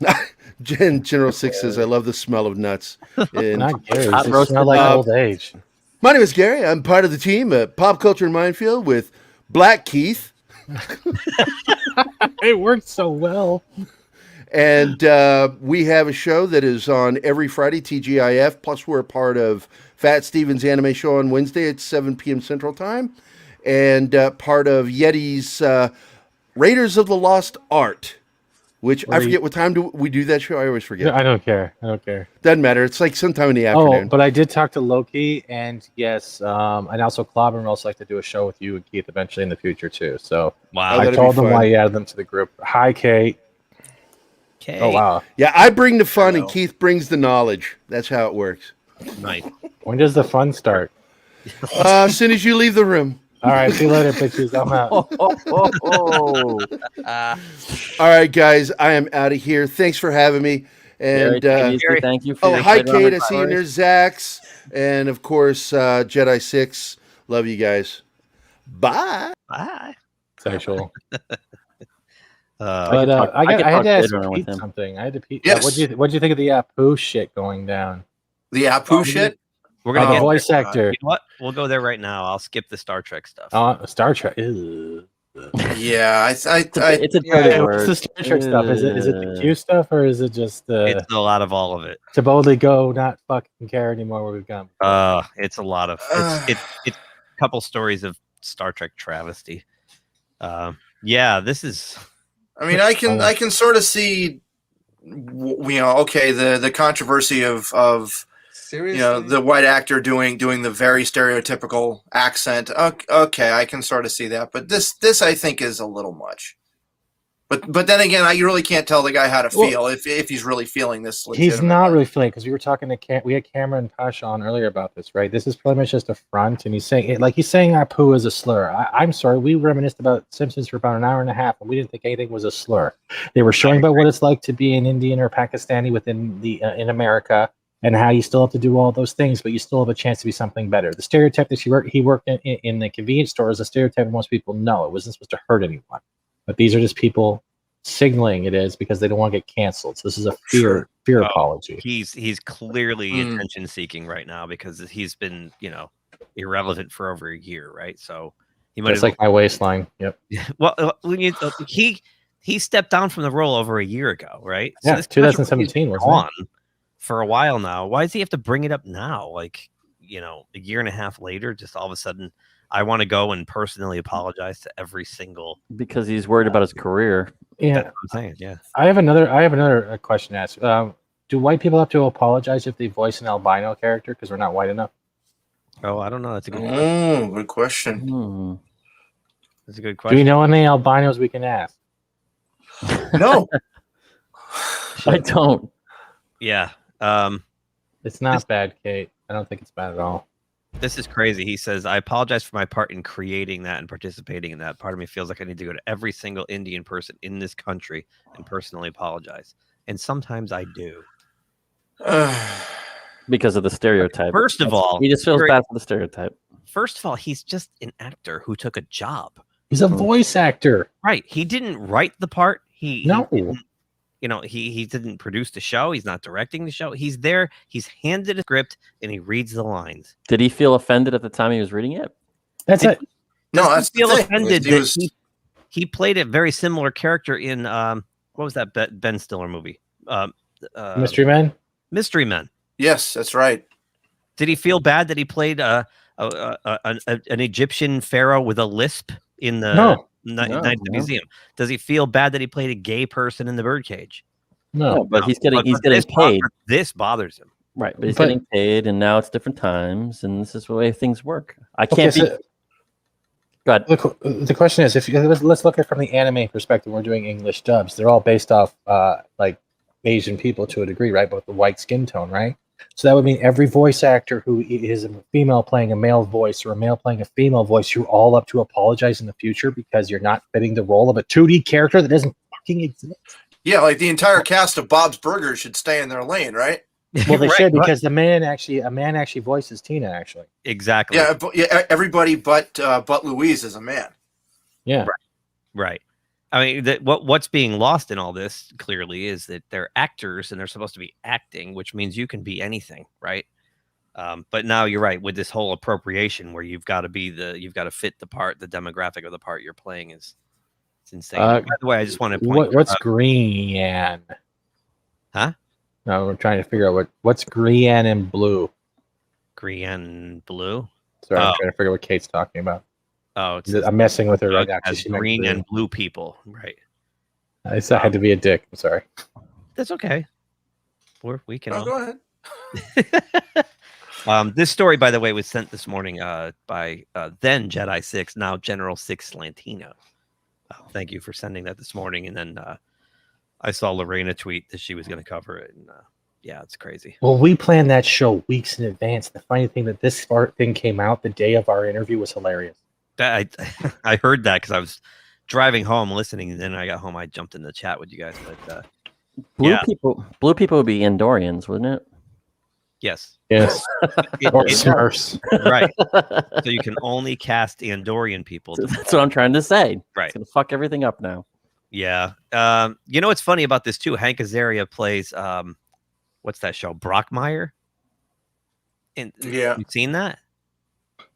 General 6 says, I love the smell of nuts. And, Not Gary. They smell like old age. My name is Gary. I'm part of the team at Pop Culture and Minefield with Black Keith. It worked so well. And we have a show that is on every Friday, TGIF. Plus, we're a part of Fat Steven's anime show on Wednesday at 7 p.m. Central Time. And part of Yeti's Raiders of the Lost Art, which I forget what time do we do that show. I always forget. I don't care. Doesn't matter. It's like sometime in the afternoon. Oh, but I did talk to Loki, and yes, and also Clobber would also like to do a show with you and Keith eventually in the future too. So wow, I told them why you added them to the group. Hi, Kate. Okay. Oh wow. Yeah, I bring the fun and Keith brings the knowledge. That's how it works. Nice. When does the fun start? As soon as you leave the room. All right, see you later, bitches. I'm out. All right, guys, I am out of here. Thanks for having me. And Gerry, thank you for oh, your hi, Blade Runner Kate. I see you stories. there, Zax. And of course, Jedi 6. Love you guys. Bye. Bye. Sexual. I But I had to ask Blade Runner with Pete him. something. I had to Pete. Yes. What'd you think of the Apu shit going down? The Apu shit? We're gonna the get voice there. actor. You know what? We'll go there right now. I'll skip the Star Trek stuff. Star Trek. Ew. Yeah, It's a dirty word. What's the Star Trek stuff? Is it the Q stuff or is it just It's a lot of all of it. to boldly go, not fucking care anymore where we've gone? It's a lot of it's a couple stories of Star Trek travesty. Yeah, this is. I mean, I can sort of see, okay, the controversy of Seriously? the white actor doing the very stereotypical accent. Okay, I can sort of see that, but this I think is a little much. But then again, I really can't tell the guy how to feel if he's really feeling this. He's not really feeling because we were talking to we had Cameron and Tasha on earlier about this, right? This is pretty much just a front, and he's saying Apu is a slur. I'm sorry, we reminisced about Simpsons for about an hour and a half, and we didn't think anything was a slur. They were showing about what it's like to be an Indian or Pakistani within in America, and how you still have to do all those things, but you still have a chance to be something better. The stereotype that he worked in the convenience store is a stereotype most people know. It wasn't supposed to hurt anyone. But these are just people signaling it is because they don't want to get canceled. So this is a fear apology. He's clearly attention seeking right now because he's been, irrelevant for over a year, right? So he might It's like my waistline. Yep. Well, when he stepped down from the role over a year ago, right? Yeah, this 2017 wasn't on for a while now. Why does he have to bring it up now? Like, a year and a half later, just all of a sudden, I want to go and personally apologize to every single because he's worried about his career. Yeah, that's what I'm saying. Yeah, I have another question to ask. Do white people have to apologize if they voice an albino character because we're not white enough? Oh, I don't know. That's a good question. Good question. That's a good Do question. we know any albinos we can ask? No, I don't. Yeah, it's not bad, Kate. I don't think it's bad at all. This is crazy. He says, I apologize for my part in creating that and participating in that. Part of me feels like I need to go to every single Indian person in this country and personally apologize. And sometimes I do. Because of the stereotype. First of all, he just feels bad for the stereotype. First of all, he's just an actor who took a job. He's a voice actor. Right. He didn't write the part. He didn't produce the show. He's not directing the show. He's there. He's handed a script and he reads the lines. Did he feel offended at the time he was reading it? That's it. No, that's feel the thing. offended that he played a very similar character in what was that Ben Stiller movie? Mystery Men. Mystery Men. Yes, that's right. Did he feel bad that he played an Egyptian pharaoh with a lisp in the Night at the Museum? Does he feel bad that he played a gay person in the Birdcage? No, but he's getting paid. This bothers him. Right, but he's getting paid, and now it's different times, and this is the way things work. I can't be. Go ahead. The question is, let's look at it from the anime perspective. We're doing English dubs. They're all based off like Asian people to a degree, right? But the white skin tone, right? So that would mean every voice actor who is a female playing a male voice or a male playing a female voice, you're all up to apologize in the future because you're not fitting the role of a 2D character that doesn't fucking exist. Yeah, like the entire cast of Bob's Burgers should stay in their lane, right? Well, they should because a man actually voices Tina. Actually, exactly. Yeah, everybody but Louise is a man. Yeah, right. I mean, what's being lost in all this clearly is that they're actors and they're supposed to be acting, which means you can be anything, right? But now you're right with this whole appropriation where you've got to fit the part, the demographic of the part you're playing it's insane. By the way, I just want to point what's green? Huh? No, we're trying to figure out what's green and blue. Green and blue. Sorry, I'm trying to figure out what Kate's talking about. Oh, I'm messing with her right now. As green and blue people, right? I had to be a dick. I'm sorry. That's okay. We can. Go ahead. This story, by the way, was sent this morning by then Jedi 6, now General 6 Slantino. Thank you for sending that this morning. And then I saw Lorena tweet that she was going to cover it. And yeah, it's crazy. Well, we planned that show weeks in advance. The funny thing that this thing came out the day of our interview was hilarious. I heard that because I was driving home listening, and then I got home. I jumped in the chat with you guys, but Blue people would be Andorians, wouldn't it? Yes. Yes. Or Smurfs. Right. So you can only cast Andorian people. That's what I'm trying to say. Right. It's gonna fuck everything up now. Yeah. You know what's funny about this too? Hank Azaria plays what's that show? Brockmire. Yeah. You've seen that?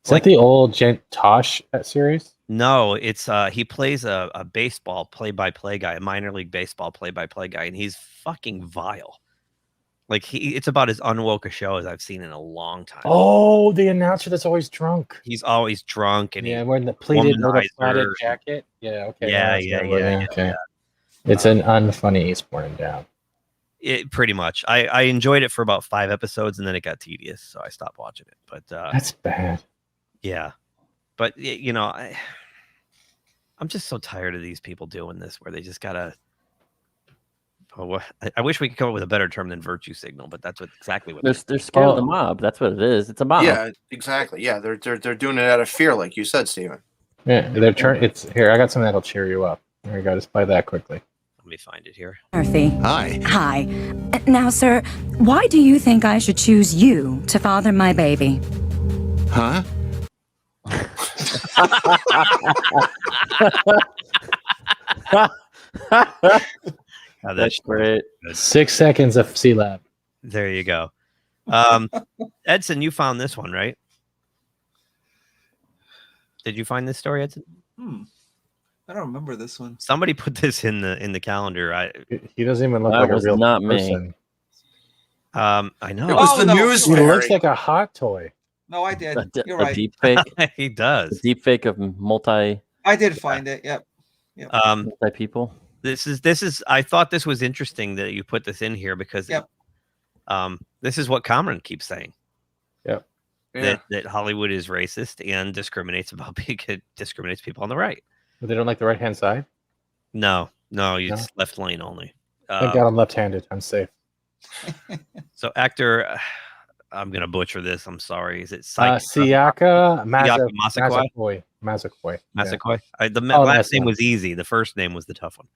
Is that the old Tosh series? No, it's he plays a baseball play-by-play guy, a minor league baseball play-by-play guy, and he's fucking vile. Like it's about as unwoke a show as I've seen in a long time. Oh, the announcer that's always drunk. He's always drunk, and yeah, wearing the pleated womanizer. platted jacket. Yeah, okay. Yeah. Okay. It's an unfunny Eastbourne down. It pretty much. I enjoyed it for about 5 episodes, and then it got tedious, so I stopped watching it. But that's bad. Yeah, but you know, I'm just so tired of these people doing this, where they just gotta. Oh, I wish we could come up with a better term than virtue signal, but that's exactly what they're scared of the mob. That's what it is. It's a mob. Yeah, exactly. Yeah, they're doing it out of fear, like you said, Steven. Yeah, it's here. I got something that'll cheer you up. Here you go. Just play that quickly. Let me find it here. Murphy. Hi. Hi. Now, sir, why do you think I should choose you to father my baby? Huh? Oh, that's great. 6 seconds of C-Lab. There you go. Edson, you found this one, right? Did you find this story, Edson? I don't remember this one. Somebody put this in the calendar. He doesn't even look That like a was real not person. me. I know. It was the news. He looks like a hot toy. No, I did. You're A right. deep fake. He does. A deep fake of multi I did find it. Yep. multi people. This is. I thought this was interesting that you put this in here because this is what Cameron keeps saying. Yep. That Hollywood is racist and discriminates people on the right. But they don't like the right hand side. No, it's left lane only. Thank God I'm left-handed. I'm safe. So actor, I'm gonna butcher this. I'm sorry. Is it Siaka Massaquoi? Massaquoi. The Oh, last name nice. was easy. The first name was the tough one.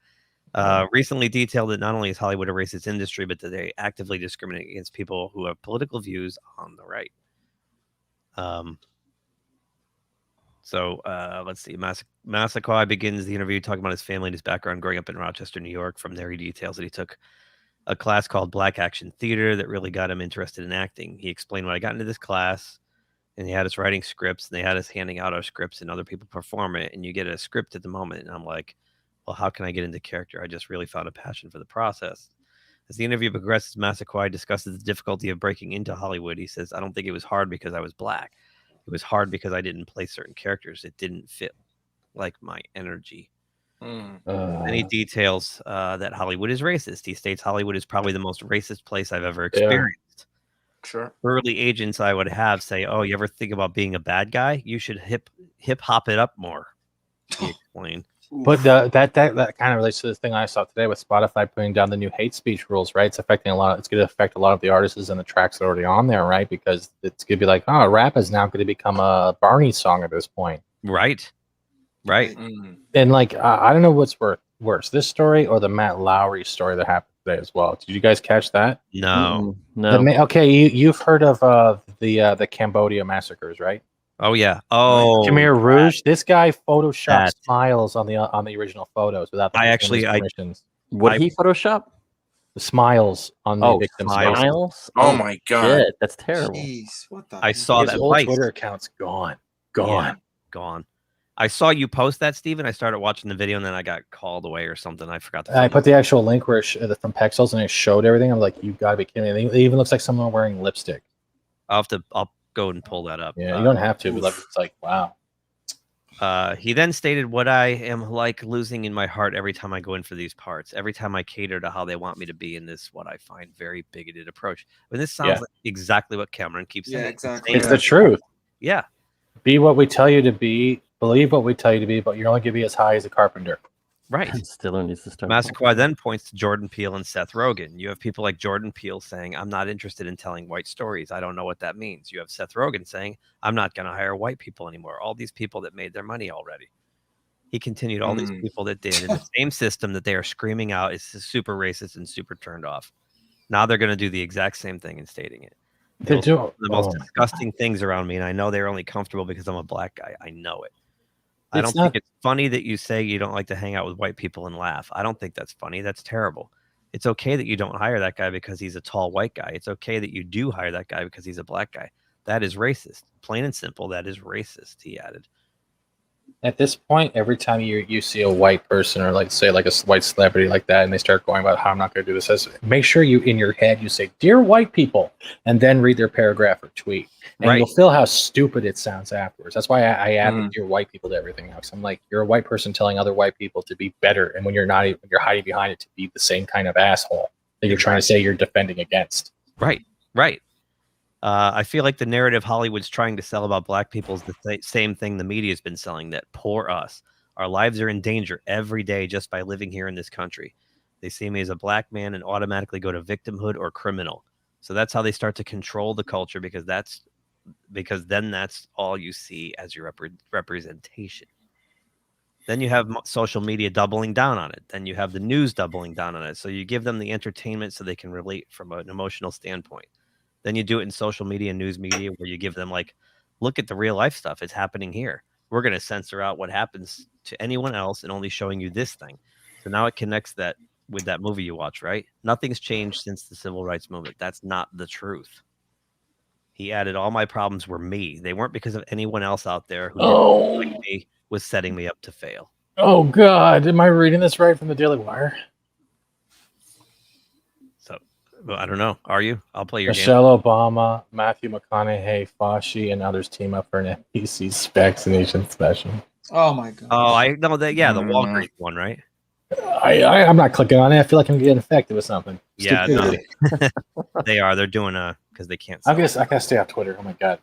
Recently detailed that not only is Hollywood a racist industry, but that they actively discriminate against people who have political views on the right. So let's see. Massaquoi begins the interview talking about his family and his background growing up in Rochester, New York. From there, he details that he took a class called Black Action Theater that really got him interested in acting. He explained when I got into this class, and he had us writing scripts, and they had us handing out our scripts, and other people perform it, and you get a script at the moment. And I'm like, well, how can I get into character? I just really found a passion for the process. As the interview progresses, Massaquoi discusses the difficulty of breaking into Hollywood. He says, I don't think it was hard because I was black. It was hard because I didn't play certain characters. It didn't fit like my energy. And he details that Hollywood is racist. He states Hollywood is probably the most racist place I've ever experienced. Sure. Early agents I would have say, oh, you ever think about being a bad guy? You should hip hop it up more. He explained. But that kind of relates to this thing I saw today with Spotify putting down the new hate speech rules, right? It's affecting a lot. It's going to affect a lot of the artists and the tracks that are already on there, right? Because it's going to be like, oh, rap is now going to become a Barney song at this point, right? And like, I don't know what's worse, this story or the Matt Lowry story that happened today as well. Did you guys catch that? No. Okay, you've heard of the Cambodia massacres, right? Oh yeah. Oh, Khmer Rouge. This guy photoshopped smiles on the original photos without the permissions. What he Photoshop? The smiles on the victims. Smiles? Oh my God. Shit, that's terrible. Jeez, what the I saw His that old fight. Twitter account's gone. Yeah, gone. I saw you post that, Steven. I started watching the video and then I got called away or something. I forgot I put the actual link where from Pexels and it showed everything. I'm like, you gotta be kidding me. It even looks like someone wearing lipstick. I'll go and pull that up. Yeah, you don't have to, but it's like, wow. He then stated, what I am like losing in my heart every time I go in for these parts, every time I cater to how they want me to be in this, what I find very bigoted approach. I mean, this sounds like exactly what Cameron keeps saying. Yeah, exactly. It's the truth. Yeah. Be what we tell you to be, believe what we tell you to be, but you're only going to be as high as a carpenter. Right. Stiller needs to start. Massaquoi then points to Jordan Peele and Seth Rogen. You have people like Jordan Peele saying, I'm not interested in telling white stories. I don't know what that means. You have Seth Rogen saying, I'm not going to hire white people anymore. All these people that made their money already. He continued all these people that did in the same system that they are screaming out is super racist and super turned off. Now they're going to do the exact same thing and stating it. They're doing the most disgusting things around me, and I know they're only comfortable because I'm a black guy. I know it. I don't think it's funny that you say you don't like to hang out with white people and laugh. I don't think that's funny. That's terrible. It's okay that you don't hire that guy because he's a tall white guy. It's okay that you do hire that guy because he's a black guy. That is racist. Plain and simple, that is racist, he added. At this point, every time you see a white person or like say like a white celebrity like that, and they start going about how I'm not going to do this, make sure you in your head you say "Dear white people," and then read their paragraph or tweet, and you'll feel how stupid it sounds afterwards. That's why I add the "Dear white people" to everything now. Because I'm like, you're a white person telling other white people to be better, and when you're not, you're hiding behind it to be the same kind of asshole that you're trying to say you're defending against. Right. I feel like the narrative Hollywood's trying to sell about black people is the same thing the media's been selling, that poor us. Our lives are in danger every day just by living here in this country. They see me as a black man and automatically go to victimhood or criminal. So that's how they start to control the culture, because then that's all you see as your representation. Then you have social media doubling down on it. Then you have the news doubling down on it. So you give them the entertainment so they can relate from an emotional standpoint. Then you do it in social media and news media where you give them like, look at the real life stuff. It's happening here. We're going to censor out what happens to anyone else and only showing you this thing. So now it connects that with that movie you watch, right? Nothing's changed since the civil rights movement. That's not the truth. He added, all my problems were me. They weren't because of anyone else out there who didn't like me, was setting me up to fail. Oh God, am I reading this right from the Daily Wire? Well, I don't know. Are you? I'll play your Michelle Obama, Matthew McConaughey, Fauci, and others team up for an NBC's vaccination special. Oh my God. Oh, I know that. Yeah, the Walgreens one, right? I'm not clicking on it. I feel like I'm getting infected with something. Yeah, no. They are. They're doing because they can't. I gotta stay off Twitter. Oh my God.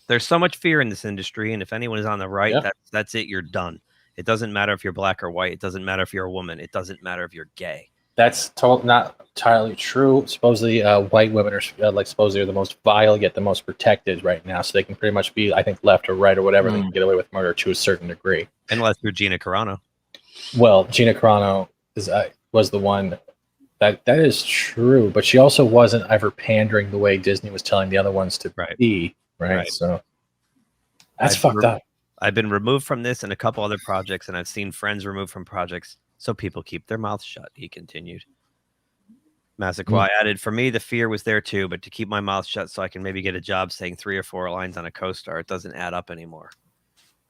There's so much fear in this industry, and if anyone is on the right, that's it. You're done. It doesn't matter if you're black or white. It doesn't matter if you're a woman. It doesn't matter if you're gay. That's not entirely true. Supposedly, white women are supposedly are the most vile yet the most protected right now. So they can pretty much be, I think, left or right or whatever. They can get away with murder to a certain degree. Unless you're Gina Carano. Well, Gina Carano was the one that is true, but she also wasn't ever pandering the way Disney was telling the other ones to be. Right. So that's fucked up. I've been removed from this and a couple other projects, and I've seen friends removed from projects. So people keep their mouths shut, he continued. Massaquoi added, for me, the fear was there too, but to keep my mouth shut so I can maybe get a job saying 3 or 4 lines on a co-star, it doesn't add up anymore.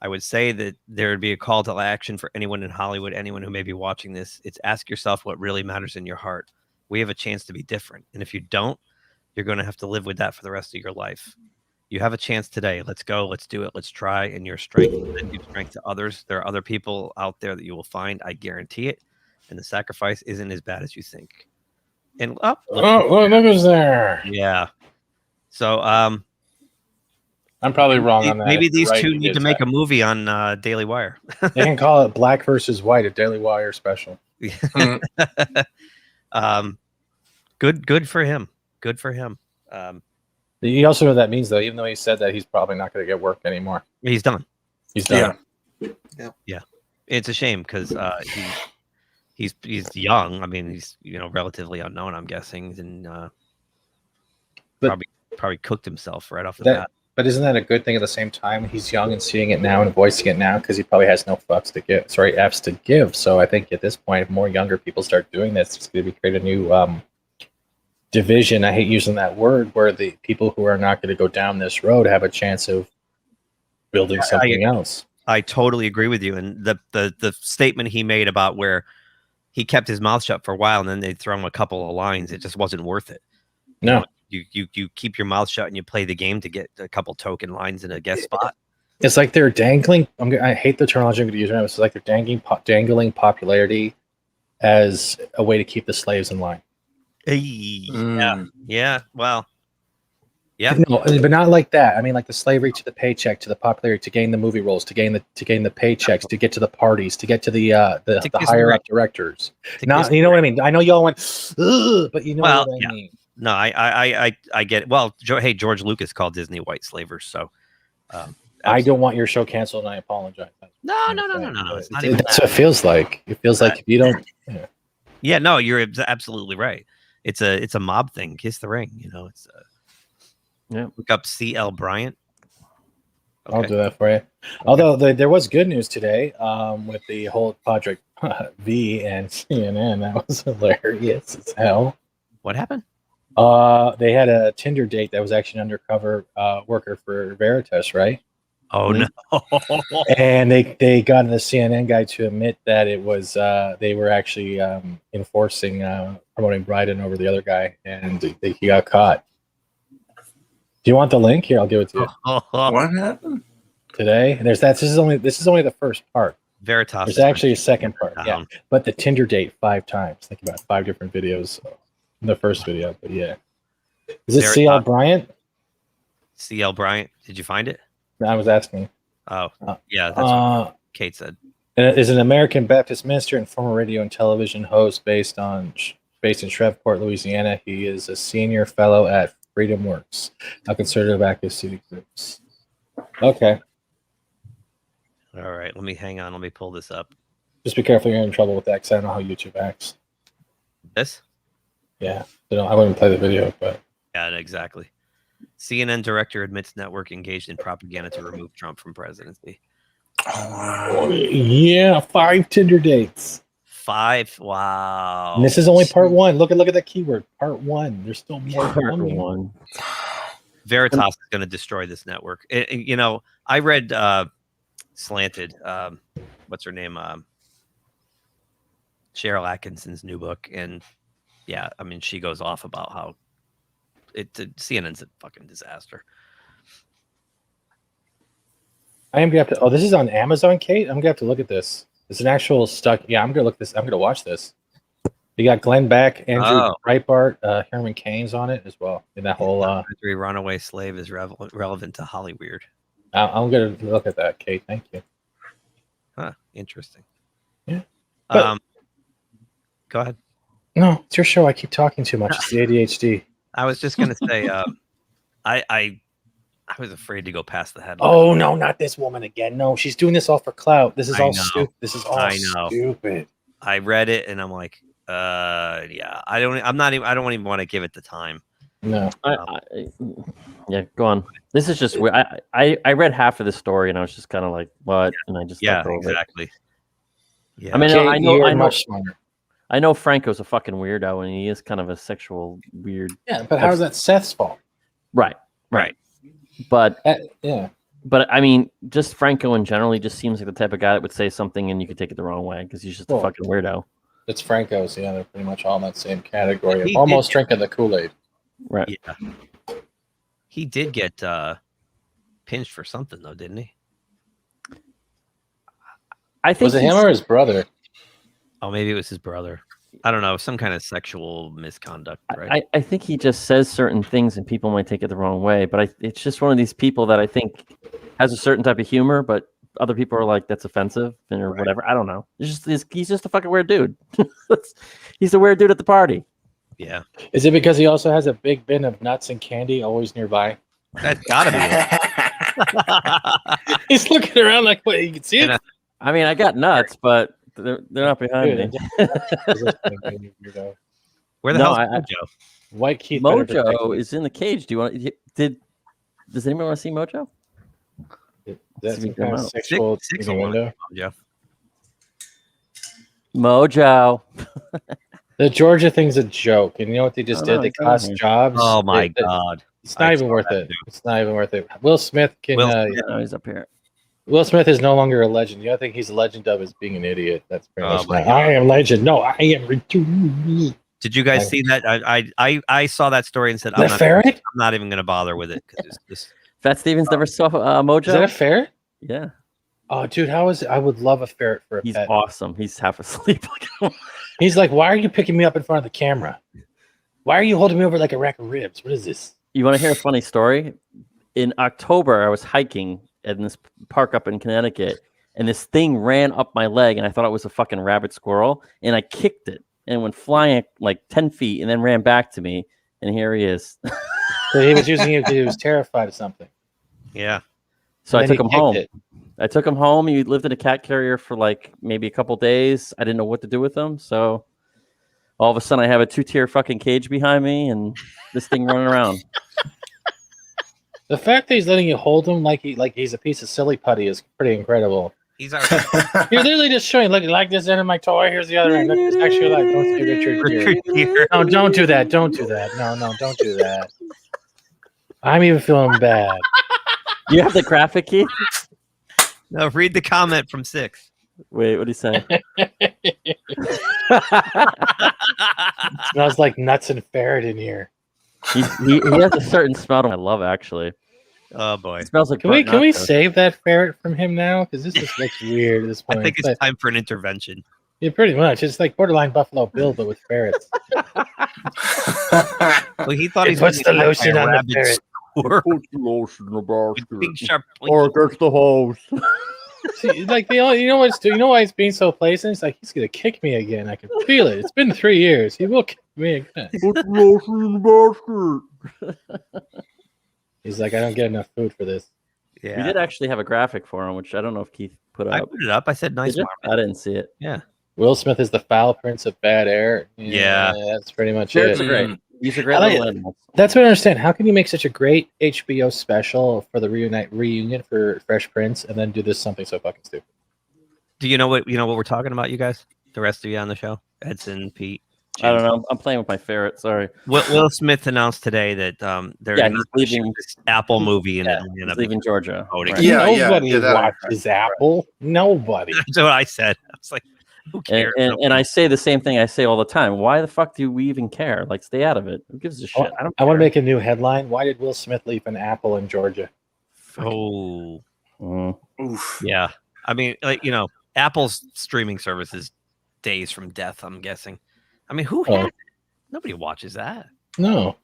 I would say that there would be a call to action for anyone in Hollywood, anyone who may be watching this. It's ask yourself what really matters in your heart. We have a chance to be different. And if you don't, you're going to have to live with that for the rest of your life. You have a chance today. Let's go. Let's do it. Let's try. And your strength will then give strength to others. There are other people out there that you will find. I guarantee it. And the sacrifice isn't as bad as you think. And look who's there. Yeah. So I'm probably wrong on that. Maybe these two need to make a movie on Daily Wire. They can call it Black versus White, a Daily Wire special. Good for him. Good for him. You also know what that means, though. Even though he said that, he's probably not going to get work anymore. He's done. He's done. Yeah. It's a shame because he's young. I mean, he's relatively unknown, I'm guessing, and probably cooked himself right off the bat. But isn't that a good thing at the same time? He's young and seeing it now and voicing it now because he probably has no F's to give. So I think at this point, if more younger people start doing this, it's going to create a new division. I hate using that word, where the people who are not going to go down this road have a chance of building something else. I totally agree with you. And the statement he made about where he kept his mouth shut for a while and then they'd throw him a couple of lines, it just wasn't worth it. No. You keep your mouth shut and you play the game to get a couple token lines in a guest spot. It's like they're dangling. I hate the terminology I'm going to use right now. It's like they're dangling popularity as a way to keep the slaves in line. Yeah. Well, yeah. No, but not like that. I mean, like the slavery to the paycheck, to the popularity, to gain the movie roles, to gain the paychecks, to get to the parties, to get to the higher up directors. Not, you know what I mean? I know y'all went, but you know what I mean. No, I get it. Well, hey, George Lucas called Disney white slavers, so I don't want your show canceled, and I apologize. No. It's not That's even what it feels like. It feels like if you don't. Yeah, no, you're absolutely right. It's a mob thing. Kiss the ring. It's look up CL Bryant. I'll do that for you. Although there was good news today with the whole Project V and CNN. That was hilarious as hell. What happened? They had a Tinder date that was actually an undercover worker for Veritas, right? Oh no! And they got the CNN guy to admit that it was they were actually enforcing promoting Bryden over the other guy, and he got caught. Do you want the link? Here, I'll give it to you. What happened Today? This is only the first part. Veritas. There's actually a second part. Yeah, but the Tinder date 5 times. Think about 5 different videos in the first video. But yeah, is it CL Bryant? CL Bryant. Did you find it? I was asking. Oh, yeah, that's what Kate said. Is an American Baptist minister and former radio and television host based in Shreveport, Louisiana. He is a senior fellow at Freedom Works, a conservative activist groups. Okay. All right, hang on. Let me pull this up. Just be careful you're in trouble with that, because I don't know how YouTube acts. This? Yeah. I wouldn't play the video, but... Yeah, exactly. CNN director admits network engaged in propaganda to remove Trump from presidency. Oh, yeah, 5 Tinder dates. 5. Wow. And this is only part 1. Look at that keyword. Part 1. There's still more part 1. Veritas is going to destroy this network. I read Slanted. What's her name? Cheryl Atkinson's new book, and yeah, I mean, she goes off about how CNN's a fucking disaster. I am gonna have to. Oh, this is on Amazon, Kate. I'm gonna have to look at this. It's an actual stuck. Yeah, I'm gonna look this. I'm gonna watch this. You got Glenn Beck, Andrew Breitbart, Herman Cain's on it as well. In that whole runaway slave is relevant to Hollyweird. I'm gonna look at that, Kate. Thank you. Huh. Interesting. Yeah. Go ahead. No, it's your show. I keep talking too much. It's the ADHD. I was just gonna say, I was afraid to go past the headline. Oh no, not this woman again. No, she's doing this all for clout. This is all stupid. This is all stupid. I read it and I'm like, yeah, I don't even want to give it the time. No. Yeah, go on. This is just weird. I read half of the story and I was just kind of like, what? And I just exactly. Yeah. I mean, Kate, I know Franco's a fucking weirdo and he is kind of a sexual weird. Yeah, but how is that Seth's fault? Right. But yeah. But I mean, just Franco in general, he just seems like the type of guy that would say something and you could take it the wrong way because he's just a fucking weirdo. It's Franco's, yeah. They're pretty much all in that same category of almost drinking the Kool-Aid. Right. Yeah. He did get pinched for something though, didn't he? I think was it him or his brother? Oh, maybe it was his brother. I don't know, some kind of sexual misconduct, right? I think he just says certain things and people might take it the wrong way. But it's just one of these people that I think has a certain type of humor, but other people are like, that's offensive or whatever. I don't know. He's just a fucking weird dude. He's a weird dude at the party. Yeah. Is it because he also has a big bin of nuts and candy always nearby? That's gotta be it. He's looking around like, what? You can see it? I mean, I got nuts, but they're not behind me. Where the hell is Mojo? White Keith Mojo is in the cage. Do you want? Does anyone want to see Mojo? That's some kind of sexual window. Mojo. The Georgia thing's a joke. And you know what they just did? They cost jobs. Oh my god. It's not even worth it. It's not even worth it. Will Smith can he's up here. Will Smith is no longer a legend. The other thing he's a legend of is being an idiot. That's pretty much my I am legend. No, I am. Did you guys see that? I saw that story and said, I'm not even going to bother with it. Fat Stevens never saw Mojo. Is that a ferret? Yeah. Oh, dude, how is it? I would love a ferret for a pet. He's awesome. He's half asleep. He's like, why are you picking me up in front of the camera? Why are you holding me over like a rack of ribs? What is this? You want to hear a funny story? In October, I was hiking in this park up in Connecticut, and this thing ran up my leg, and I thought it was a fucking rabbit squirrel, and I kicked it, and it went flying like 10 feet, and then ran back to me, and here he is. So he was using it because he was terrified of something. Yeah. So I took him home. I took him home. He lived in a cat carrier for like maybe a couple days. I didn't know what to do with him. So all of a sudden I have a 2-tier fucking cage behind me and this thing running around. The fact that he's letting you hold him like he's a piece of silly putty is pretty incredible. He's already. You're literally just showing, look, like this end of my toy. Here's the other end. Look, it's actually like, don't say Richard Gere. No, don't do that. Don't do that. No, don't do that. I'm even feeling bad. You have the graphic, Keith? No, read the comment from 6. Wait, what did he say? Smells like nuts and ferret in here. He has a certain smell I love, actually. Oh boy, it smells like. Can we save that ferret from him now? Because this just looks weird at this point. I think it's time for an intervention. Yeah, pretty much. It's like borderline Buffalo Bill, but with ferrets. Well, he thought he puts the lotion on the ferret. Put the lotion in the basket. Big sharp. Or gets the hose. See, like you know what's you know why he's being so placid? He's like, he's gonna kick me again. I can feel it. It's been 3 years. He will kick me again. Put the lotion in the basket. He's like, I don't get enough food for this. Yeah, we did actually have a graphic for him, which I don't know if Keith put up. I put it up. I said nice. I didn't see it. Yeah. Will Smith is the foul prince of bad air. Yeah, that's pretty much Ferrets it. are great. These are great Like little animals. that's what I understand. How can you make such a great HBO special for the reunion for Fresh Prince, and then do this something so fucking stupid? Do you know what we're talking about, you guys? The rest of you on the show, Edson, Pete. James. I don't know. I'm playing with my ferret. Sorry. Will Smith announced today that they're he's leaving this Apple movie in Atlanta. He's leaving Georgia. Right. Nobody watches Apple. Nobody. That's what I said. I was like, who cares? And I say the same thing I say all the time. Why the fuck do we even care? Like, stay out of it. Who gives a shit? I want to make a new headline. Why did Will Smith leave an Apple in Georgia? Oh. Oof. Yeah. I mean, like, Apple's streaming service is days from death, I'm guessing. I mean, who has it? Nobody watches that. No.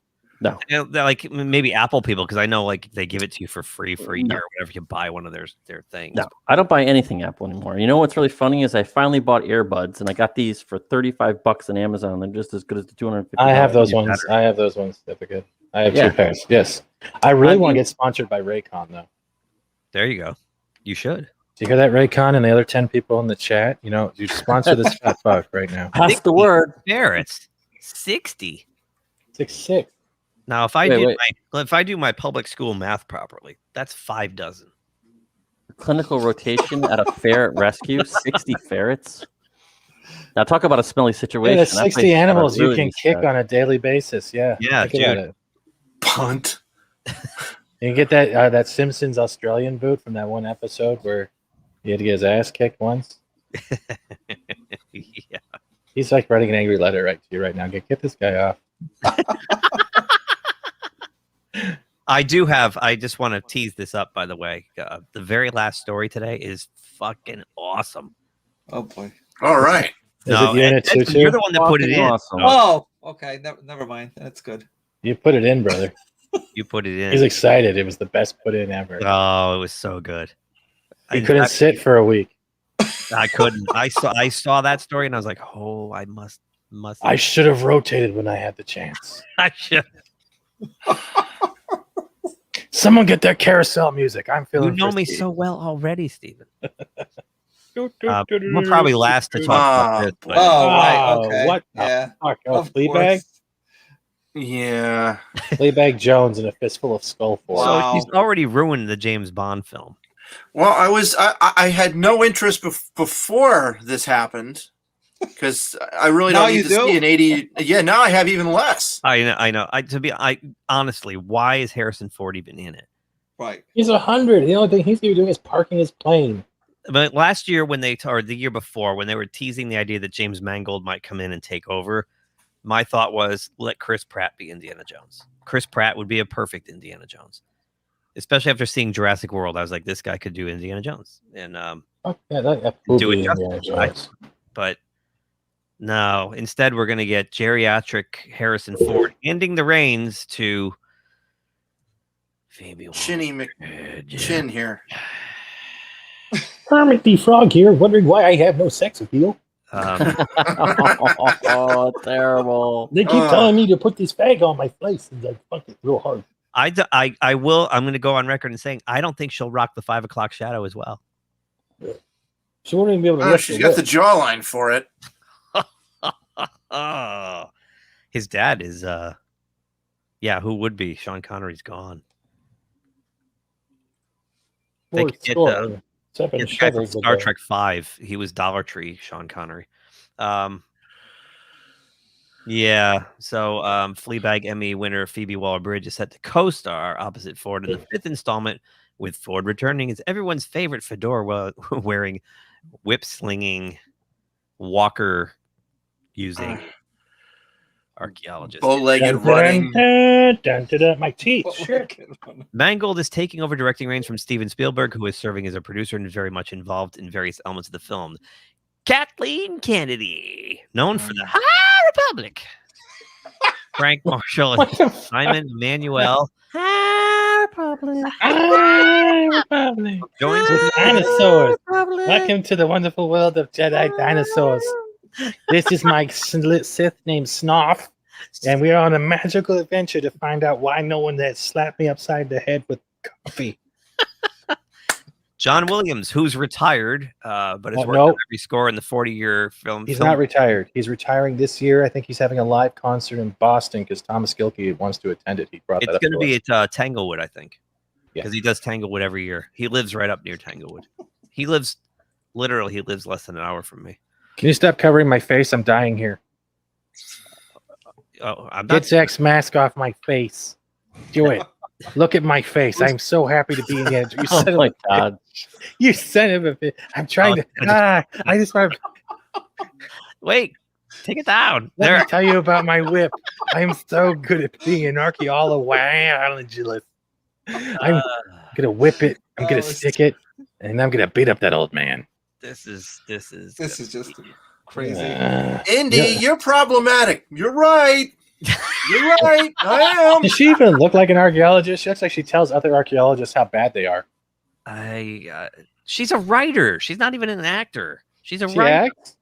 Like maybe Apple people, because I know like they give it to you for free for a year or whatever. You buy one of their things. No, I don't buy anything Apple anymore. You know what's really funny is I finally bought earbuds and I got these for $35 on Amazon. They're just as good as the $250. I have those ones. I have those ones. They're good. I have 2 pairs. Yes. I really want to get sponsored by Raycon though. There you go. You should. Do you hear that, Raycon, and the other 10 people in the chat? You sponsor this fat fuck right now. Pass the word. There, it's 60. 6'6". Now, if I do my public school math properly, that's 5 dozen. Clinical rotation at a ferret rescue. 60 ferrets. Now talk about a smelly situation. Yeah, that's 60 animals you can kick on a daily basis. Yeah. Yeah, dude. Punt. You get that Simpsons Australian boot from that one episode where he had to get his ass kicked once. Yeah. He's like writing an angry letter right to you right now. Get this guy off. I just want to tease this up, by the way. The very last story today is fucking awesome. Oh, boy. All right. No, you're the one that put it in. Awesome. Oh, okay. Never mind. That's good. You put it in, brother. You put it in. He's excited. It was the best put in ever. Oh, it was so good. He couldn't sit for a week. I couldn't. I saw that story and I was like, oh, I must. I should have rotated when I had the chance. I should. Someone get that carousel music. I'm feeling. You know me so well already, Steven. We're probably last to talk about this. But... right. Okay. What? Yeah. Fuck. Oh, Fleabag. Yeah. Fleabag Jones in a fistful of skull force. So he's already ruined the James Bond film. Well, I had no interest before this happened because I really don't need to see an 80. Yeah, now I have even less. I know. Honestly, why is Harrison Ford even in it? Right. He's 100. The only thing he's going to be doing is parking his plane. But last year, or the year before, when they were teasing the idea that James Mangold might come in and take over, my thought was let Chris Pratt be Indiana Jones. Chris Pratt would be a perfect Indiana Jones. Especially after seeing Jurassic World, I was like, this guy could do Indiana Jones and do it justice. But no, instead we're going to get geriatric Harrison Ford handing the reins to Phoebe. Chin here. Kermit the Frog here, wondering why I have no sex appeal. Oh, terrible. They keep telling me to put this fag on my face and I fuck it real hard. I will. I'm going to go on record and saying I don't think she'll rock the 5 o'clock shadow as well. She won't even be able to. She's got the jawline for it. His dad is. Yeah, who would be? Sean Connery's gone. They could get the guy from Star Trek 5. He was Dollar Tree, Sean Connery. Yeah, so Fleabag Emmy winner Phoebe Waller-Bridge is set to co-star opposite Ford in the 5th installment, with Ford returning as everyone's favorite fedora wearing, whip-slinging, walker-using archaeologist. Bow-legged running. My teeth. Mangold is taking over directing reins from Steven Spielberg, who is serving as a producer and is very much involved in various elements of the film. Kathleen Kennedy, known for the High Republic. Frank Marshall and Simon Emanuel. High Republic. High Republic. Joins with dinosaurs. Welcome to the wonderful world of Jedi dinosaurs. This is my Sith named Snoff, and we are on a magical adventure to find out why no one has slapped me upside the head with coffee. John Williams, who's retired, but has worked on every score in the 40-year film. He's not retired. He's retiring this year. I think he's having a live concert in Boston because Thomas Gilkey wants to attend it. He brought that up. It's going to be at Tanglewood, I think, because he does Tanglewood every year. He lives right up near Tanglewood. He lives less than an hour from me. Can you stop covering my face? I'm dying here. Oh, I'm not. Get Zach's mask off my face. Do it. Look at my face. I'm so happy to be in here. You son my God. You son of a bitch. I'm trying to. I just want to. Wait. Take it down. Let me tell you about my whip. I'm so good at being an archaeologist. I'm going to whip it. I'm going to stick it. And I'm going to beat up that old man. This is just crazy. Indy, you're problematic. You're right. You're right. I am. Does she even look like an archaeologist? She looks like she tells other archaeologists how bad they are. She's a writer. She's not even an actor. She's a writer. Acts?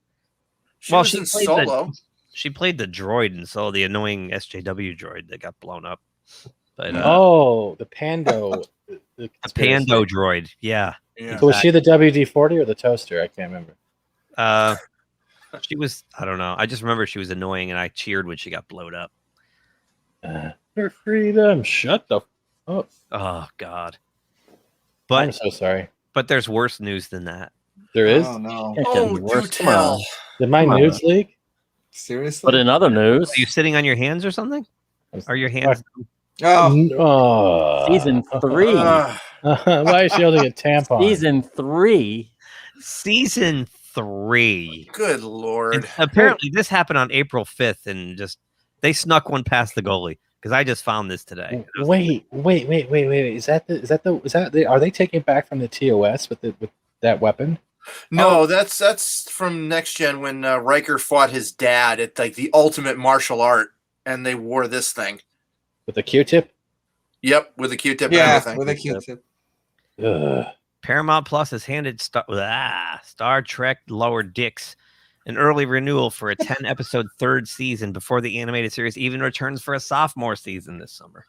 Well, she played Solo. She played the droid in Solo, the annoying SJW droid that got blown up. But, the Pando. The Pando droid. Yeah. So was she the WD-40 or the toaster? I can't remember. She was, I don't know. I just remember she was annoying and I cheered when she got blowed up. For freedom. Shut the up. Oh, God. But I'm so sorry. But there's worse news than that. There is? Oh, no. Do tell. Did my nudes leak? Seriously? But in other news. Are you sitting on your hands or something? Are your hands? Season 3. Why is she holding a tampon? Season 3. Season 3. Good Lord. And apparently this happened on April 5th and just they snuck one past the goalie because I just found this today. Wait. Is that are they taking it back from the TOS with that weapon? No, that's from Next Gen when Riker fought his dad at like the ultimate martial art and they wore this thing. With the Q-tip? Yep, with a Q-tip. Yeah, and everything. with a Q-tip. Paramount Plus has handed Star Trek Lower Decks an early renewal for a 10-episode third season before the animated series even returns for a sophomore season this summer.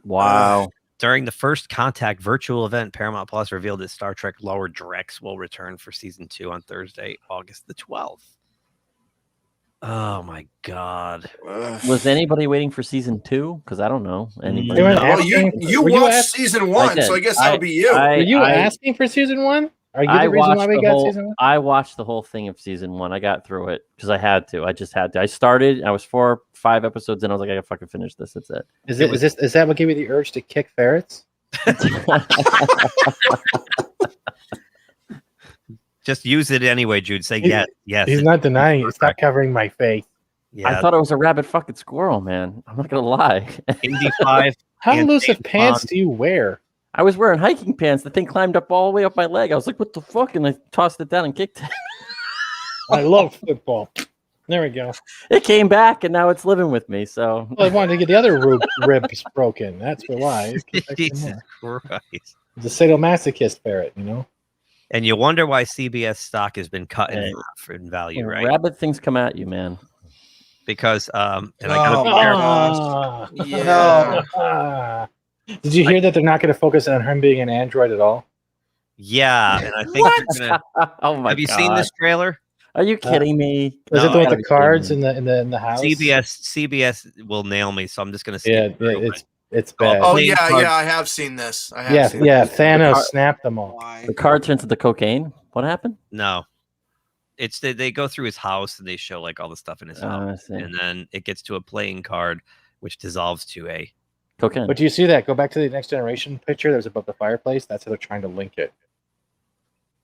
Wow. During the first Contact virtual event, Paramount Plus revealed that Star Trek Lower Decks will return for season 2 on Thursday, August the 12th. Oh my God! Was anybody waiting for season 2? Because I don't know anybody. No, you watched season 1, so I guess that'll be you. Were you asking for season 1? Are you the reason why we got season 1? I watched the whole thing of season 1. I got through it because I had to. I just had to. I started. I was 4 or 5 episodes in. I was like, I gotta fucking finish this. That's it. Is that what gave you the urge to kick ferrets? Just use it anyway, Jude. Say yes. He's not denying it. Stop covering my face. Yeah. I thought it was a rabbit fucking squirrel, man. I'm not gonna lie. Indy 5. How loose of pants do you wear? I was wearing hiking pants. The thing climbed up all the way up my leg. I was like, what the fuck? And I tossed it down and kicked it. I love football. There we go. It came back and now it's living with me. So I wanted to get the other ribs broken. That's why. Jesus Christ. It's a sadomasochist ferret, you know? And you wonder why CBS stock has been cut in half in value, right? Rabbit things come at you, man. because and I Oh got my gosh. No. Did you hear that they're not going to focus on him being an android at all? Yeah, and I think they're gonna. Oh my Have you seen this trailer? Are you kidding me? Was it No, the one gotta with the be kidding cards me. in the house? CBS will nail me, so I'm just gonna Yeah, skip through it. it's bad. Oh Playing yeah, cards. yeah, I have seen this. I have Yeah, seen yeah. this. Thanos snapped them all. The card turns into cocaine. What happened? No, it's they go through his house and they show like all the stuff in his I house, see. and then it gets to a playing card, which dissolves to a Cocaine. But do you see that? Go back to the Next Generation picture that was above the fireplace. That's how they're trying to link it.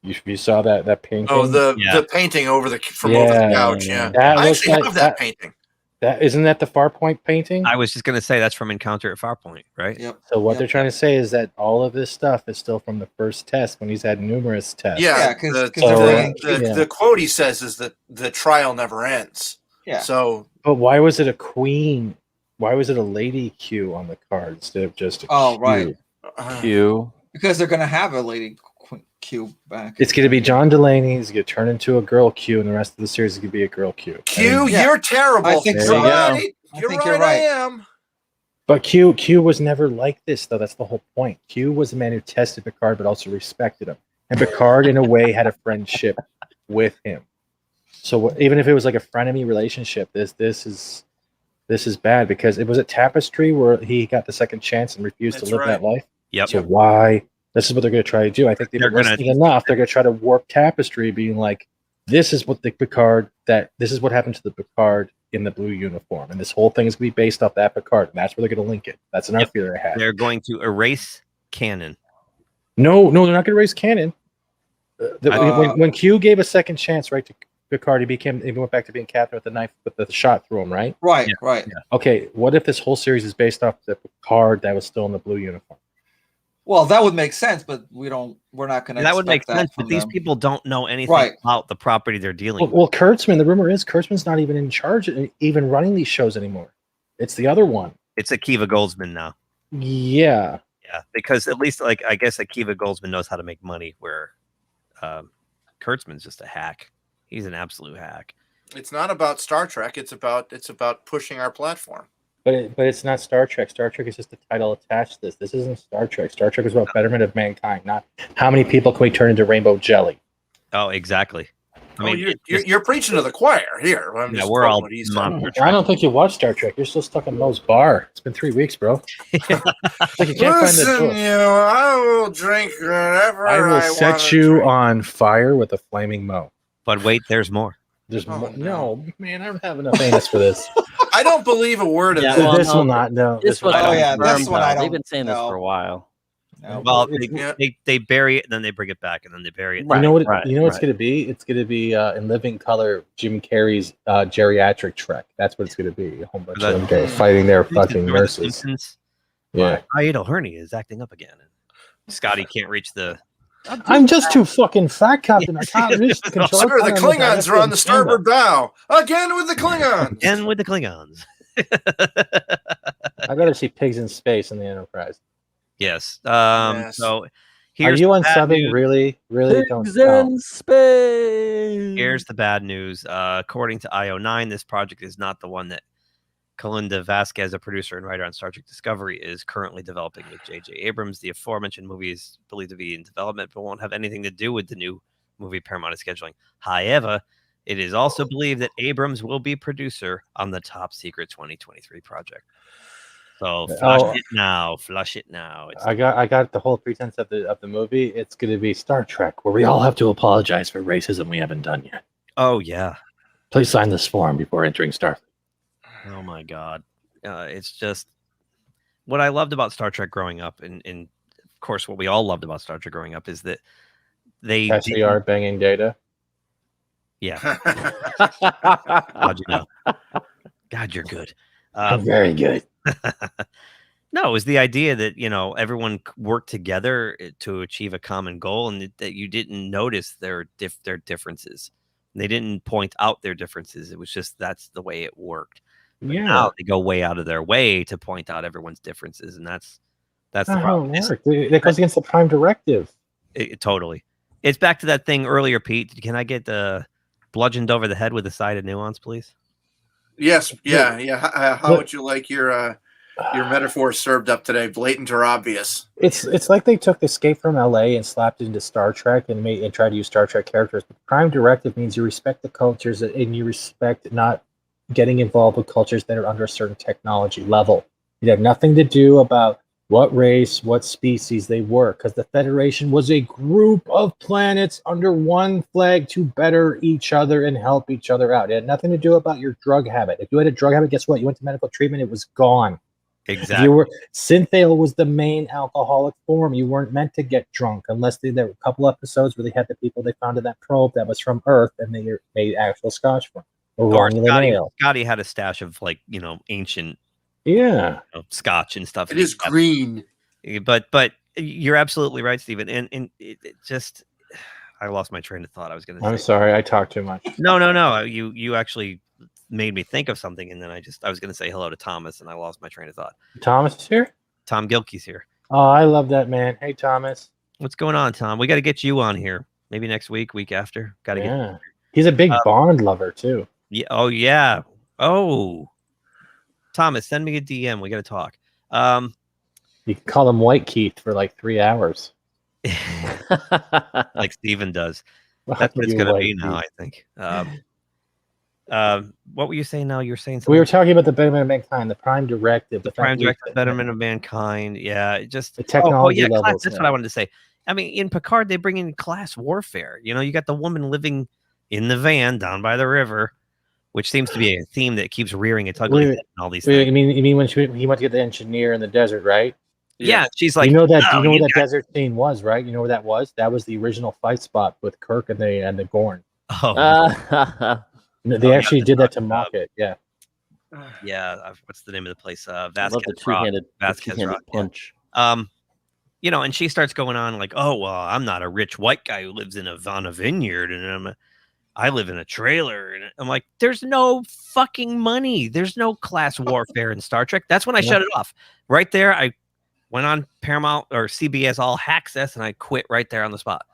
You saw that painting? Oh, the painting over the over the couch. Yeah, That I looks actually like have that painting. That isn't that the Farpoint painting? I was just gonna say that's from Encounter at Farpoint, right? Yep. So what they're trying to say is that all of this stuff is still from the first test when he's had numerous tests. Yeah, the quote he says is that the trial never ends. Yeah. So, but why was it a queen? Why was it a lady Q on the card instead of just a Oh, Q? right. Q. Because they're gonna have a lady Q back. It's going to be John Delaney's going to turn into a girl Q, and the rest of the series is going to be a girl Q. Q, you're terrible. I think so. Right. You're right. I right. am. But Q was never like this, though. That's the whole point. Q was the man who tested Picard, but also respected him. And Picard, in a way, had a friendship with him. So even if it was like a frenemy relationship, this is bad because it was a Tapestry where he got the second chance and refused to live that life. Yep. So why? This is what they're going to try to do. I think they're listening enough. They're going to try to warp Tapestry, being like, this is what the Picard this is what happened to the Picard in the blue uniform, and this whole thing is going to be based off that Picard, and that's where they're going to link it. That's another feeling I had. They're going to erase canon. No, they're not going to erase canon. When Q gave a second chance, right, to Picard, he went back to being captain with the knife, with the shot through him, right? Right, right. Yeah. Okay, what if this whole series is based off the Picard that was still in the blue uniform? Well, that would make sense, but we're not going to. That would make sense, but these people don't know anything about the property they're dealing with. Well, Kurtzman, the rumor is Kurtzman's not even in charge, even running these shows anymore. It's the other one. It's Akiva Goldsman now. Yeah. Yeah, because at least, like, I guess Akiva Goldsman knows how to make money, where Kurtzman's just a hack. He's an absolute hack. It's not about Star Trek. It's about pushing our platform. But it's not Star Trek. Star Trek is just a title attached to this. This isn't Star Trek. Star Trek is about betterment of mankind, not how many people can we turn into rainbow jelly. Oh, exactly. I mean, you're preaching to the choir here. Yeah, we're all I don't think you watch Star Trek. You're still stuck in Moe's bar. It's been 3 weeks, bro. Like you can't Listen, find the I will drink whatever I will set you on fire with a flaming Moe. But wait, there's more. There's more. No, man, I don't have enough anus for this. I don't believe a word of Yeah, this. well, This no, will not. No. This one, this one I don't. They've been saying this for a while. No. Well, they bury it, and then they bring it back, and then they bury it. You know what? You know what it's going to be? It's going to be in living color. Jim Carrey's geriatric Trek. That's what it's going to be. A whole bunch of them guys fighting their fucking nurses. Yeah. Hiatal hernia is acting up again. Scotty can't reach the. I'm just too fucking fat, Captain. I can't reach the control. Sir, the Klingons are on the starboard bow. Again with the Klingons. Again with the Klingons. I gotta see pigs in space in the Enterprise. Yes. Yes. So Are here's you the on bad subbing? news. Really? Pigs in space. Here's the bad news. According to IO9, this project is not the one that Kalinda Vasquez, a producer and writer on Star Trek Discovery, is currently developing with J.J. Abrams. The aforementioned movie is believed to be in development, but won't have anything to do with the new movie Paramount is scheduling. However, it is also believed that Abrams will be producer on the top secret 2023 project. So flush it now. Flush it now. I got the whole pretense of the movie. It's going to be Star Trek, where we all have to apologize for racism we haven't done yet. Oh yeah. Please sign this form before entering Starfleet. Oh my God. It's just what I loved about Star Trek growing up, and of course what we all loved about Star Trek growing up is that they SCR banging Data. Yeah. How'd you know? God, you're good. I'm very good. No, it was the idea that, you know, everyone worked together to achieve a common goal, and that you didn't notice their differences. They didn't point out their differences. It was just that's the way it worked. But now they go way out of their way to point out everyone's differences, and that's the problem. That goes against the Prime Directive. Totally. It's back to that thing earlier, Pete. Can I get bludgeoned over the head with a side of nuance, please? Yes, yeah. How would you like your metaphors served up today? Blatant or obvious? It's like they took Escape from LA and slapped it into Star Trek and tried to use Star Trek characters. But Prime Directive means you respect the cultures and you respect not getting involved with cultures that are under a certain technology level. It had nothing to do about what race, what species they were, because the Federation was a group of planets under one flag to better each other and help each other out. It had nothing to do about your drug habit. If you had a drug habit, guess what? You went to medical treatment, it was gone. Exactly. Synthale was the main alcoholic form. You weren't meant to get drunk unless there were a couple episodes where they had the people they found in that probe that was from Earth and they made actual Scotch from. Or Scotty had a stash of ancient Scotch and stuff. It is green. But you're absolutely right, Stephen. And it just I lost my train of thought. I was going to say. I'm sorry, I talked too much. No. You actually made me think of something, and then I was going to say hello to Thomas, and I lost my train of thought. Thomas is here? Tom Gilkey's here. Oh, I love that man. Hey, Thomas. What's going on, Tom? We got to get you on here. Maybe next week after. Got to get. He's a big Bond lover too. Yeah. Oh yeah. Oh, Thomas, send me a DM. We got to talk. You can call him White Keith for like 3 hours. Like Steven does. That's what it's going to be now, I think. What were you saying now? You're saying something? We were talking about the betterment of mankind, the Prime Directive. The Prime Directive, betterment of mankind. Yeah, just the technology levels. That's what I wanted to say. I mean, in Picard, they bring in class warfare. You got the woman living in the van down by the river, which seems to be a theme that keeps rearing its ugly head in all these things. You mean when he went to get the engineer in the desert, right? Yeah, she's like, you know what that desert scene was, right? You know where that was? That was the original fight spot with Kirk and the Gorn. Oh, they actually did that to mock it. Yeah. Yeah. What's the name of the place? Vasquez two-handed punch. And she starts going on like, oh well, I'm not a rich white guy who lives on a vineyard, and I live in a trailer, and I'm like, there's no fucking money. There's no class warfare in Star Trek. That's when I shut it off. Right there, I went on Paramount or CBS All Access, and I quit right there on the spot.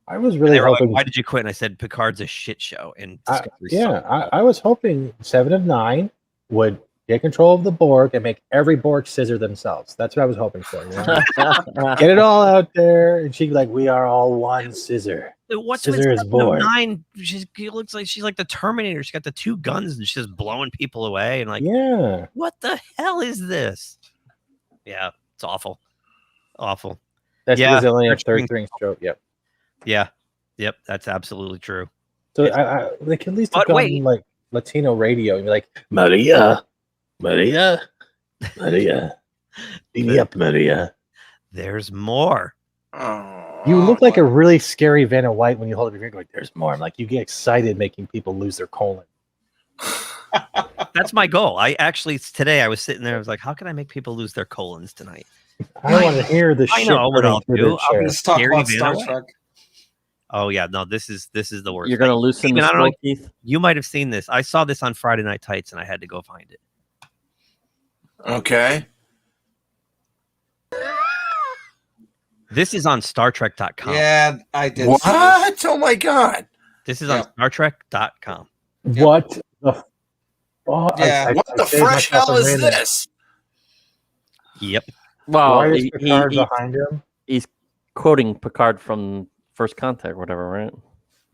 I was really hoping. Like, why did you quit? And I said, Picard's a shit show. And I was hoping 7 of 9 would get control of the Borg and make every Borg scissor themselves. That's what I was hoping for. Get it all out there, and she'd be like, "We are all one scissor." What's scissor is Borg. 9? She looks like she's like the Terminator. She's got the 2 guns and she's just blowing people away. And what the hell is this? Yeah, it's awful. Awful. That's because they only have third string stroke. Yep. Yeah. Yep. That's absolutely true. So they can at least have gone like Latino radio and be like, Maria. Beat me up, Maria. There's more. You look like a really scary Vanna White when you hold up your finger like, there's more. I'm like, you get excited making people lose their colon. That's my goal. Today I was sitting there. I was like, how can I make people lose their colons tonight? I want to hear the shit. I know what I'll do. Let's talk about Star Trek. Oh yeah, no, this is the worst. You're gonna loosen the smoke, Keith? You might have seen this. I saw this on Friday Night Tights, and I had to go find it. Okay. This is on StarTrek.com. Yeah, I did. What? Oh my god! This is on StarTrek.com. What the? What the fresh hell is this? Yep. Well, why is Picard behind him? He's quoting Picard from First Contact, or whatever, right?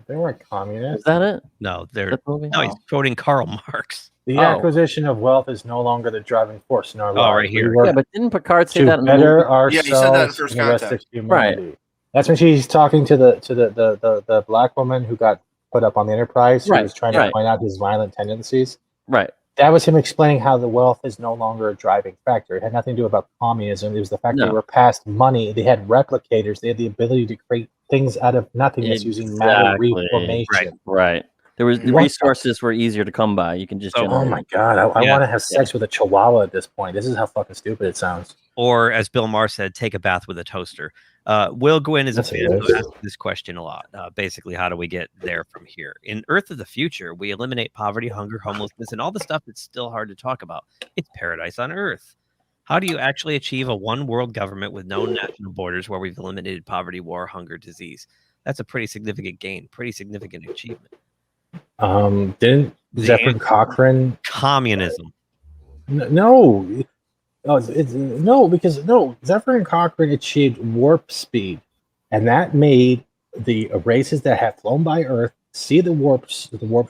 They weren't communists. Is that it? No, he's quoting Karl Marx. The acquisition of wealth is no longer the driving force in our lives. Right here. Yeah, but didn't Picard say that in the better movie? ourselves he said that in First and the rest of Contact. humanity. Right. That's when she's talking to the black woman who got put up on the Enterprise. Who was trying to point out his violent tendencies. Right. That was him explaining how the wealth is no longer a driving factor. It had nothing to do about communism. It was the fact they were past money. They had replicators. They had the ability to create things out of nothingness using matter reformation. Right. There was the resources were easier to come by. You can just. Oh my god! I want to have sex with a chihuahua at this point. This is how fucking stupid it sounds. Or as Bill Maher said, take a bath with a toaster. Will Gwynn is a fan who asks this question a lot. Basically, how do we get there from here? In Earth of the future, we eliminate poverty, hunger, homelessness, and all the stuff that's still hard to talk about. It's paradise on Earth. How do you actually achieve a one world government with no national borders where we've eliminated poverty, war, hunger, disease? That's a pretty significant gain, pretty significant achievement. Didn't Zephyr Cochrane. Communism. No. No, because Zephyr and Cochrane achieved warp speed, and that made the races that had flown by Earth see the warp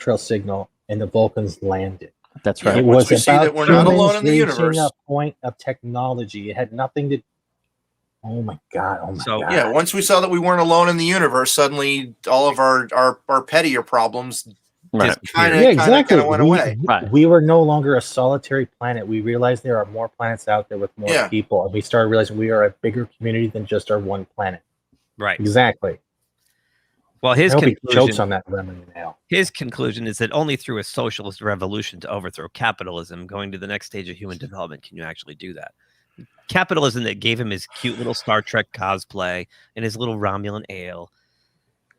trail signal, and the Vulcans landed. That's right. It Once was we see about that we're not alone in the humans reaching universe. a point of technology. It had nothing to. Oh my god! God! Yeah, once we saw that we weren't alone in the universe, suddenly all of our pettier problems just kind of went away. We were no longer a solitary planet. We realized there are more planets out there with more people, and we started realizing we are a bigger community than just our one planet. Right. Exactly. Well, his I hope he conclusion, chokes on that lemon nail. His conclusion is that only through a socialist revolution to overthrow capitalism, going to the next stage of human development, can you actually do that. Capitalism that gave him his cute little Star Trek cosplay and his little Romulan ale.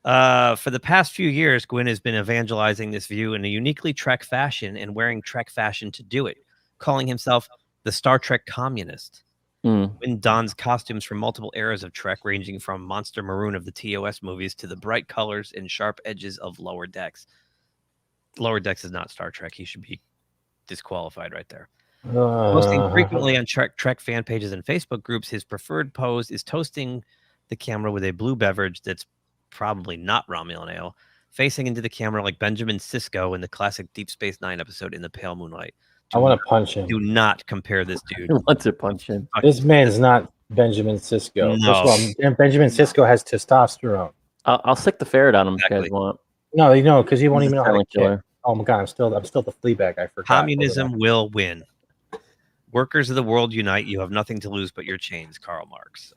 For the past few years, Gwyn has been evangelizing this view in a uniquely Trek fashion and wearing Trek fashion to do it, calling himself the Star Trek communist. Gwyn dons costumes from multiple eras of Trek, ranging from Monster Maroon of the TOS movies to the bright colors and sharp edges of Lower Decks. Lower Decks is not Star Trek. He should be disqualified right there. Posting frequently on Trek fan pages and Facebook groups, his preferred pose is toasting the camera with a blue beverage that's probably not Romulan ale, facing into the camera like Benjamin Sisko in the classic Deep Space Nine episode In the Pale Moonlight. I want to punch him. Do not compare this dude. I want to punch him. This man's not Benjamin Sisko. No. First of all, Benjamin Sisko has testosterone. I'll stick the ferret on him if you guys want. No, because he won't He's even a know how to silent kick. killer. Oh my god, I'm still the flea bag. I forgot. Communism will win. Workers of the world unite. You have nothing to lose but your chains. Karl Marx.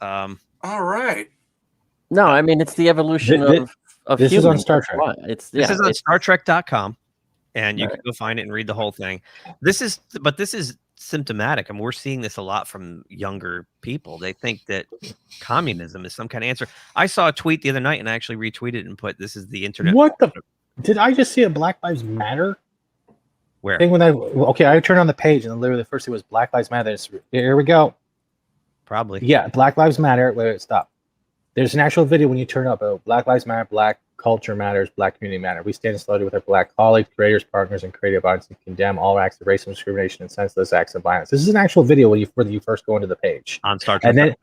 All right. No, I mean it's the evolution of this humans. is on Star Trek. This is on StarTrek.com, and you can go find it and read the whole thing. This is symptomatic. I mean, we're seeing this a lot from younger people. They think that communism is some kind of answer. I saw a tweet the other night and I actually retweeted it and put, "This is the internet." What the? Did I just see a Black Lives Matter? Where? Thing when I turned on the page and literally the first thing was Black Lives Matter. Here we go. Probably. Yeah, Black Lives Matter. Wait, stop. There's an actual video when you turn up. Black Lives Matter, Black culture matters, Black community matter. We stand in solidarity with our Black colleagues, creators, partners, and creative audience and condemn all acts of racism, discrimination, and senseless acts of violence. This is an actual video when you first go into the page. On Star Trek. And then,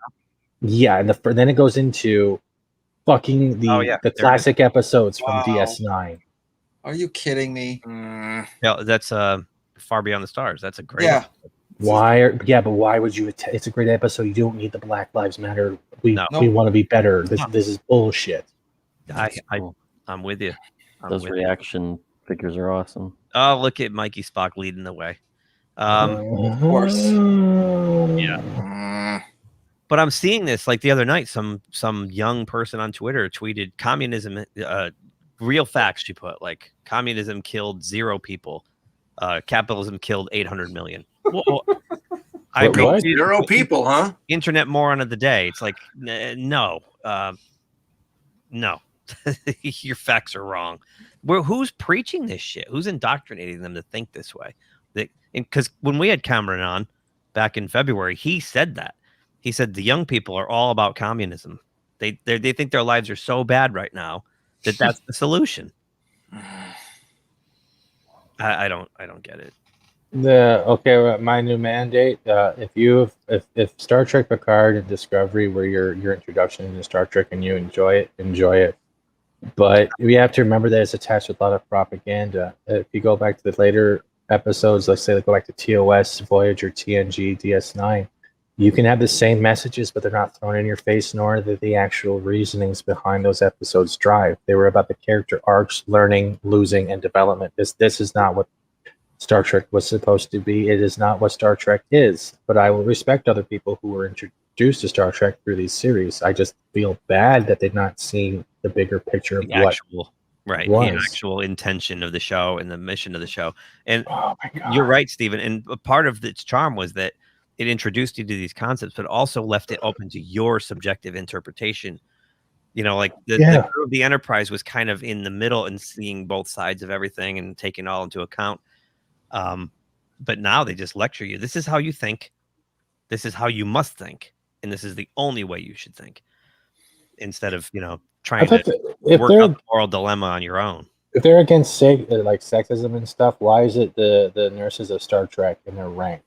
then it goes into fucking the classic episodes from DS9. Are you kidding me? Yeah, that's Far Beyond the Stars. That's a great. Yeah. But why would you? It's a great episode. You don't need the Black Lives Matter. We want to be better. This is bullshit. I'm with you. Those reaction figures are awesome. Oh, look at Mikey Spock leading the way. Of course. Yeah. But I'm seeing this like the other night. Some young person on Twitter tweeted communism. Real facts. She put like communism killed 0 people. Capitalism killed 800 million. Well, I mean, 0 people, huh? Internet moron of the day. It's like no. Your facts are wrong. Who's preaching this shit? Who's indoctrinating them to think this way? Because when we had Cameron on back in February, he said that. He said the young people are all about communism. They think their lives are so bad right now that that's the solution. I don't get it. My new mandate. If Star Trek Picard and Discovery were your introduction into Star Trek and you enjoy it. But we have to remember that it's attached with a lot of propaganda. If you go back to the later episodes, let's say go back to TOS, Voyager, TNG, DS9, you can have the same messages, but they're not thrown in your face, nor are the actual reasonings behind those episodes drive. They were about the character arcs, learning, losing, and development. This is not what Star Trek was supposed to be. It is not what Star Trek is. But I will respect other people who were introduced to Star Trek through these series. I just feel bad that they're not seeing the bigger picture of what the actual intention of the show and the mission of the show. And you're right, Stephen. And part of its charm was that it introduced you to these concepts, but also left it open to your subjective interpretation. Like the crew of the Enterprise was kind of in the middle and seeing both sides of everything and taking it all into account. But now they just lecture you. This is how you think. This is how you must think. And this is the only way you should think. Instead of, trying to work out the moral dilemma on your own. If they're against like sexism and stuff, why is it the nurses of Star Trek in their rank?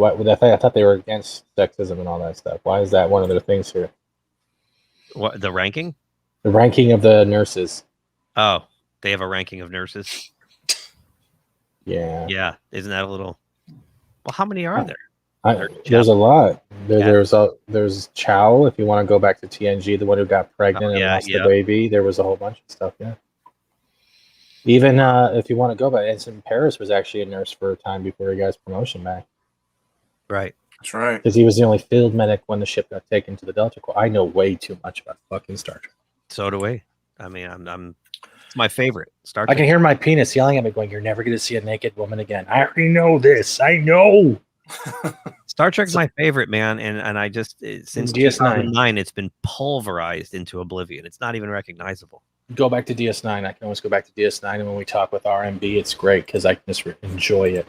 I thought they were against sexism and all that stuff. Why is that one of their things here? What, the ranking? The ranking of the nurses. Oh, they have a ranking of nurses. Yeah. Yeah. Isn't that a little? Well, how many are there? There's a lot. There's Chow. If you want to go back to TNG, the one who got pregnant and lost the baby, there was a whole bunch of stuff. Yeah. Even if you want to go back, Ensign Paris was actually a nurse for a time before he got his promotion back. Right. That's right. Because he was the only field medic when the ship got taken to the Delta Corps. I know way too much about fucking Star Trek. So do we. I mean, it's my favorite Star Trek. I can hear my penis yelling at me, going, "You're never going to see a naked woman again." I already know this. I know. Star Trek's my favorite, man, and I just since DS9, it's been pulverized into oblivion. It's not even recognizable. Go back to DS9. I can always go back to DS9, and when we talk with RMB, it's great because I can just enjoy it.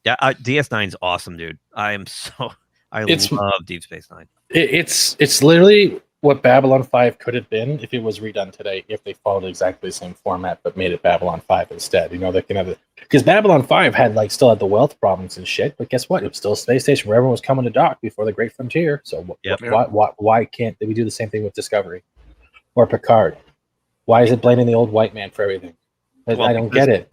Yeah, DS9's awesome, dude. I love Deep Space Nine. It's literally what Babylon 5 could have been if it was redone today, if they followed exactly the same format but made it Babylon 5 instead. You know, they can have it because Babylon 5 still had the wealth problems and shit, but guess what? It was still a space station where everyone was coming to dock before the Great Frontier. So why can't we do the same thing with Discovery or Picard? Why is it blaming the old white man for everything? I don't get it.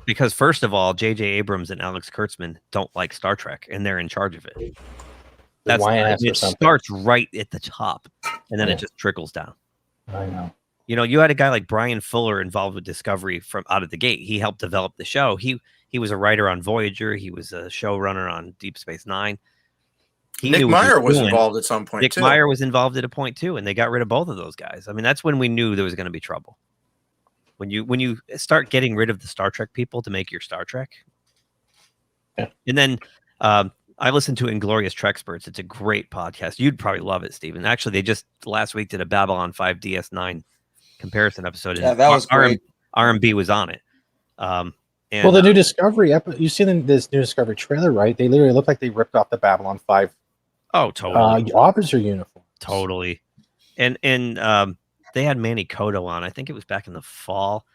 Because first of all, J.J. Abrams and Alex Kurtzman don't like Star Trek, and they're in charge of it. It starts right at the top, and then it just trickles down. I know. You know, you had a guy like Brian Fuller involved with Discovery from out of the gate. He helped develop the show. He was a writer on Voyager. He was a showrunner on Deep Space Nine. Nick Meyer was involved at some point. Nick Meyer was involved at a point too, and they got rid of both of those guys. I mean, that's when we knew there was going to be trouble. When you start getting rid of the Star Trek people to make your Star Trek. Yeah. And then I listened to Inglorious Treksperts. It's a great podcast. You'd probably love it, Stephen. Actually, they just last week did a Babylon 5 DS9 comparison episode. Yeah, that was great. RMB was on it. Well, the new Discovery you've seen this new Discovery trailer, right? They literally look like they ripped off the Babylon 5 officer uniform. Totally. And they had Manny Cotto on. I think it was back in the fall.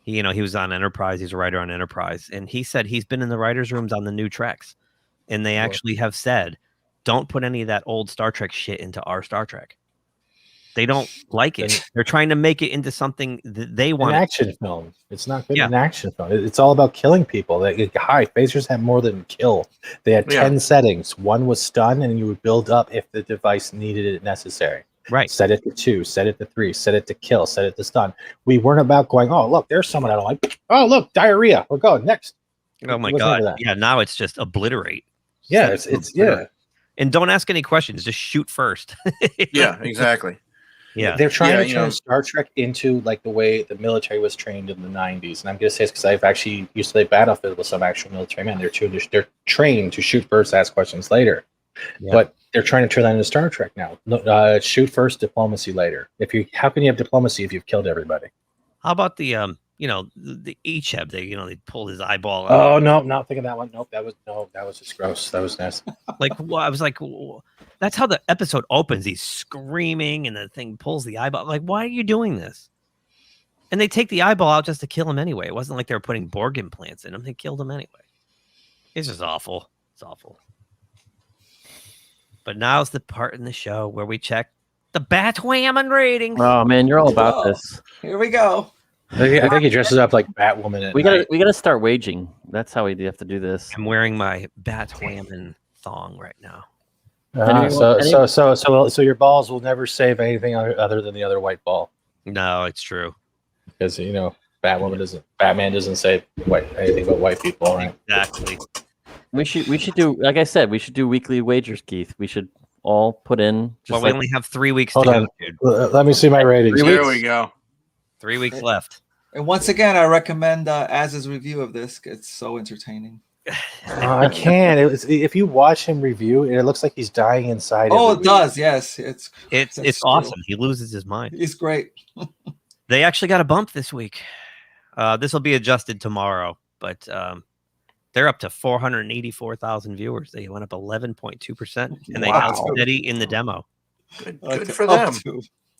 He was on Enterprise. He's a writer on Enterprise. And he said he's been in the writers' rooms on the new Treks. And they actually have said, don't put any of that old Star Trek shit into our Star Trek. They don't like it. They're trying to make it into something that they want. An action film. It's not good an action film. It's all about killing people. Phasers had more than kill. They had 10 settings. One was stun, and you would build up if the device needed it necessary. Right. Set it to 2, set it to 3, set it to kill, set it to stun. We weren't about going, oh, look, there's someone I don't like. Oh, look, diarrhea. We're going next. Oh, my God. Yeah, now it's just obliterate. Yeah, it's And don't ask any questions. Just shoot first. Yeah, exactly. Yeah. They're trying to turn Star Trek into like the way the military was trained in the 90s. And I'm going to say this because I've actually used to play Battlefield with some actual military men. They're trained to shoot first, ask questions later. Yeah. But they're trying to turn that into Star Trek now. Shoot first, diplomacy later. How can you have diplomacy if you've killed everybody? How about the the Echeb? They pulled his eyeball out. Oh no, not thinking that one. Nope, that was just gross. That was nasty. I was like, that's how the episode opens. He's screaming, and the thing pulls the eyeball. Like, why are you doing this? And they take the eyeball out just to kill him anyway. It wasn't like they were putting Borg implants in him. They killed him anyway. It's just awful. It's awful. But now's the part in the show where we check the Batwoman ratings. Oh man, you're all about this. Here we go. I think he dresses up like Batwoman. We gotta start waging. That's how we have to do this. I'm wearing my Batwoman thong right now. So your balls will never save anything other than the other white ball. No, it's true. Because Batman doesn't save anything but white people, right? Exactly. We should do, like I said, we should do weekly wagers, Keith. We should all put in. We only have 3 weeks to go, dude. Let me see my ratings. There we go. 3 weeks left. And once again, I recommend Az's review of this. It's so entertaining. I can't. If you watch him review, it looks like he's dying inside. Oh, it does. Yes, it's awesome. He loses his mind. He's great. They actually got a bump this week. This will be adjusted tomorrow, but they're up to 484,000 viewers. They went up 11.2%, and they held steady in the demo. Good for them.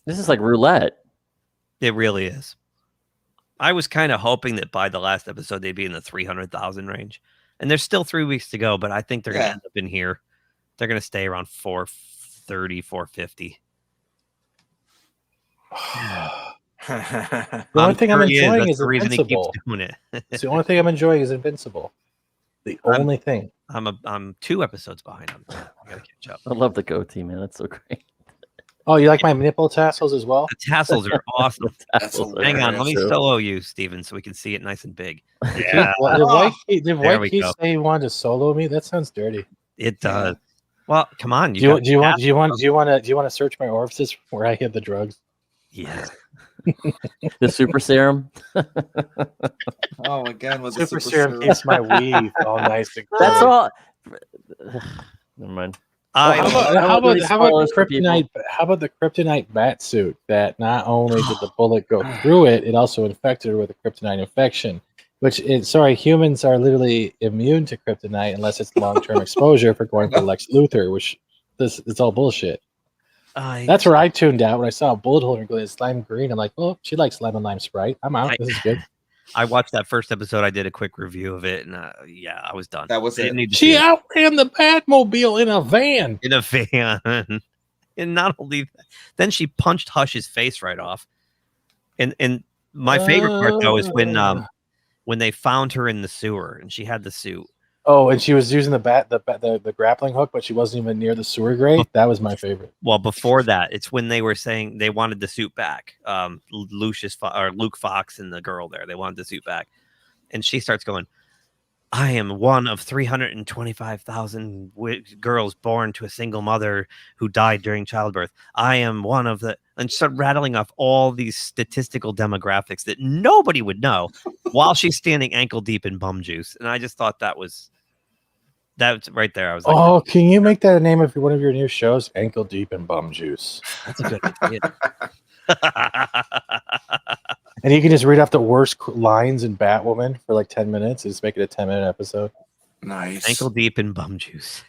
This is like roulette. It really is. I was kind of hoping that by the last episode they'd be in the 300,000 range, and there's still 3 weeks to go. But I think they're going to end up in here. They're going to stay around 430, 450. The only thing I'm enjoying is Invincible. It's the only thing I'm enjoying is Invincible. The only thing. I'm 2 episodes behind on that. I gotta catch up. I love the goatee, man. That's so great. Oh, you like my nipple tassels as well? The tassels are awesome. Tassels are Hang on, let me awesome. solo you, Steven, so we can see it nice and big. Yeah. Did White Keith say he wanted to solo me? That sounds dirty. It does. Well, come on. Do you want to search my orifices where I hid the drugs? Yeah. The super serum. Oh, again with super serum keeps my weave all nice and cool. That's all. Never mind. How about the kryptonite? How about the kryptonite bat suit that not only did the bullet go through it, it also infected her with a kryptonite infection. Humans are literally immune to kryptonite unless it's long-term exposure for going for Lex Luthor, which it's all bullshit. That's where I tuned out when I saw a bullet hole and glazed slime green. I'm like, oh, she likes lemon lime Sprite. I'm out. This is good. I watched that first episode. I did a quick review of it, and I was done. That was it. She outran the Batmobile in a van. And not only that, then she punched Hush's face right off. And my favorite part though is when they found her in the sewer and she had the suit. Oh, and she was using the grappling hook, but she wasn't even near the sewer grate. That was my favorite. Well, before that, it's when they were saying they wanted the suit back. Luke Fox and the girl there, they wanted the suit back, and she starts going, "I am one of 325,000 girls born to a single mother who died during childbirth. I am one of the," and start rattling off all these statistical demographics that nobody would know while she's standing ankle deep in bum juice. And I just thought that's right there. I was like, "Oh, can you make that a name of one of your new shows? Ankle deep in bum juice." That's a good idea. And you can just read off the worst lines in Batwoman for like 10 minutes and just make it a 10-minute episode. Nice. Ankle deep in bum juice.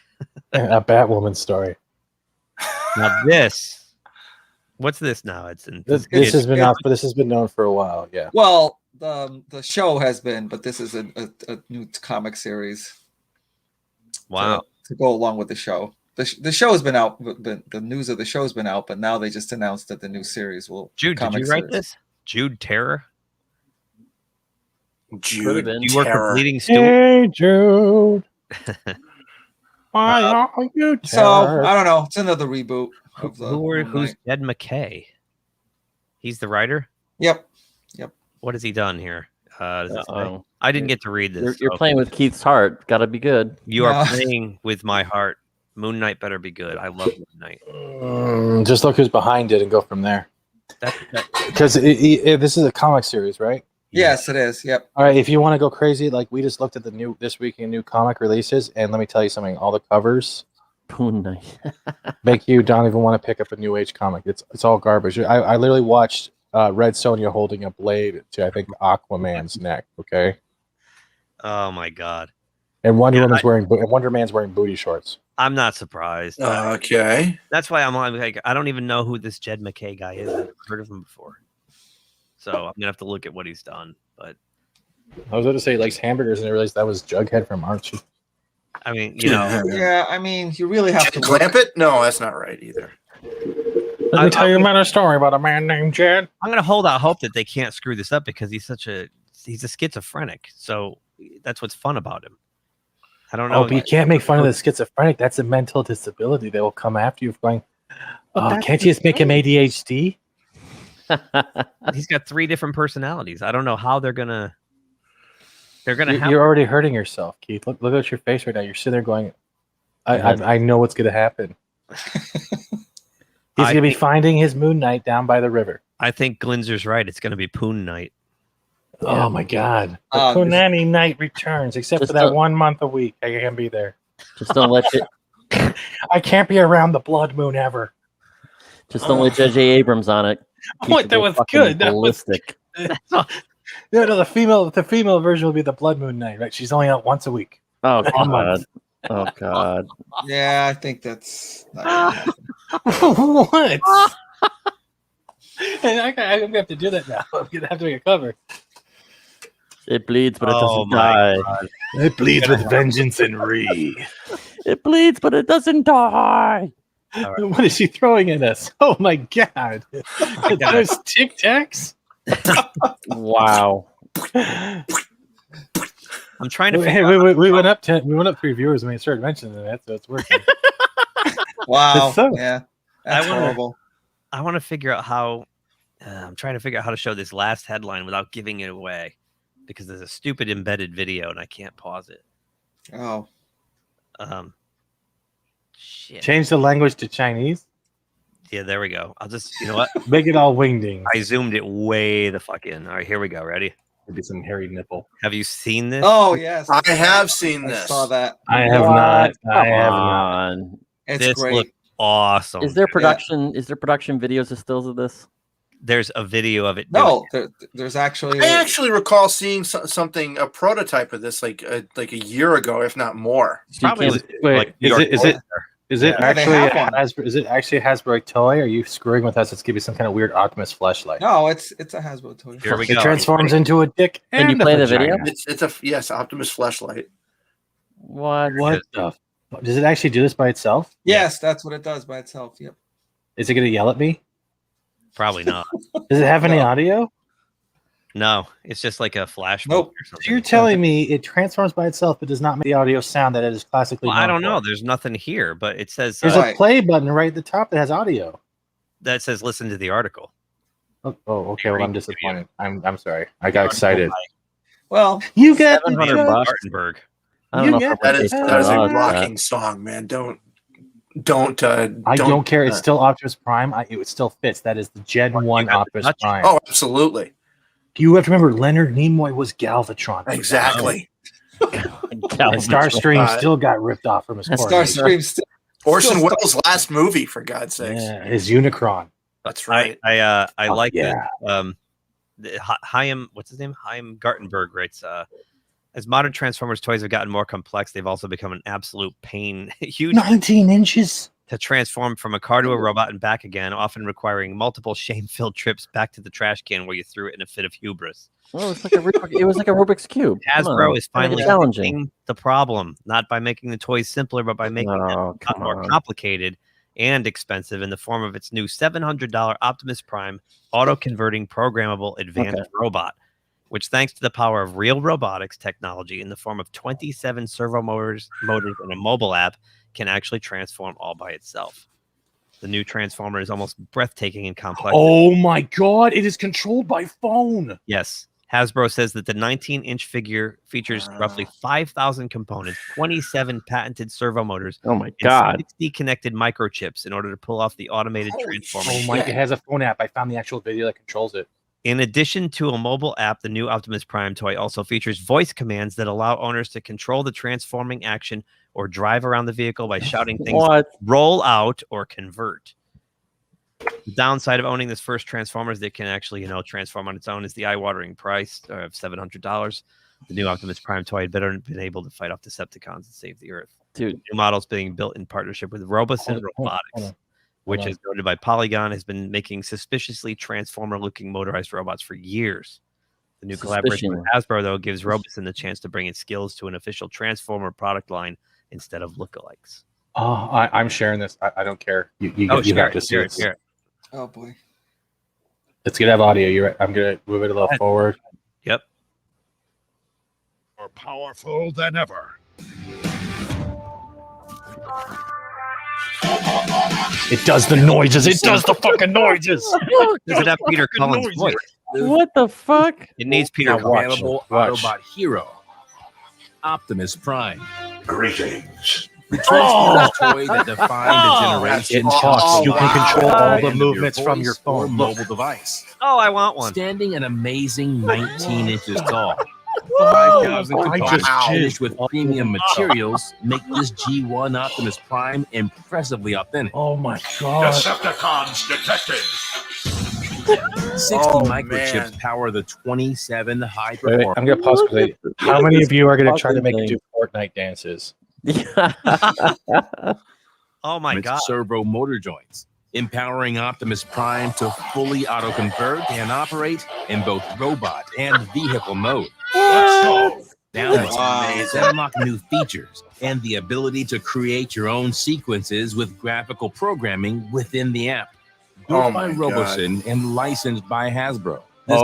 A Batwoman story. Now what's this now? This has been out, but this has been known for a while. Yeah. Well, the show has been, but this is a new comic series. Wow. To go along with the show. The show has been out, the news of the show has been out, but now they just announced that the new series will. Jude, did you write this? Jude Terror? Jude, you work for Bleeding Stewart? Hey, Jude. Why are you terror? So, I don't know. It's another reboot. Who's Jed McKay? He's the writer? Yep. What has he done here? I didn't get to read this. You're playing with Keith's heart. Gotta be good. You are playing with my heart. Moon Knight better be good. I love Moon Knight. Just look who's behind it and go from there. Because this is a comic series, right? Yes, it is. Yep. All right. If you want to go crazy, like we just looked at this week in new comic releases, and let me tell you something. All the covers, Moon Knight, make you don't even want to pick up a new age comic. It's all garbage. I literally watched Red Sonja holding a blade to, I think, Aquaman's neck. Okay. Oh my God. And Wonder Man's wearing booty shorts. I'm not surprised. Okay. That's why I'm like, I don't even know who this Jed McKay guy is. I've never heard of him before. So I'm gonna have to look at what he's done. But I was going to say he likes hamburgers, and I realized that was Jughead from Archie. I mean, you know. Yeah, I mean, you really have to clamp it. No, that's not right either. Let me tell you about a story about a man named Jed. I'm gonna hold out hope that they can't screw this up because he's a schizophrenic. So that's what's fun about him. I don't know. Oh, but you can't make fun of the schizophrenic. That's a mental disability. They will come after you for going, can't you just make him ADHD? He's got 3 different personalities. I don't know how they're gonna. You're already hurting yourself, Keith. Look at your face right now. You're sitting there going, I know what's gonna happen. He's gonna be finding his Moon Knight down by the river. I think Glinzer's right. It's gonna be Poon Night. Oh my God! The Poonani Night returns, except for that 1 month a week. I can't be there. Just don't let it. I can't be around the blood moon ever. Just don't let J.J. Abrams on it. What? That was good. That was ballistic. No, the female version will be the blood moon night, right? She's only out once a week. Oh God! Oh God! Yeah, I think that's not what? And I'm gonna have to do that now. I'm gonna have to make a cover. It bleeds, but it Oh doesn't my die. God. It bleeds with vengeance and re. It bleeds, but it doesn't die. What is she throwing at us? Oh my God! Those Tic Tacs. Wow. I'm trying to. Hey, we went up 3 viewers when we started mentioning that, so it's working. Wow. So- Yeah. That's horrible. I want to figure out how. I'm trying to figure out how to show this last headline without giving it away, because there's a stupid embedded video and I can't pause it. Oh. Shit. Change the language to Chinese. Yeah, there we go. I'll just, you know what? Make it all wingdings. I zoomed it way the fuck in. All right, here we go. Ready? Maybe some hairy nipple. Have you seen this? Oh yes. I have seen I this. saw that. I have not. I have not. not. It's This great. looked awesome. Is there production? Is there production videos of stills of this? There's a video of it. No, there's actually. I actually recall seeing something, a prototype of this, like a year ago, if not more. Probably Is it actually a Hasbro toy? Or are you screwing with us? It's giving you some kind of weird Optimus flashlight. No, it's a Hasbro toy. Here we It go. transforms into a dick. Can you and a play the vagina. video? It's a yes, Optimus flashlight. What? What the? Does it actually do this by itself? Yes, that's what it does by itself. Yep. Is it going to yell at me? Probably not. Does it have any audio? No, it's just like a flash. Nope. Or something. So you're telling me it transforms by itself, but does not make the audio sound that it is classically. Well, I don't known know. for? There's nothing here, but it says There's a play button right at the top that has audio. that says listen to the article. Oh, okay. Well, I'm disappointed. I'm sorry. I got excited. Well, you got $700. Gartenberg. I don't know if That is a $800. rocking song, man. Don't. I don't care. It's still Optimus Prime. It still fits. That is the Gen 1 Optimus Prime. Oh, absolutely. You have to remember, Leonard Nimoy was Galvatron. Exactly. And Starscream still got ripped off from his Starscream still. Orson Welles' last movie, for God's sakes. Yeah, his Unicron. That's right. I like yeah. that. Chaim, what's his name? Chaim Gartenberg writes, as modern Transformers toys have gotten more complex, they've also become an absolute pain. Huge 19 inches to transform from a car to a robot and back again, often requiring multiple shame-filled trips back to the trash can where you threw it in a fit of hubris. Oh, it's like it was like a Rubik's Cube. Hasbro is finally challenging fixing the problem, not by making the toys simpler, but by making them more complicated and expensive in the form of its new $700 Optimus Prime auto-converting programmable advanced robot, which, thanks to the power of real robotics technology in the form of 27 servo motors and a mobile app, can actually transform all by itself. The new Transformer is almost breathtaking and complex. Oh my God! It is controlled by phone. Yes. Hasbro says that the 19-inch figure features roughly 5,000 components, 27 patented servo motors, oh my God, 60 connected microchips in order to pull off the automated transformer. Oh my! It has a phone app. I found the actual video that controls it. In addition to a mobile app, the new Optimus Prime toy also features voice commands that allow owners to control the transforming action or drive around the vehicle by shouting things like roll out or convert. The downside of owning this first Transformers that can actually, transform on its own is the eye-watering price of $700. The new Optimus Prime toy had better been able to fight off Decepticons and save the Earth. Dude, the new models being built in partnership with Robotech Robotics, which is noted by Polygon, has been making suspiciously Transformer-looking motorized robots for years. The new collaboration with Hasbro, though, gives Roboson the chance to bring its skills to an official Transformer product line instead of lookalikes. Oh, I'm sharing this. I don't care. You have to see it. Oh boy. It's gonna have audio. You're right. I'm gonna move it a little forward. Yep. More powerful than ever. It does the noises. It does the fucking noises. Does it have Peter Cullen's voice? What the fuck? It needs Peter. Available Autobot hero, Optimus Prime. Greetings. The Transformers toy that defined a generation. It talks. You can control all the movements from your phone. Or mobile device. Oh, I want one. Standing an amazing 19 inches tall. 5,000 components finished with premium materials make this G1 Optimus Prime impressively authentic. Oh my God. Decepticons detected. 60 microchips power the 27 high Wait, I'm gonna pause because how many of you are gonna try to make it do Fortnite dances? Oh my with God. servo motor joints, empowering Optimus Prime to fully auto-convert and operate in both robot and vehicle mode. Now That's they amazing. unlock new features and the ability to create your own sequences with graphical programming within the app. Built Oh by my Roboson and licensed by Hasbro. This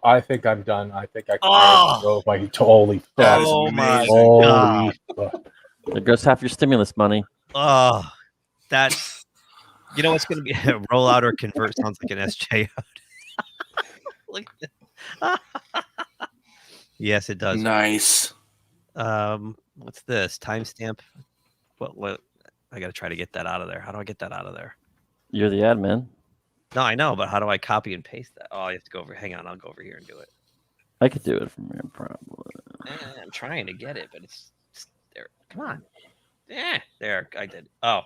I think I'm done. I think I Oh. drove my holy fuck. That is Oh my amazing. Holy fuck. There goes half your stimulus money. Oh, that's, you know what's going to be a rollout or convert sounds like an SJ out. Look at that. Yes, it does. Nice. What's this timestamp? What? I got to try to get that out of there. How do I get that out of there? You're the admin. No, I know, but how do I copy and paste that? Oh, I have to go over. Hang on, I'll go over here and do it. I could do it from here, probably. I'm trying to get it, but it's there. Come on. Yeah, there. I did. Oh,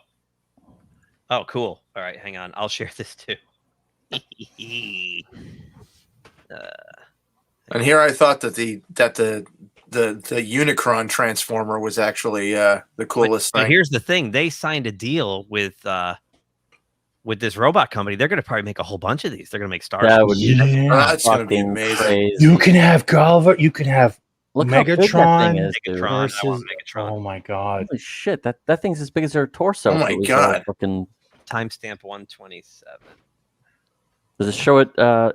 cool. All right, hang on. I'll share this too. And here I thought that the Unicron transformer was actually the coolest but thing. here's the thing: they signed a deal with this robot company. They're going to probably make a whole bunch of these. They're going to make Star. That would be That's going to be amazing. Crazy. You can have Gulliver. You can have Look how big that Megatron. thing is, dude. Megatron. I want versus- Megatron. Oh my god. Holy shit, that thing's as big as her torso. Oh my It was, God. fucking, Timestamp 127. does it show it?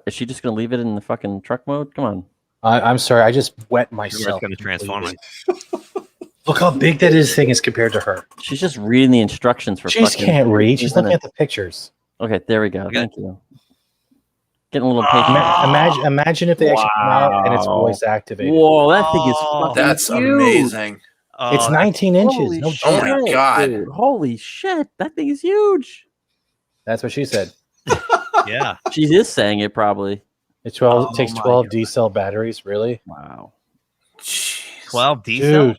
Is she just gonna leave it in the fucking truck mode? Come on. I'm sorry. I just wet It's myself. going to transform it. Look how big that thing is compared to her. She's just reading the instructions for. She can't read. She's looking at the pictures. Okay, there we go. Okay. Thank you. Getting a little impatient. Imagine if they actually come out and it's Wow. voice activated. Whoa, that thing is fucking That's huge. amazing. It's 19 inches. Holy No shit, Oh my God. dude. Holy shit, that thing is huge. That's what she said. Yeah. She is saying it probably. It 12 Oh takes my 12 God. D cell batteries. Really? Wow. 12 diesel. Dude,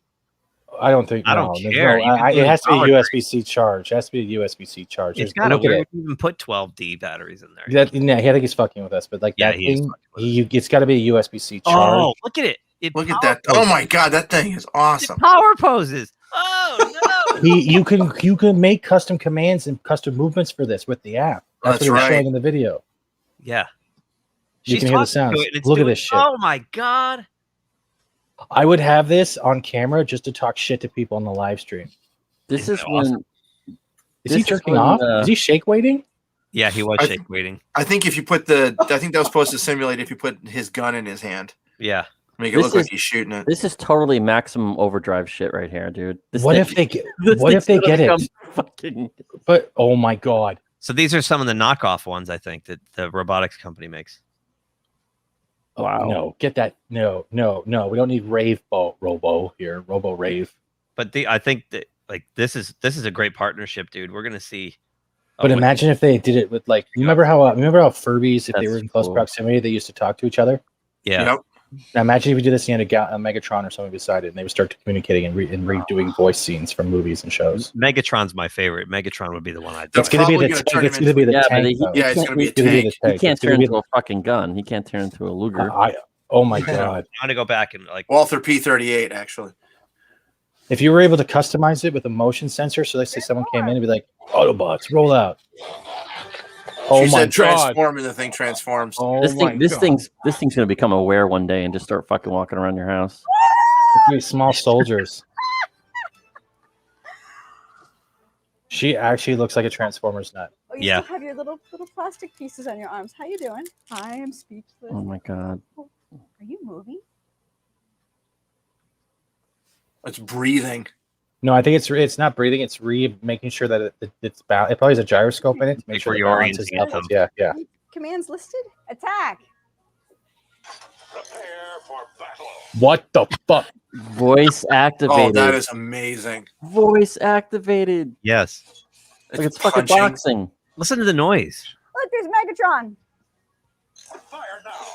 I don't think. I don't no, there's care. no- You can it do has to be a power USB-C charge. It has to be a USB-C charge. It's There's- got look at Where it. would you even put 12D batteries in there? Yeah, I think he's fucking with us, but like Yeah, that he is thing, fucking with it's got to be a USB-C charge. Oh, look at it. Look at that. Oh my God, that thing is awesome. Power poses. Oh no. You can make custom commands and custom movements for this with the app. That's That's what he's right. showing in the video. Yeah. You She's can hear the talking to sounds. it and it's Look at doing- this shit. Oh my God. I would have this on camera just to talk shit to people on the live stream. This is awesome. when. Is he This is jerking when, off? Is he shake waiting? Yeah, he was I- shake waiting. I think if you put I think that was supposed to simulate if you put his gun in his hand. Yeah. Make it This look like is- he's shooting it. This is totally maximum overdrive shit right here, dude. This What thing- if they get? this What if thing's they gonna get it? become Fucking. But oh my god! So these are some of the knockoff ones I think that the robotics company makes. Wow. No, get that. No. We don't need Robo here. Robo Rave. But I think that like this is a great partnership, dude. We're gonna see. But imagine if they did it with like. Remember how Furbies, if they That's were in close cool. proximity, they used to talk to each other. Yeah. Yep. Now imagine if you did this and you had a Megatron or something beside it, and they would start communicating and redoing voice scenes from movies and shows. Megatron's my favorite. Megatron would be the one I'd. It's gonna be the Probably gonna turn tank. It's him gonna be the Yeah, but tank. he though. Yeah, it's can't- gonna be a It's gonna be tank. the He tank. can't It's gonna turn be into a fucking gun. He can't turn into a Luger. Oh my god! I'm gonna go back and like. Walther P38 actually. If you were able to customize it with a motion sensor, so let's say someone came in and be like, Autobots, roll out. Oh She my said god. transform and the thing transforms. Oh This my thing, this God. thing's gonna become aware one day and just start fucking walking around your house. It's gonna be small soldiers. She actually looks like a Transformers nut. Oh, you Yeah. still have your little plastic pieces on your arms. How you doing? I am speechless. Oh my god. Are you moving? It's breathing. No, I think it's not breathing. It's making sure that it's balanced. It probably has a gyroscope in it to make Like sure where the you're balance is orienting up. them. Yeah. Commands listed? Attack. Prepare for battle. What the fuck? Voice activated. Oh, that is amazing. Voice activated. Yes. Like it's fucking punching. boxing. Listen to the noise. Look, there's Megatron. Fire now.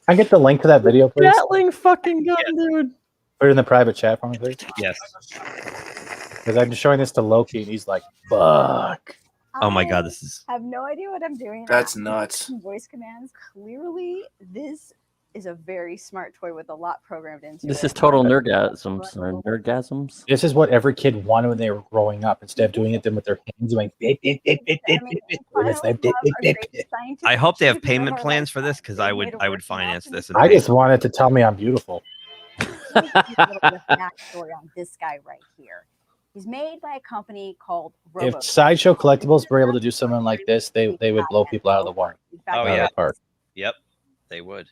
Can I get the link to that video, please? Gatling fucking gun, dude. Put it in the private chat for me, please. Yes. Because I'm showing this to Loki, and he's like, "Fuck." Oh my God, this is. I have no idea what I'm doing. That's nuts. Voice commands. Clearly, this is a very smart toy with a lot programmed into it. This is total nerdgasms. Nerdgasms. This is what every kid wanted when they were growing up. Instead of doing it with their hands, going. I hope they have payment plans for this because I would finance this. I just wanted to tell me I'm beautiful. A little bit of backstory on this guy right here. He's made by a company called If Robotech. Sideshow Collectibles were able to do something like this, they would blow people out of the water. Oh yeah. Yep, they would.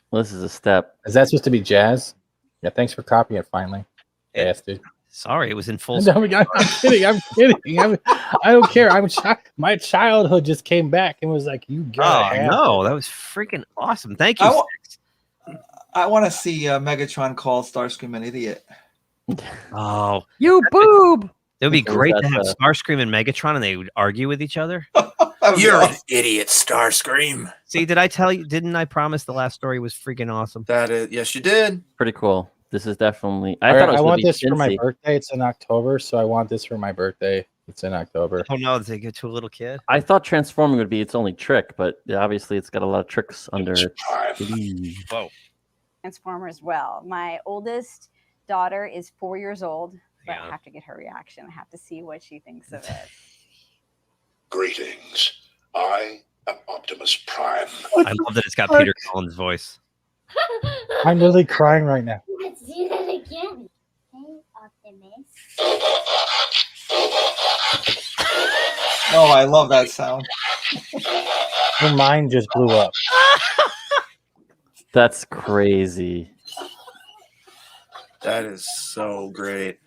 Well, this is a step. Is that supposed to be jazz? Yeah, thanks for copying it finally. Bastard. Sorry, it was in full. No, I'm kidding. I'm kidding. I don't care. My childhood just came back and was like, you got it. No, that was freaking awesome. Thank you. I want to see Megatron call Starscream an idiot. Oh, you boob! It would be great to have Starscream and Megatron, and they would argue with each other. You're an idiot, Starscream. See, did I tell you? Didn't I promise the last story was freaking awesome? Yes, you did. Pretty cool. This is definitely. I want this for my birthday. It's in October, so I want this for my birthday. It's in October. Oh no, did they get to a little kid? I thought transforming would be its only trick, but obviously it's got a lot of tricks under it. Whoa. Transformer as well. My oldest daughter is 4 years old, but I have to get her reaction. I have to see what she thinks of it. Greetings. I am Optimus Prime. I love that it's got Peter Cullen's voice. I'm literally crying right now. Let's do that again. Hey, Optimus. Oh, I love that sound. Her mind just blew up. That's crazy. That is so great.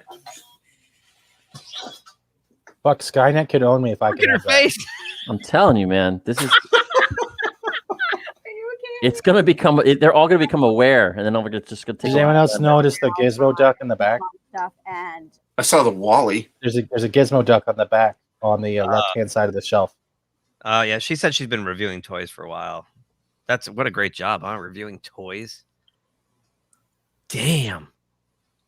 Fuck, Skynet could own me if I could. Look at her face. I'm telling you, man. This is. It's gonna become. They're all gonna become aware, and then we're just gonna take. Does anyone else notice the gizmo duck in the back? And I saw the Wally. There's a gizmo duck on the back on the left-hand side of the shelf. Yeah, she said she's been reviewing toys for a while. That's what a great job, huh? Reviewing toys. Damn.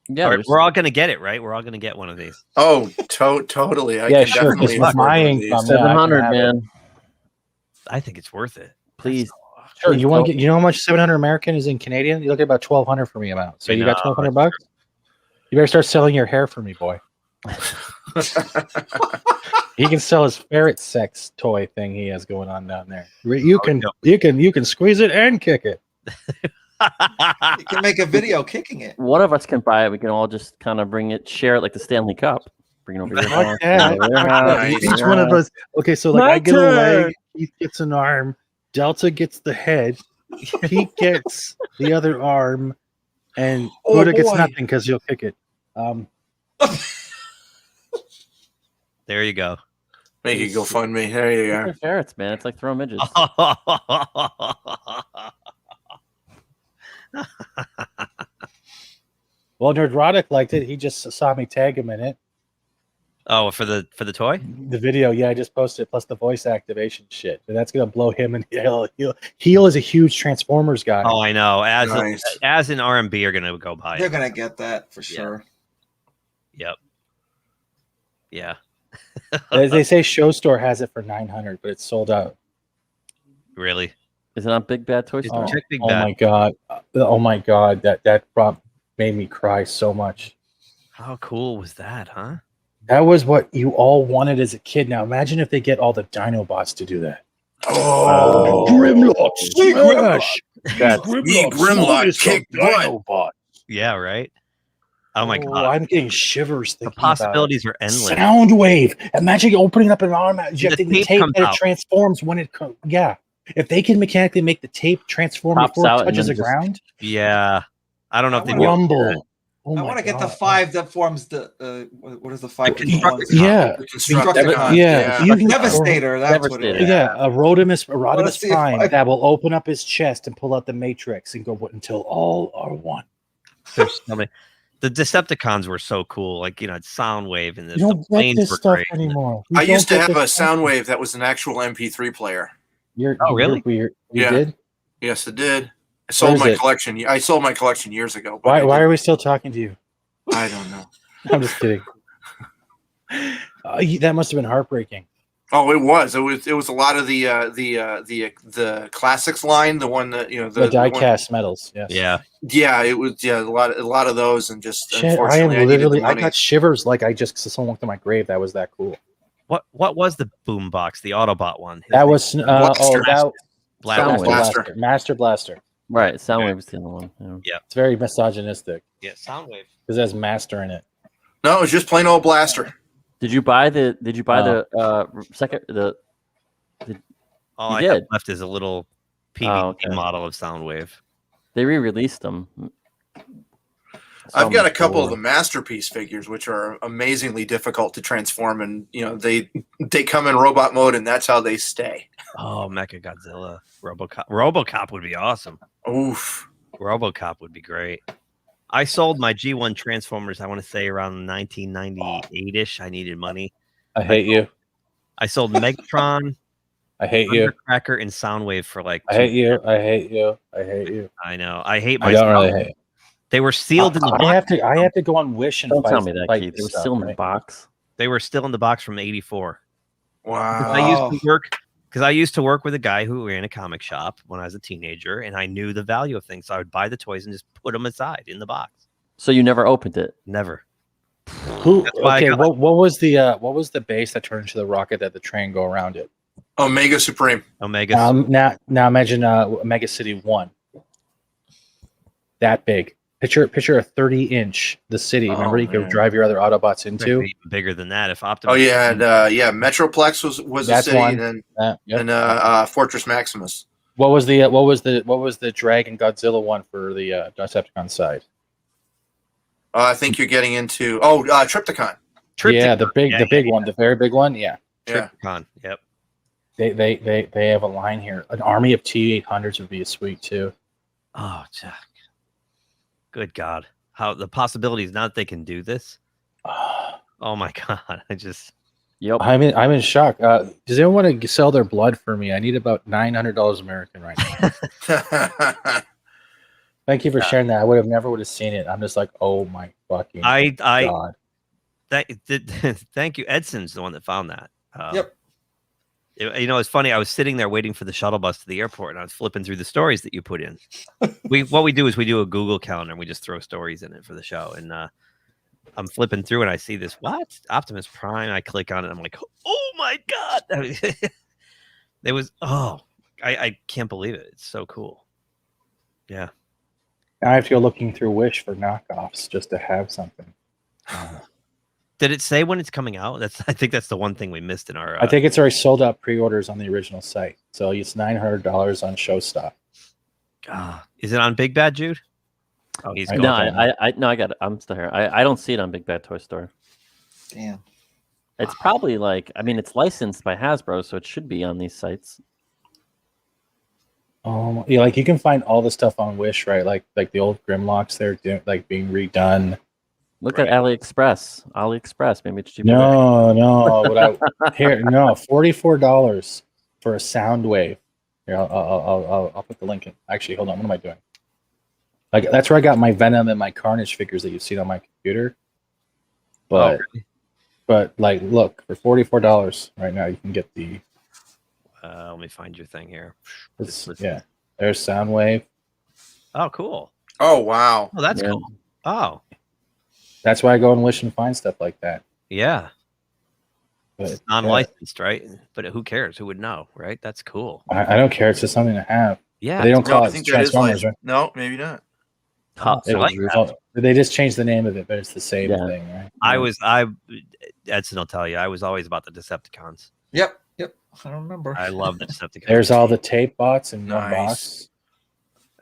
Yeah, right, we're all gonna get it, right? We're all gonna get one of these. Oh, totally. I Yeah, can sure. definitely With my income, 700, man. I think it's worth it. Please. Sure. You want to get? You know how much 700 American is in Canadian? You look at about 1,200 for me amount. So you got 1,200 bucks. You better start selling your hair for me, boy. He can sell his ferret sex toy thing he has going on down there. You can squeeze it and kick it. You can make a video kicking it. One of us can buy it. We can all just kind of share it like the Stanley Cup. Bring it over here. Yeah. Each one of us. Okay, so like I get a leg, Keith gets an arm, Delta gets the head, Pete gets the other arm, and Buddha gets nothing because he'll kick it. There you go. Make it GoFundMe. There you go. Ferrets, man. It's like throwing midgets. Well, Nerdrotic liked it. He just saw me tag him in it. Oh, for the toy? The video, yeah, I just posted it, plus the voice activation shit. And that's gonna blow him. And Heel is a huge Transformers guy. Oh, I know. As an RMB are gonna go buy it. They're gonna get that for sure. Yep. Yeah. As they say, Show Store has it for 900, but it's sold out. Really? Is it on Big Bad Toy Store? Check Big Oh Bad. my god! Oh my god! That prop made me cry so much. How cool was that, huh? That was what you all wanted as a kid. Now imagine if they get all the Dinobots to do that. Oh, Grimlock smash! Grimlock kick butt. Yeah, right. Oh my god! I'm getting shivers thinking The possibilities are endless. Soundwave. Imagine opening up an arm. You have The the tape tape comes that it out. transforms when it comes. Yeah. If they can mechanically make the tape transform Pops before out it and touches the then just- ground, Yeah. I don't know if they do. rumble. Oh I my want to get the God. 5 that forms the what is the 5? Yeah. Constructicon. Yeah. You can- Devastator. That's what it is. Yeah, a Rodimus see if Prime I- that will open up his chest and pull out the Matrix and go until all are one. There's so many. The Decepticons were so cool. Like, it's Soundwave and You the don't get planes this were stuff great. anymore. You I used to don't get have a this stuff. Soundwave that was an actual MP3 player. Oh, really? You Yeah. did? Yes, it did. I Where sold is my it? collection. I sold my collection years ago. But Why are we still talking to you? I don't know. I'm just kidding. That must have been heartbreaking. Oh, it was a lot of the classics line, the one that the die-cast metals. Yes. Yeah, it was a lot of those, and just Shit, unfortunately, I got shivers like someone walked to my grave. That was that cool. What was the boombox, the Autobot one? That was Blaster. Master Blaster. Right, Soundwave was the other one. Yeah, it's very misogynistic. Yeah, Soundwave because it has Master in it. No, it was just plain old Blaster. Did you buy the second all I have left is a little PVC model of Soundwave. They re-released them. I've got a couple of the Masterpiece figures, which are amazingly difficult to transform, and they come in robot mode, and that's how they stay. Oh, Mecha Godzilla, RoboCop would be awesome. Oof, RoboCop would be great. I sold my G1 Transformers, I want to say around 1998-ish. I needed money. I hate you. I sold Megatron. I hate you. Cracker and Soundwave for like. I hate you. I hate you. I hate you. I know. I hate myself. I don't really hate. They were sealed in the box. I have to go on Wish and don't fight, tell me that, Keith. They were still in the box. They were still in the box from '84. Wow. I used to work with a guy who ran a comic shop when I was a teenager, and I knew the value of things. So I would buy the toys and just put them aside in the box. So you never opened it? Never. Okay. What was the base that turned into the rocket that the train go around it? Omega Supreme. Omega. Now imagine Omega City 1. That big. Picture a 30-inch the city. Remember you could drive your other Autobots into. Even bigger than that if Optimus. Oh yeah, and Metroplex was the city, one. and Fortress Maximus. What was the Dragon Godzilla one for the Decepticon side? I think you're getting into Trypticon. Yeah, the big one, the very big one. Yeah. Trypticon. Yep. They have a line here. An army of T-800s would be sweet too. Oh, Jack. Good God. How the possibilities, not that they can do this. Oh my God. Yep. I'm in shock. Does anyone want to sell their blood for me? I need about $900 American right now. Thank you for sharing that. I never would have seen it. I'm just like, oh my fucking God. Thank you. Edson's the one that found that. Yep. It's funny. I was sitting there waiting for the shuttle bus to the airport, and I was flipping through the stories that you put in. What we do is we do a Google Calendar, and we just throw stories in it for the show. And I'm flipping through, and I see this. What? Optimus Prime. I click on it. I'm like, oh my God! There was. Oh, I can't believe it. It's so cool. Yeah. I have to go looking through Wish for knockoffs just to have something. Did it say when it's coming out? I think that's the one thing we missed in our. I think it's already sold out pre-orders on the original site, so it's $900 on Showstop. Is it on Big Bad Jude? Oh, he's no, I got it. I'm still here. I don't see it on Big Bad Toy Store. Damn. It's probably it's licensed by Hasbro, so it should be on these sites. Yeah, you can find all the stuff on Wish, right? Like the old Grimlocks, they're being redone. Look at AliExpress. Maybe it's cheaper. No. $44 for a Soundwave. Here, I'll put the link in. Actually, hold on. What am I doing? That's where I got my Venom and my Carnage figures that you've seen on my computer. But look, for $44 right now, you can get the. Let me find your thing here. Yeah, there's Soundwave. Oh, cool. Oh, wow. Oh, that's cool. Oh. That's why I go and Wish and find stuff like that. Yeah. But, it's non-licensed, right? But who cares? Who would know, right? That's cool. I don't care. It's just something to have. Yeah. But they don't call it Transformers, right? No, maybe not. They just changed the name of it, but it's the same thing, right? Edson will tell you, I was always about the Decepticons. Yep. I don't remember. I love the Decepticons. There's all the tape bots in one box.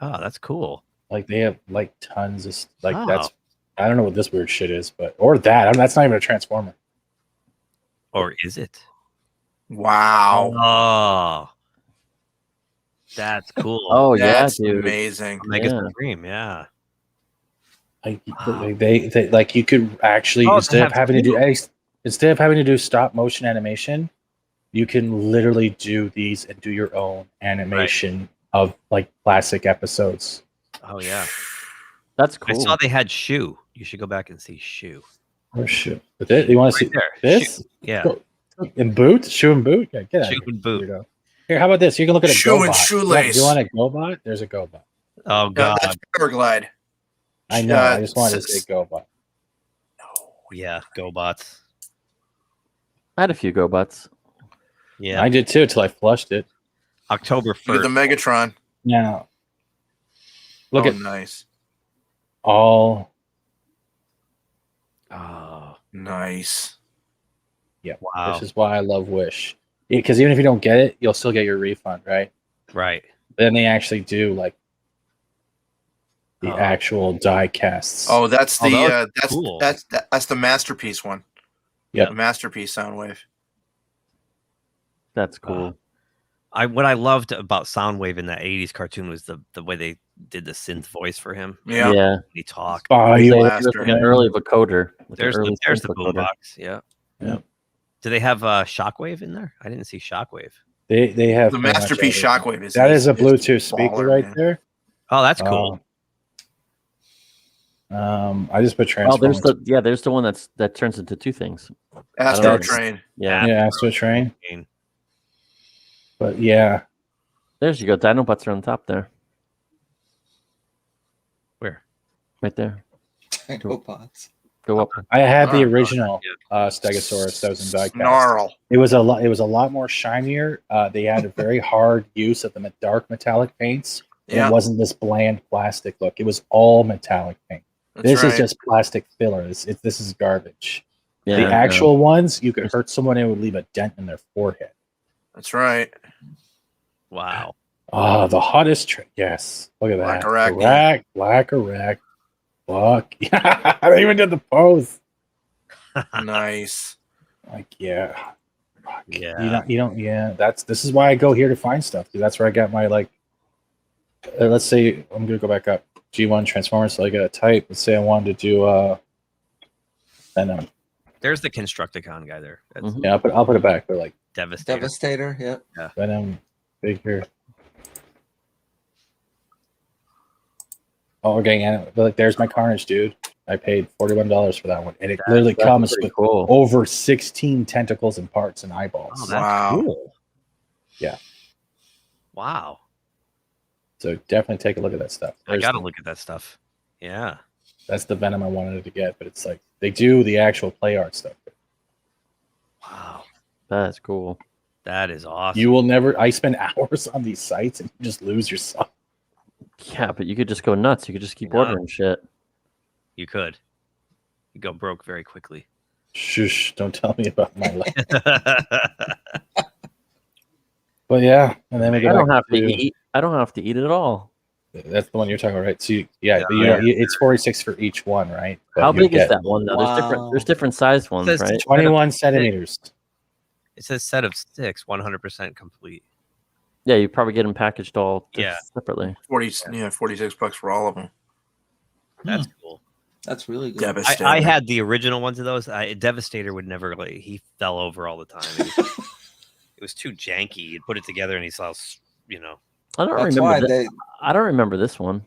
Oh, that's cool. They have tons of that's. I don't know what this weird shit is, or that. That's not even a Transformer. Or is it? Wow. Oh. That's cool. Oh, that's dude. Amazing. Mega Supreme, yeah. They you could actually instead of having to do stop motion animation, you can literally do these and do your own animation of classic episodes. Oh yeah. That's cool. I saw they had Shoe. You should go back and see Shoe. Or Shoe. But you want to see there. this? Shoe. Yeah. In boot? Shoe and boot? Yeah, get out Shoe of here. and boot. Weirdo. Here, how about this? You can look at a Shoe GoBot. and shoelace. Do you want a GoBot? There's a GoBot. Oh God, that's Paraglide. I know. I just wanted to say GoBot. Yeah, GoBots. I had a few GoBots. Yeah, I did too until I flushed it. October Look at 1st. the Megatron. Now, look at nice. all. Oh, nice. Yeah. Wow. This is why I love Wish. Because even if you don't get it, you'll still get your refund, right? Right. Then they actually do like the actual die casts. Oh, that's the cool. that's the masterpiece one. Yeah, the masterpiece Soundwave. That's cool. What I loved about Soundwave in that '80s cartoon was the way they did the synth voice for him. Yeah. He talked. Oh, It was like an early vocoder. There's the vocoder. boombox. Yeah. Yeah. Do they have Shockwave in there? I didn't see Shockwave. They have The pretty much masterpiece everything. Shockwave That is a is Bluetooth speaker baller, right man. there. Oh, that's cool. I just put Oh, Transformers. there's the one that turns into two things. Astro Train. Yeah. Yeah, Astro Train. But yeah, There's you go. Dinobots are on top there. Where? Right there. Dinobots. Go up. I had the original Stegosaurus that was in diecast. Snarl. It was a lot more shinier. They had a very hard use of the dark metallic paints. And Yeah. It wasn't this bland plastic look. It was all metallic paint. That's This right. is just plastic filler. This is garbage. Yeah, the actual ones, you could hurt someone and it would leave a dent in their forehead. That's right. Wow. Oh, the hottest trick. Yes. Look at that. Black Iraq. Fuck. I even did the pose. Nice. Like, yeah. Yeah. You don't, this is why I go here to find stuff. Dude. That's where I got my, like, let's say, I'm going to go back up. G1 Transformers, so I got to type. Let's say I wanted to do, Venom. There's the Constructicon guy there. That's Yeah, I'll put it back. But, like, Devastator. Devastator, yeah. Venom figure. Oh, we're getting it. But like, there's my Carnage, dude. I paid $41 for that one, and it literally comes with over 16 tentacles and parts and eyeballs. Oh, that's cool. Yeah. Wow. So definitely take a look at that stuff. I got to look at that stuff. Yeah. That's the Venom I wanted to get, but it's like they do the actual play art stuff. Wow. That's cool. That is awesome. You will never. I spend hours on these sites and you just lose yourself. Yeah, but you could just go nuts. You could just keep ordering shit. You could. You go broke very quickly. Shush! Don't tell me about my life. But yeah, and then we go I don't back have to eat. I don't have to eat it at all. That's the one you're talking about, right? So it's 46 for each one, right? But How you big is get- that one? Though? There's different sized ones, Says right? 21 centimeters. It says set of 6, 100% complete. Yeah, you probably get them packaged all separately. 46 bucks for all of them. That's cool. That's really good. Devastator. I had the original ones of those. Devastator would never he fell over all the time. It was too janky. You'd put it together and he saw, I don't That's remember. why I don't remember this one.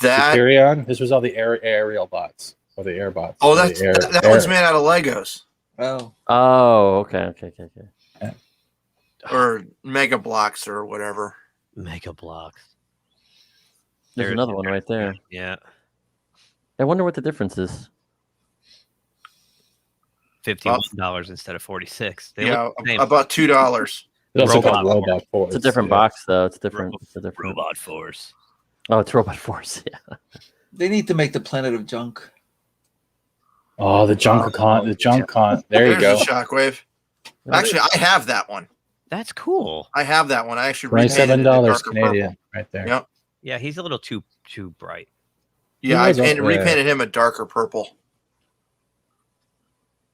That Superion. This was all the aerial bots or the air bots. Oh, Or that's the air, that one's made out of Legos Oh. Oh, okay. or Mega Blocks or whatever. Mega Blocks. There's another one right there. Yeah. I wonder what the difference is. $51 instead of 46. They Yeah, look the same. about $2. It's also Robot called Robot Force. It's a different box, though. It's different. It's a different. Robot Force. Oh, it's Robot Force. Yeah. They need to make the Planet of Junk. Oh, the Junkcon. The Junkcon. There you go. There's a Shockwave. Actually, I have that one. That's cool. I have that one. I actually repainted it in $27 darker Canadian purple. right there. Yep. Yeah, he's a little too bright. Yeah, He I was up there. repainted him a darker purple.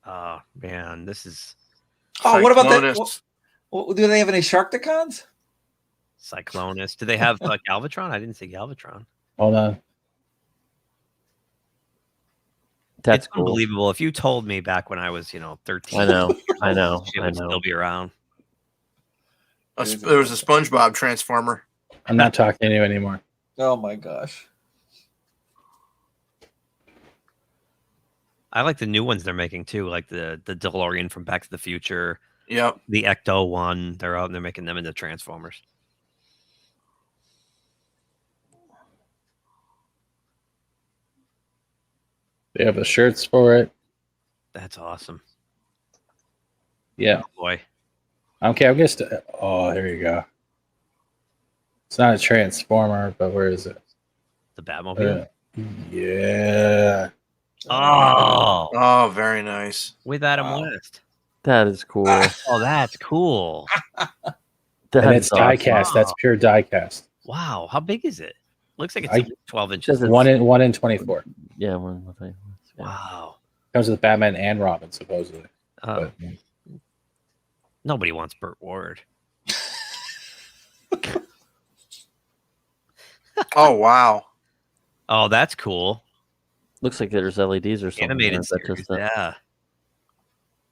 Oh man, this is Oh, what about that? Cyclonus. Do they have any Sharkticons? Cyclonus. Do they have Galvatron? I didn't see Galvatron. Hold on. That's It's cool. unbelievable. If you told me back when I was, 13, I know. it would still be around. There was a SpongeBob transformer. I'm not talking to you anymore. Oh my gosh. I like the new ones they're making too, like the DeLorean from Back to the Future. Yep. The Ecto one. They're out and they're making them into Transformers. They have the shirts for it. That's awesome. Yeah. Oh, boy. Okay, I'm just. Oh, there you go. It's not a Transformer, but where is it? The Batmobile. Yeah. Oh, very nice. With Adam West. That is cool. Oh, that's cool. And it's die-cast. That's pure die-cast. Wow, how big is it? Looks like it's 12 inches. One in 24. Yeah, one. Wow. Comes with Batman and Robin, supposedly. Nobody wants Burt Ward. Oh, wow. Oh, that's cool. Looks like there's LEDs or something. Animated That's series, just yeah.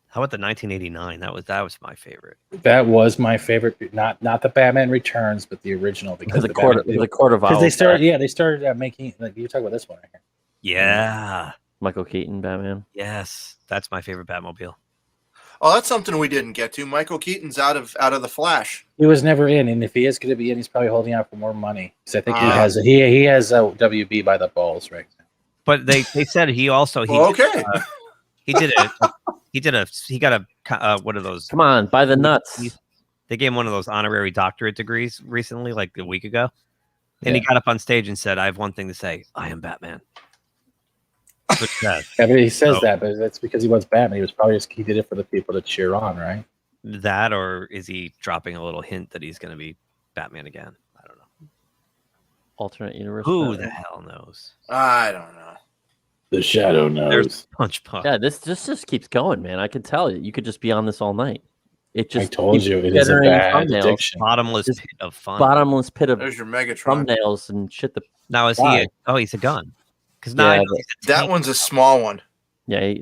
How about the 1989? That was my favorite. That was my favorite. Not the Batman Returns, but the original because the Court of Owls. They started making. Like, you talk about this one right here. Yeah. Michael Keaton Batman. Yes, that's my favorite Batmobile. Oh, that's something we didn't get to. Michael Keaton's out of the Flash. He was never in, and if he is going to be in, he's probably holding out for more money because I think he has a WB by the balls right now. But they said he also he got a one of those. Come on, by the nuts. They gave him one of those honorary doctorate degrees recently, like a week ago, and he got up on stage and said, "I have one thing to say: I am Batman." Yeah, but he says that, but that's because he was Batman. He was probably he did it for the people to cheer on, right? That, or is he dropping a little hint that he's going to be Batman again? I don't know. Alternate universe. Who Batman. the hell knows? I don't know. The Shadow knows. There's Punch. Yeah, this just keeps going, man. I can tell you could just be on this all night. It just I told you it is a bad addiction. Bottomless pit of fun. Bottomless pit of There's your Megatron. thumbnails and shit. Now is he? He's a gun. Because now that one's a small one. Yeah.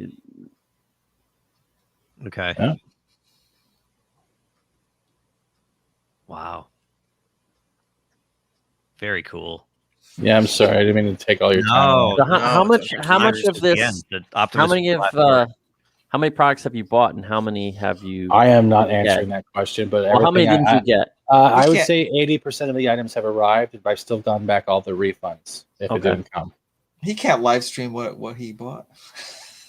Okay. Yeah. Wow. Very cool. Yeah, I'm sorry. I didn't mean to take all your time. So how much of this? How many products have you bought, and how many have you? I am not answering that question, but how many didn't you get? I would say 80% of the items have arrived, but I've still gone back all the refunds if it didn't come. He can't live stream what he bought.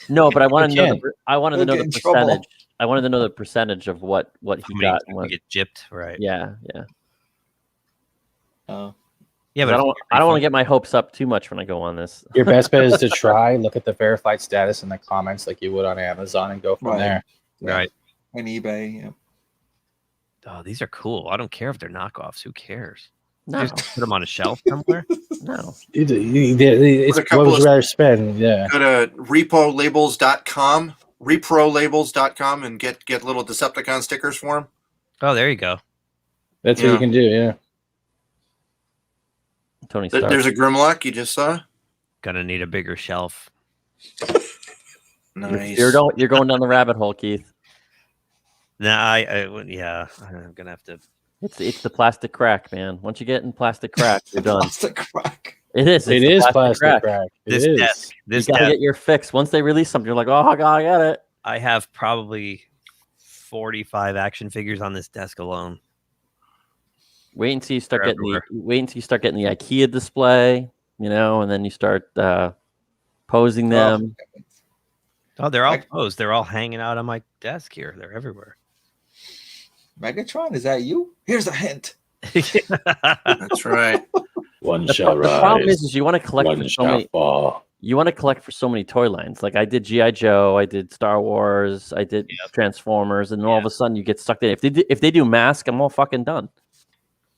No, but I want to know. I wanted to know the percentage. I wanted to know the percentage of what he got. What get gypped, right? Yeah. Oh. Yeah, but I don't want to get my hopes up too much when I go on this. Your best bet is to try, look at the verified status in the comments like you would on Amazon and go from there. Right. And eBay, yeah. Oh, these are cool. I don't care if they're knockoffs. Who cares? No. Just put them on a shelf somewhere. No. It's what would you rather spend? Yeah. Go to reprolabels.com and get little Decepticon stickers for them. Oh, there you go. That's what you can do, yeah. Tony Stark. There's a Grimlock you just saw. Gonna need a bigger shelf. Nice. You're going down the rabbit hole, Keith. Nah, I'm gonna have to. It's the plastic crack, man. Once you get in plastic crack, you're done. Plastic crack. It is. It is plastic crack. This desk. You gotta get your fix. Once they release something, you're like, oh god, I got it. I have probably 45 action figures on this desk alone. Wait until you start getting the IKEA display, and then you start posing them. Oh, they're all posed. They're all hanging out on my desk here. They're everywhere. Megatron, is that you? Here's a hint. That's right. One shall rise. The problem is you want to collect one for so shall many. fall. You want to collect for so many toy lines. Like I did G.I. Joe, I did Star Wars, I did Transformers, and then all of a sudden you get stuck in. If they do Mask, I'm all fucking done.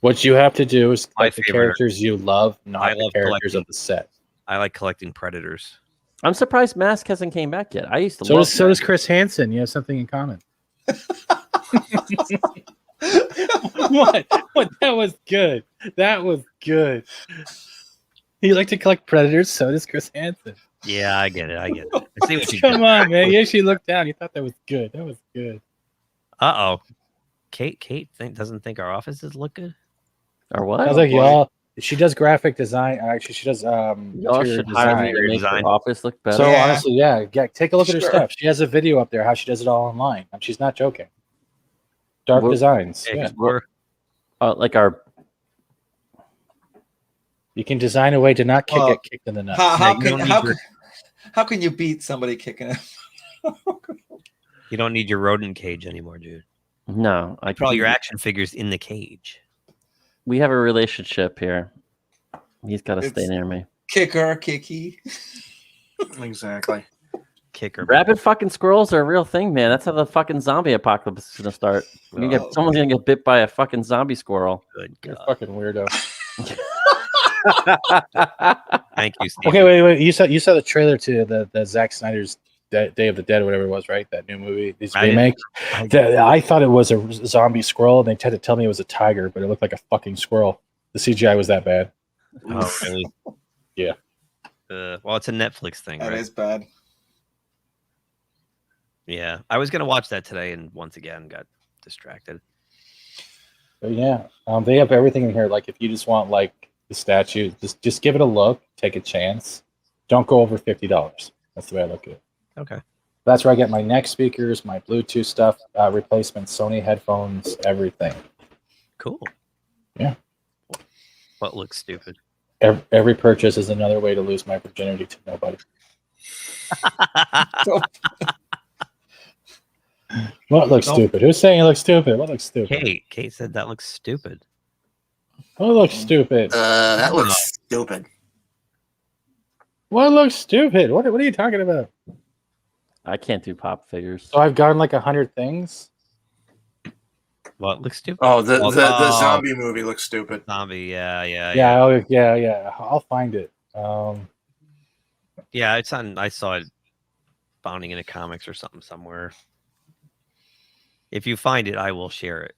What you have to do is collect the characters you love, not the characters collecting. of the set. I like collecting Predators. I'm surprised Mask hasn't came back yet. I used to. So does Chris Hansen. You have something in common. What? That was good. That was good. You like to collect Predators, so does Chris Hansen. Yeah, I get it. I see what you Come on, man. You actually looked down. You thought that was good. That was good. Uh-oh. Kate doesn't think our offices look good? Or what? Sounds like She does graphic design. Actually, she does Y'all interior should hire me design. to make her office look better. So Yeah. honestly, yeah, take a look at her Sure. stuff. She has a video up there how she does it all online. She's not joking. Dark What- designs. Yeah, Yeah. 'cause we're Like our You can design a way to not Well, get kicked in the nuts. How can you beat somebody kicking it? you don't need your rodent cage anymore, dude. no, I Put all your action figures in the cage. We have a relationship here. He's got to stay It's- near me. Kicker, kicky. Exactly. Kicker. Rabid fucking squirrels are a real thing, man. That's how the fucking zombie apocalypse is gonna start. Someone's gonna get bit by a fucking zombie squirrel. Good You're God. a fucking weirdo. Thank you, Steve. Okay, wait. You saw the trailer to the Zack Snyder's Day of the Dead, or whatever it was, right? That new movie, this remake. I thought it was a zombie squirrel, and they tried to tell me it was a tiger, but it looked like a fucking squirrel. The CGI was that bad. Oh, really? Yeah. Well, it's a Netflix thing, That right? is bad. Yeah, I was gonna watch that today, and once again got distracted. But yeah, they have everything in here. Like if you just want like the statue, just give it a look, take a chance. Don't go over $50. That's the way I look at it. Okay. That's where I get my neck speakers, my Bluetooth stuff, replacement Sony headphones, everything. Cool. Yeah. What looks stupid? Every purchase is another way to lose my virginity to nobody. What looks stupid? Who's saying it looks stupid? What looks stupid? Kate said that looks stupid. What looks stupid? That looks stupid. What looks stupid? What are you talking about? I can't do pop figures. So I've gotten like 100 things. What looks stupid? Oh, the zombie movie looks stupid. Zombie, yeah. Yeah. I'll find it. Yeah, it's on. I saw it bounding into comics or something somewhere. If you find it, I will share it.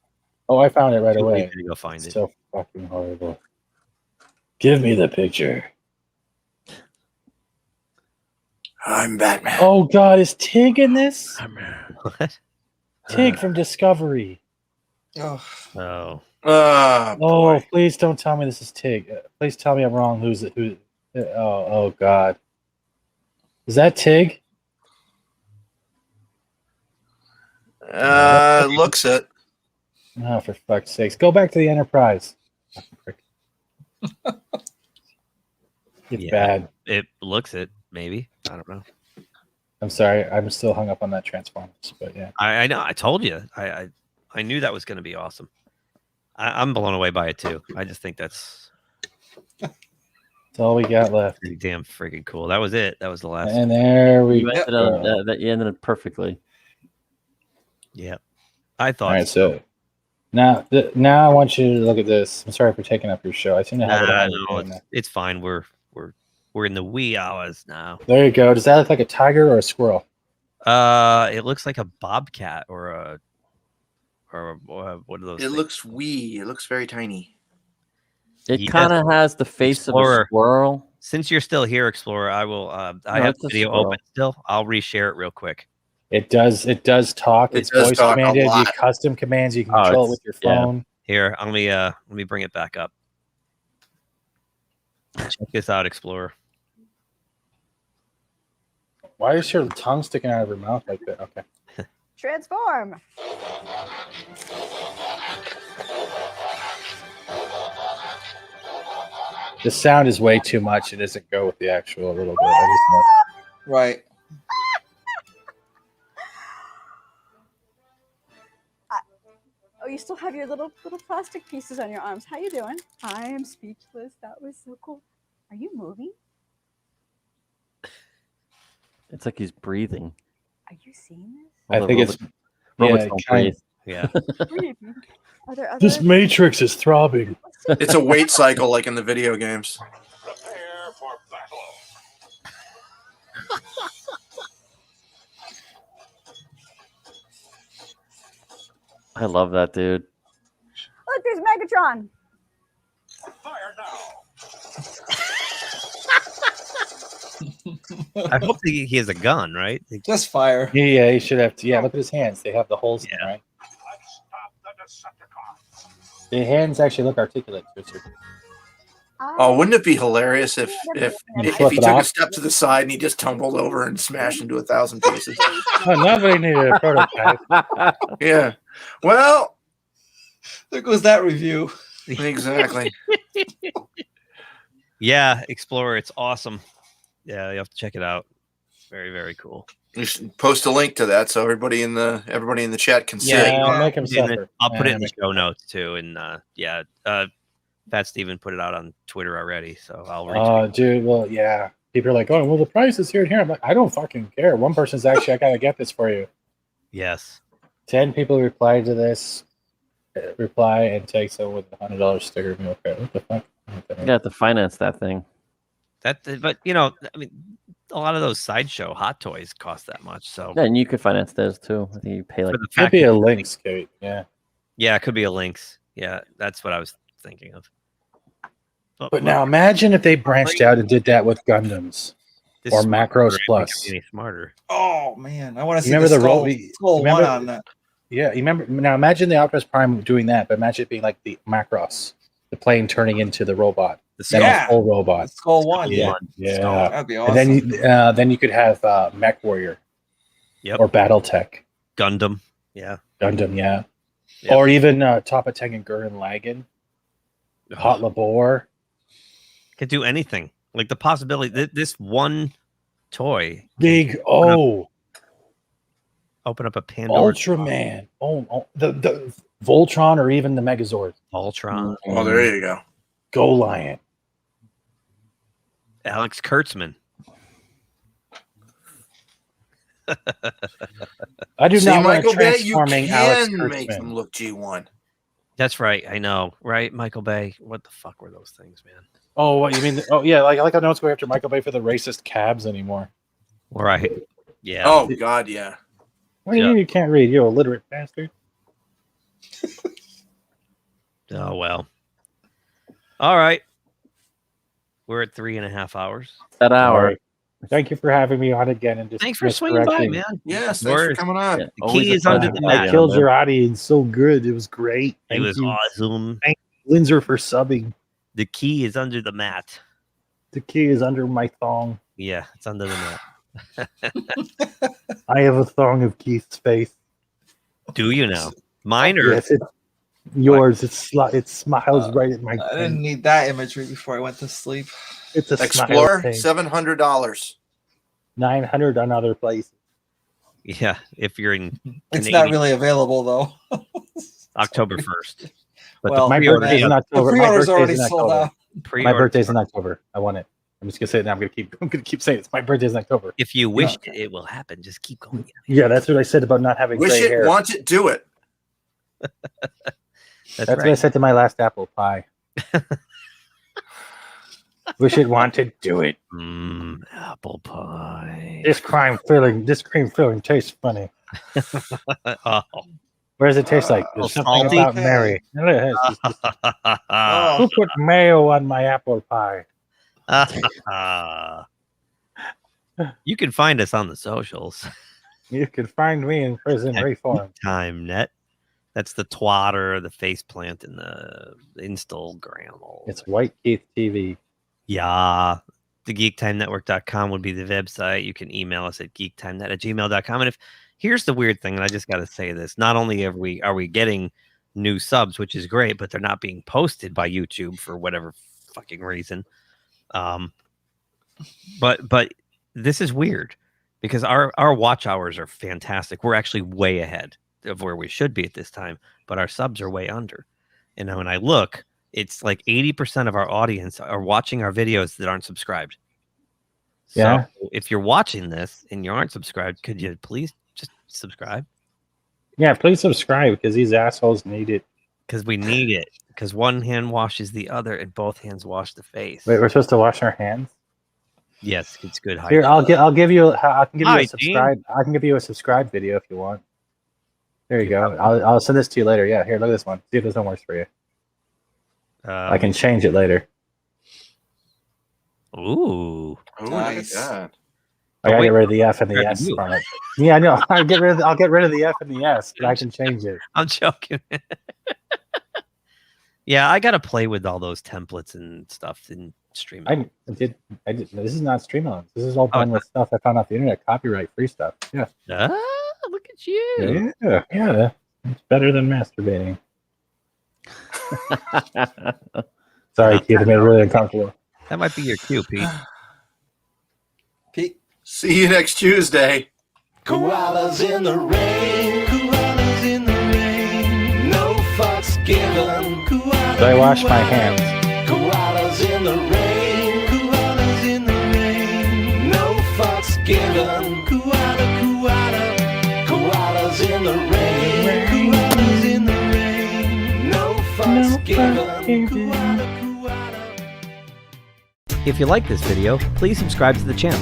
Oh, I found it right Too away. easy to go find it. So fucking horrible. Give me the picture. I'm Batman. Oh God, is Tig in this? What? Tig from Discovery. Oh. Oh, please don't tell me this is Tig. Please tell me I'm wrong. Who's it? Oh God. Is that Tig? Looks it. Oh, for fuck's sakes. Go back to the Enterprise. It's bad. It looks it, maybe. I don't know. I'm sorry. I'm still hung up on that Transformers, but yeah. I know. I told you. I knew that was going to be awesome. I'm blown away by it too. I just think that's all we got left. Pretty damn freaking cool. That was it. That was the last. And there we You go. you ended it perfectly. Yeah, I thought. All right, so now I want you to look at this. I'm sorry for taking up your show. I seem to have it all. No, it's fine. We're in the wee hours now. There you go. Does that look like a tiger or a squirrel? It looks like a bobcat or what are those? It looks wee. It looks very tiny. It kind of has the face of a squirrel. Since you're still here, Explorer, I will. I have the video open still. I'll reshare it real quick. It does talk. It's voice commanded. You custom commands. You can control it with your phone. Here, let me bring it back up. Check this out, Explorer. Why is your tongue sticking out of your mouth like that? Okay. Transform. The sound is way too much. It doesn't go with the actual little bit. Right. Oh, you still have your little plastic pieces on your arms. How you doing? I am speechless. That was so cool. Are you moving? It's like he's breathing. Are you seeing this? I think it's robots don't breathe. Yeah. Breathing. Are there other? This matrix is throbbing. It's a weight cycle like in the video games. I love that dude. Look, there's Megatron. I hope he has a gun, right? Just fire. Yeah, he should have to. Yeah, look at his hands. They have the holes in them, right? The hands actually look articulate. Oh, wouldn't it be hilarious if he flip it took a off? step to the side and he just tumbled over and smashed into 1,000 pieces? Oh, nobody needed a prototype. Yeah. Well, there goes that review. Exactly. Yeah, Explorer, it's awesome. Yeah, you have to check it out. It's very, very cool. You should post a link to that so everybody in the chat can see. I'll make him suffer. I'll put it in the show notes too. And Fat Steven put it out on Twitter already, so I'll reach Oh, dude. Well, yeah. People are like, oh, well, the price is here and here. I'm like, I don't fucking care. One person's actually, I gotta get this for you. Yes. 10 people replied to this. Reply and take someone with $100 sticker. Okay, what the fuck? You got to finance that thing. but I mean, a lot of those sideshow hot toys cost that much. So Yeah, and you could finance those too. I think you pay like. Could be a Lynx, Kate. Yeah. Yeah, it could be a Lynx. Yeah, that's what I was thinking of. But now imagine if they branched out and did that with Gundams or Macros Plus. Any smarter? Oh man, I want to see Remember the skull one on that. Yeah, you remember now. Imagine the Optimus Prime doing that, but imagine it being like the Macross, the plane turning into the robot, the full robot, skull one. Yeah, Skull, that'd be awesome. And then you could have Mech Warrior, or BattleTech, Gundam, yeah, Gundam, or even Toppa Tengen Gurren Lagann, Hot Labor. Could do anything. Like the possibility this one toy, big open up a Pandora. Ultraman. The Voltron or even the Megazord. Voltron. Oh, there you go. Go Lion. Alex Kurtzman. I do not want to Michael Bay, you transforming Alex can make Kurtzman. them look G1. That's right. I know, right? Michael Bay. What the fuck were those things, man? Oh, what you mean? Oh, yeah. Like I know it's going after Michael Bay for the racist cabs anymore. Right. Yeah. Oh God, yeah. What do you mean you can't read? You illiterate bastard. Oh well. All right. We're at 3.5 hours. That hour. Right. Thank you for having me on again. And just Thanks for swinging by, man. Yes, thanks for coming on. The key is under the mat. I killed your audience so good. It was great. It was awesome. Thank you, Linzer, for subbing. The key is under the mat. The key is under my thong. Yeah, it's under the mat. I have a thong of Keith's face. Do you now? Mine or yes, it's yours. It smiles right at my I didn't need that imagery before I went to sleep. It's a Explorer, $700. 900 on other places. Yeah, if you're in It's not really available though. October 1st. But Well, my birthday's in October. The My pre-order's birthday's already in sold October. out. My birthday's in October. I want it. I'm just gonna say it now. I'm gonna keep saying it. It's my birthday's in October. If you wish it will happen, just keep going. Yeah, that's what I said about not having Wish gray it, hair. want it, do it. That's what I said to my last apple pie. Wish it, want it, do it. Apple pie. This cream filling tastes funny. Oh. What does it taste like? There's something salty? about Mary. Who put mayo on my apple pie? You can find us on the socials. You can find me in prison reform. Time net. That's the twatter, the faceplant, and the Instagram. It's White Keith TV. Yeah. The GeekTimeNetwork.com would be the website. You can email us at geektimenet@gmail.com. And if here's the weird thing, and I just got to say this: not only are we getting new subs, which is great, but they're not being posted by YouTube for whatever fucking reason. But this is weird because our watch hours are fantastic. We're actually way ahead of where we should be at this time, but our subs are way under. And when I look, it's like 80% of our audience are watching our videos that aren't subscribed. Yeah. So if you're watching this and you aren't subscribed, could you please just subscribe? Yeah, please subscribe because these assholes need it. Because we need it. Because one hand washes the other and both hands wash the face. Wait, we're supposed to wash our hands? Yes, it's good hygiene. Here, I can give you Hygiene. a subscribe. I can give you a subscribe video if you want. There you go. I'll send this to you later. Yeah, here, look at this one. See if this one works for you. I can change it later. Ooh, nice. Look at that. I gotta get rid of the F and the S from it. Yeah, I know. I'll get rid of the F and the S, but I can change it. I'm joking. Yeah, I gotta play with all those templates and stuff in stream. I did. This is not stream elements. This is all done with stuff I found off the internet, copyright free stuff. Yeah. Look at you. Yeah. It's better than masturbating. Sorry, Keith. I made it really uncomfortable. That might be your cue, Pete. Pete. See you next Tuesday. Koalas in the rain. Koalas in the rain. No fucks given. Do I wash my hands? Koalas in the rain. Koalas in the rain. No fucks given. Koalas in the rain. Koalas in the rain. No fucks given. If you like this video, please subscribe to the channel.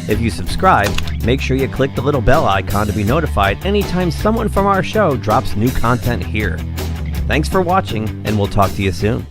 If you subscribe, make sure you click the little bell icon to be notified anytime someone from our show drops new content here. Thanks for watching, and we'll talk to you soon.